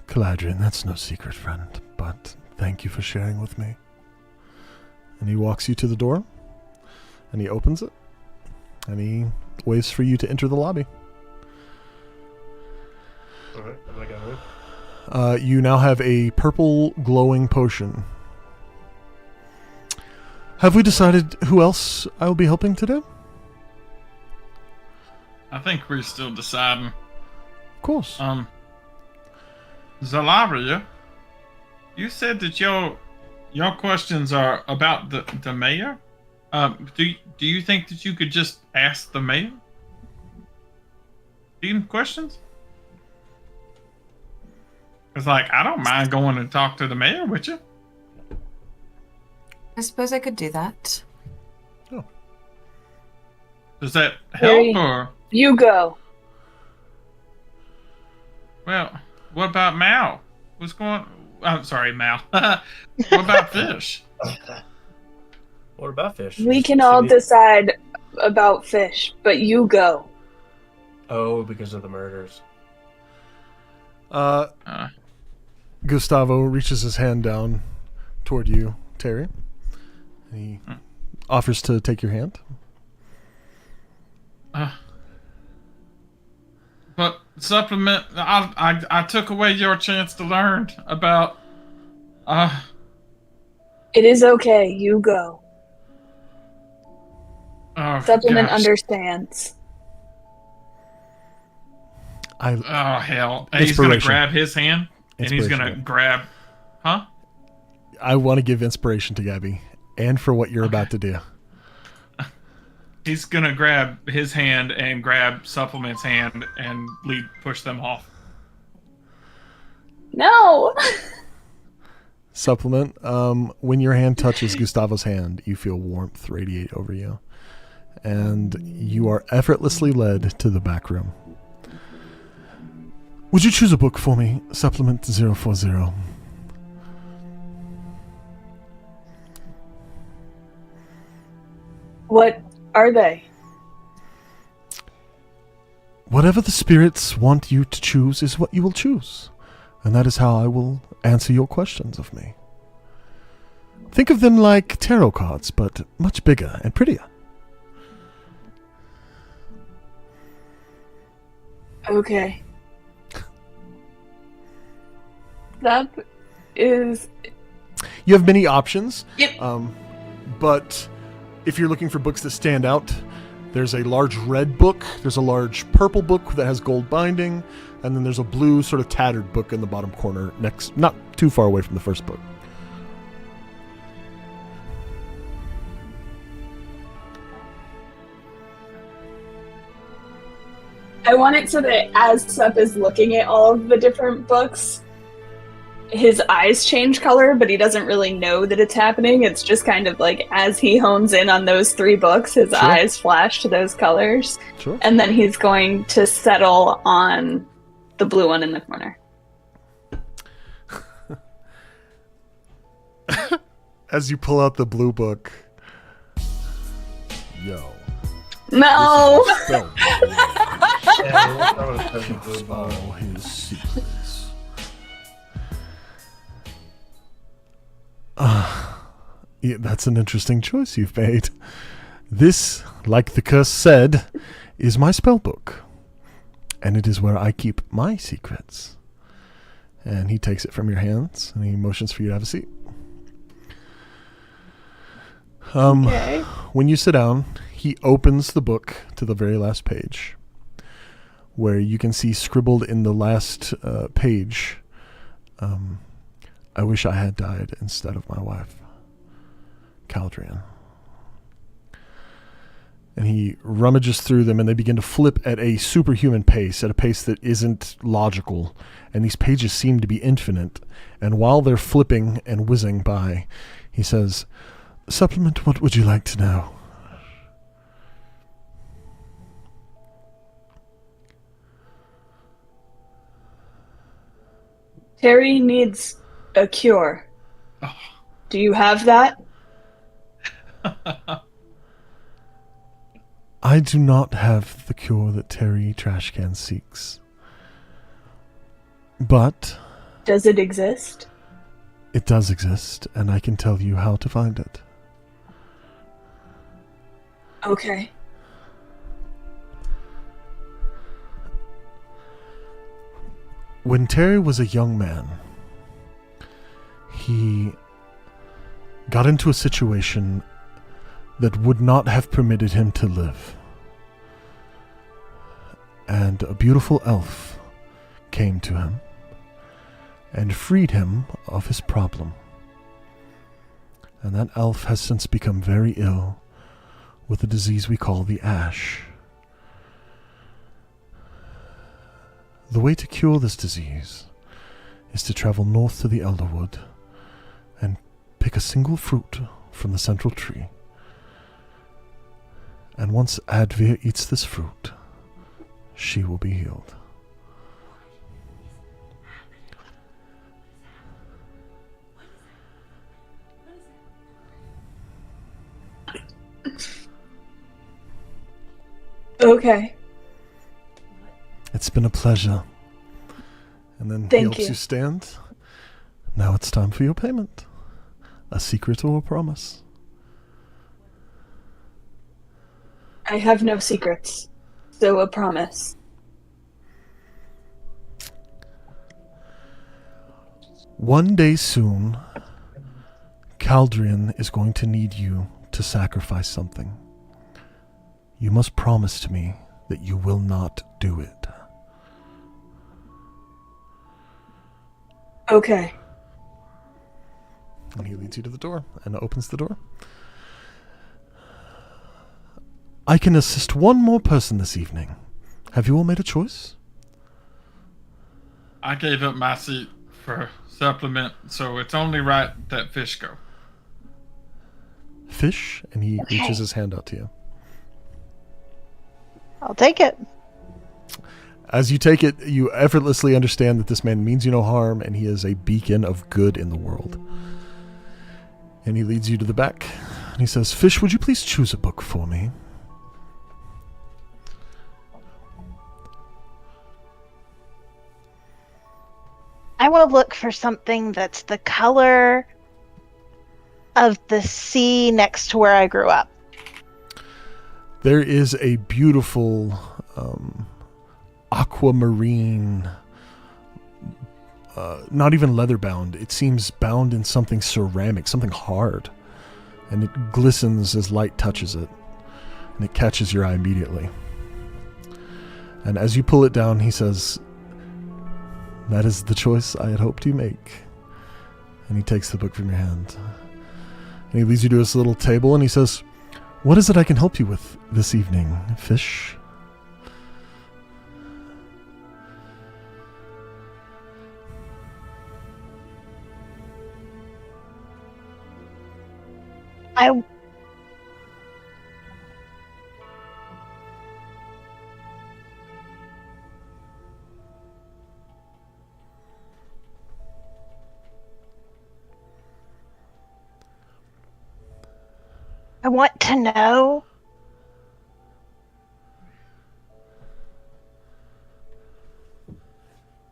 Caladrian, that's no secret, friend, but thank you for sharing with me. And he walks you to the door, and he opens it, and he waits for you to enter the lobby. Alright, am I going in? You now have a purple glowing potion. Have we decided who else I will be helping today? I think we're still deciding. Of course. Zalaria, you said that your questions are about the mayor. Do you think that you could just ask the mayor? Any questions? It's like, I don't mind going and talk to the mayor with you. I suppose I could do that. Does that Harry. help or? You go. Well, what about Mal? What's going? I'm sorry, Mal. What about Fish? What about Fish? We can all decide about Fish, but you go. Oh, because of the murders. Gustavo reaches his hand down toward you, Terry. He offers to take your hand. But supplement, I took away your chance to learn about. It is okay. You go. Oh, Supplement gosh. understands. Oh hell! He's gonna Inspiration. grab his hand, and he's gonna Inspiration. grab. Huh? I want to give inspiration to Gabby, and for what you're about to do. He's gonna grab his hand and grab Supplement's hand and push them off. No! Supplement, when your hand touches Gustavo's hand, you feel warmth radiate over you. And you are effortlessly led to the back room. Would you choose a book for me? Supplement 040. What are they? Whatever the spirits want you to choose is what you will choose. And that is how I will answer your questions of me. Think of them like tarot cards, but much bigger and prettier. Okay. That is... You have many options. Yep. But if you're looking for books that stand out, there's a large red book, there's a large purple book that has gold binding, and then there's a blue sort of tattered book in the bottom corner, next, not too far away from the first book. I want it so that as Seth is looking at all of the different books, his eyes change color, but he doesn't really know that it's happening. It's just kind of like as he hones in on those 3 books, his Sure. eyes flash to those colors. Sure. And then he's going to settle on the blue one in the corner. As you pull out the blue book, yo. No! Yeah, All his secrets Yeah, that's an interesting choice you've made. This, like the curse said, is my spell book. And it is where I keep my secrets. And he takes it from your hands, and he motions for you to have a seat. Okay. When you sit down, he opens the book to the very last page, where you can see scribbled in the last page, I wish I had died instead of my wife, Caldrian. And he rummages through them, and they begin to flip at a superhuman pace, at a pace that isn't logical. And these pages seem to be infinite. And while they're flipping and whizzing by, he says, "Supplement, what would you like to know?" Terry needs a cure. Oh. Do you have that? I do not have the cure that Terry Trashcan seeks. But Does it exist? it does exist, and I can tell you how to find it. Okay. When Terry was a young man, he got into a situation that would not have permitted him to live. And a beautiful elf came to him and freed him of his problem. And that elf has since become very ill with a disease we call the ash. The way to cure this disease is to travel north to the Elderwood and pick a single fruit from the central tree. And once Advir eats this fruit, she will be healed. Okay. It's been a pleasure. And then he Thank helps you. you stand. Now it's time for your payment. A secret or a promise? I have no secrets, so a promise. One day soon, Caldrian is going to need you to sacrifice something. You must promise to me that you will not do it. Okay. And he leads you to the door and opens the door. I can assist one more person this evening. Have you all made a choice? I gave up my seat for supplement, so it's only right that Fish go. Fish? And he reaches his hand out to you. I'll take it. As you take it, you effortlessly understand that this man means you no harm, and he is a beacon of good in the world. And he leads you to the back, and he says, "Fish, would you please choose a book for me?" I want to look for something that's the color of the sea next to where I grew up. There is a beautiful aquamarine, not even leather bound. It seems bound in something ceramic, something hard. And it glistens as light touches it. And it catches your eye immediately. And as you pull it down, he says, "That is the choice I had hoped you make." And he takes the book from your hand. And he leads you to his little table and he says, "What is it I can help you with this evening, Fish?" I want to know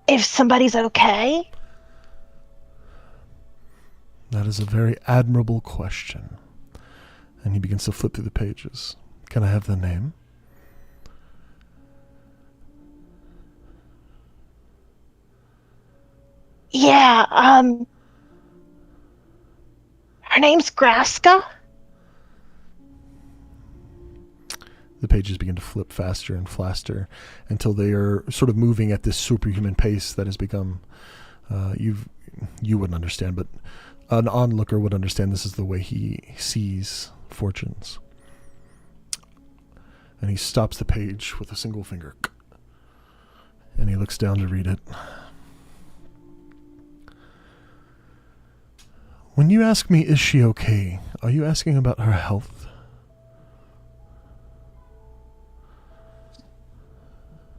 if somebody's okay. That That is a very admirable question. And he begins to flip through the pages. Can I have the name? Yeah, her name's Graska. The pages begin to flip faster and faster until they are sort of moving at this superhuman pace that has become, you wouldn't understand, but an onlooker would understand this is the way he sees fortunes. And he stops the page with a single finger. And he looks down to read it. When you ask me, is she okay, are you asking about her health?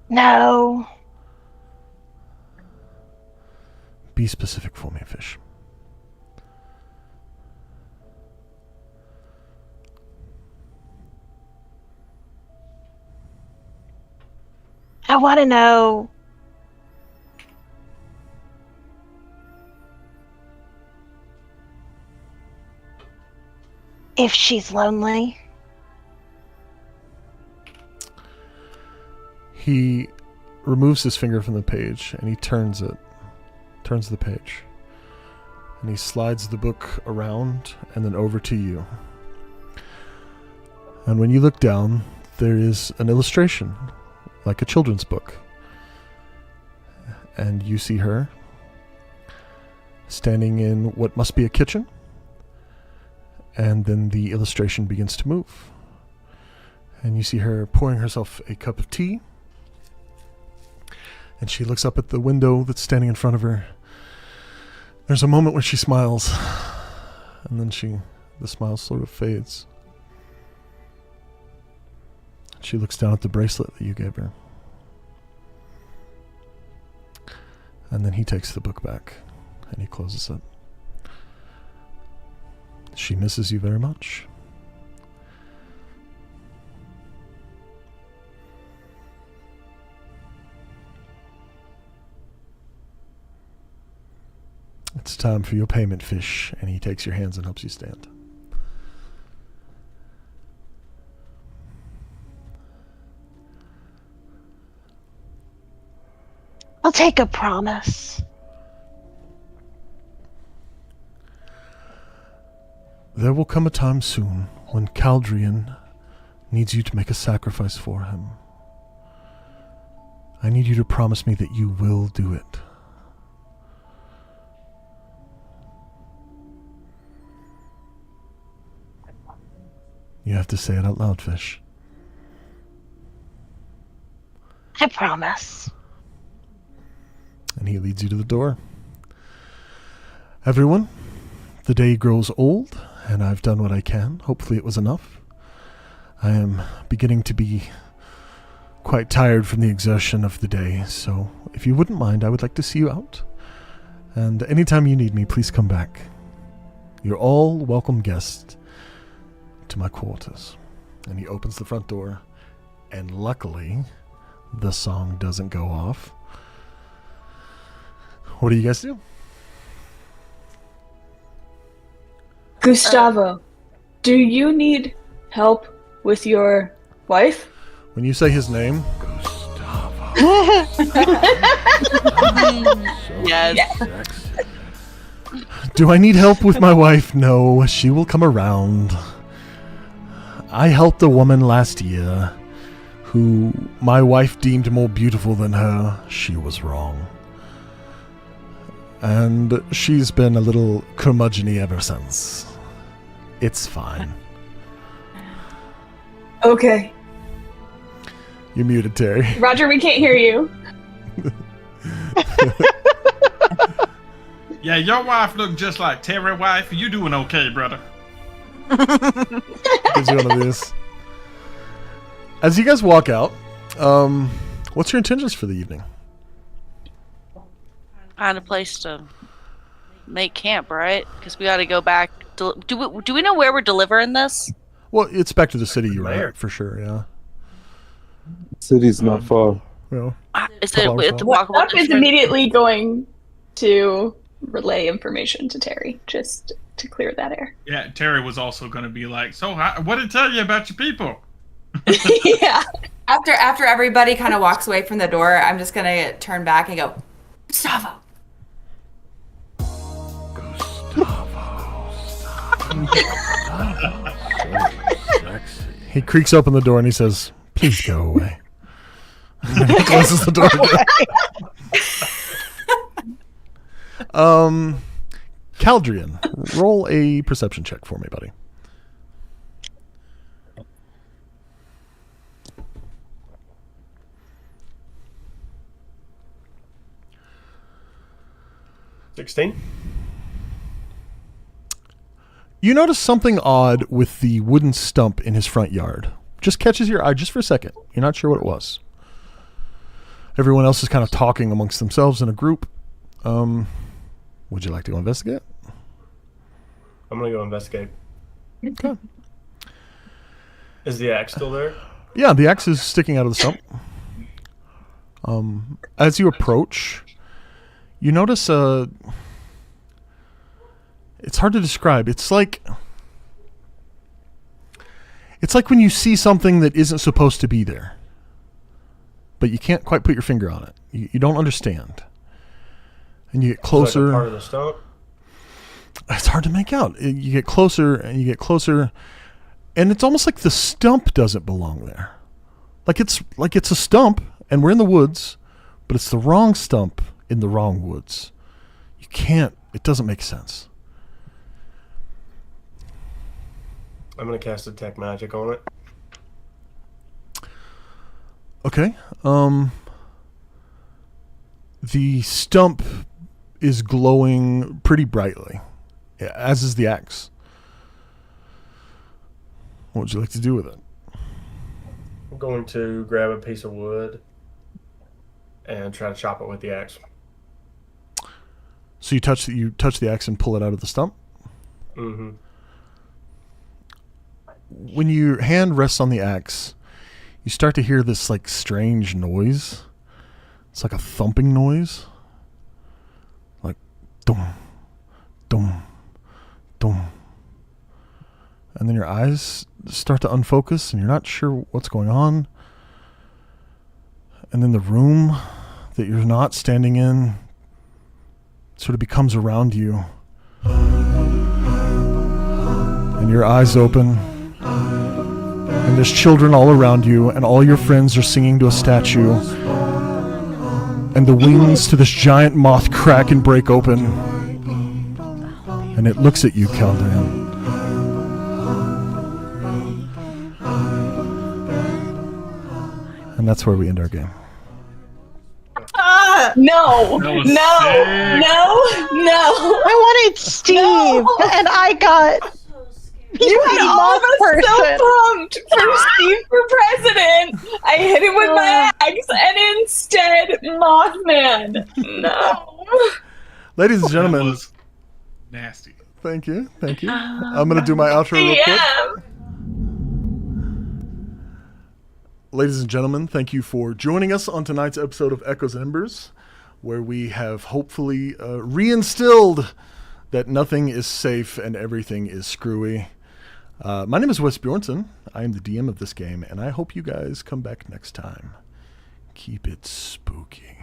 No. Be specific for me, Fish. I want to know if she's lonely. He removes his finger from the page and he turns the page. And he slides the book around and then over to you. And when you look down, there is an illustration, like a children's book. And you see her standing in what must be a kitchen. And then the illustration begins to move. And you see her pouring herself a cup of tea. And she looks up at the window that's standing in front of her. There's a moment where she smiles. And then the smile sort of fades. She looks down at the bracelet that you gave her. And then he takes the book back. And he closes it. She misses you very much. It's time for your payment, Fish. And he takes your hands and helps you stand. I'll take a promise. There will come a time soon when Caldrian needs you to make a sacrifice for him. I need you to promise me that you will do it. You have to say it out loud, Fish. I promise. And he leads you to the door. Everyone, the day grows old, and I've done what I can. Hopefully it was enough. I am beginning to be quite tired from the exertion of the day, so if you wouldn't mind, I would like to see you out. And anytime you need me, please come back. You're all welcome guests to my quarters. And he opens the front door, and luckily, the song doesn't go off. What do you guys do? Gustavo, do you need help with your wife? When you say his name, Yes. do I need help with my wife? No, she will come around. I helped a woman last year who my wife deemed more beautiful than her. She was wrong. And she's been a little curmudgeon-y ever since. It's fine. Okay. You're muted, Terry. Roger, we can't hear you. Yeah, your wife looked just like Terry's wife. You doing okay, brother? Gives you one of these. As you guys walk out, what's your intentions for the evening? Find a place to make camp, right? Because we got to go back. Do we know where we're delivering this? Well, it's back to the city you were at, for sure, yeah. City's not far. Well, Is it Couple hours the walk. walkable Up is distance? immediately going to relay information to Terry just to clear that air. Yeah, Terry was also going to be like, so what did it tell you about your people? Yeah. After everybody kind of walks away from the door, I'm just gonna turn back and go, Gustavo. He creaks open the door and he says, "Please go away." And he closes the door again. Caldrian, roll a perception check for me, buddy. $16. You notice something odd with the wooden stump in his front yard. Just catches your eye just for a second. You're not sure what it was. Everyone else is kind of talking amongst themselves in a group. Would you like to go investigate? I'm gonna go investigate. Okay. Is the axe still there? Yeah, the axe is sticking out of the stump. As you approach, you notice it's hard to describe. It's like when you see something that isn't supposed to be there, but you can't quite put your finger on it. You don't understand. And you get closer. Like a part of the stump? It's hard to make out. You get closer and you get closer, and it's almost like the stump doesn't belong there. Like it's a stump, and we're in the woods, but it's the wrong stump in the wrong woods. You can't. It doesn't make sense. I'm gonna cast detect magic on it. Okay. The stump is glowing pretty brightly, as is the axe. What would you like to do with it? I'm going to grab a piece of wood and try to chop it with the axe. So you touch the axe and pull it out of the stump? Mm-hmm. When your hand rests on the axe, you start to hear this like strange noise. It's like a thumping noise. Like dum, dum, dum. And then your eyes start to unfocus and you're not sure what's going on. And then the room that you're not standing in sort of becomes around you. And your eyes open. And there's children all around you, and all your friends are singing to a statue. And the wings to this giant moth crack and break open. And it looks at you, Caldrian. And that's where we end our game. No, That no, was no, sick. no. I wanted Steve, No. and I got You had all of us person. so pumped for Steve for president. I hit him with my axe, and instead, Mothman. No. Ladies and That gentlemen, was nasty. thank you. I'm going to do my outro real quick. Yeah. Ladies and gentlemen, thank you for joining us on tonight's episode of Echoes and Embers, where we have hopefully reinstilled that nothing is safe and everything is screwy. My name is Wes Bjornson. I am the DM of this game, and I hope you guys come back next time. Keep it spooky.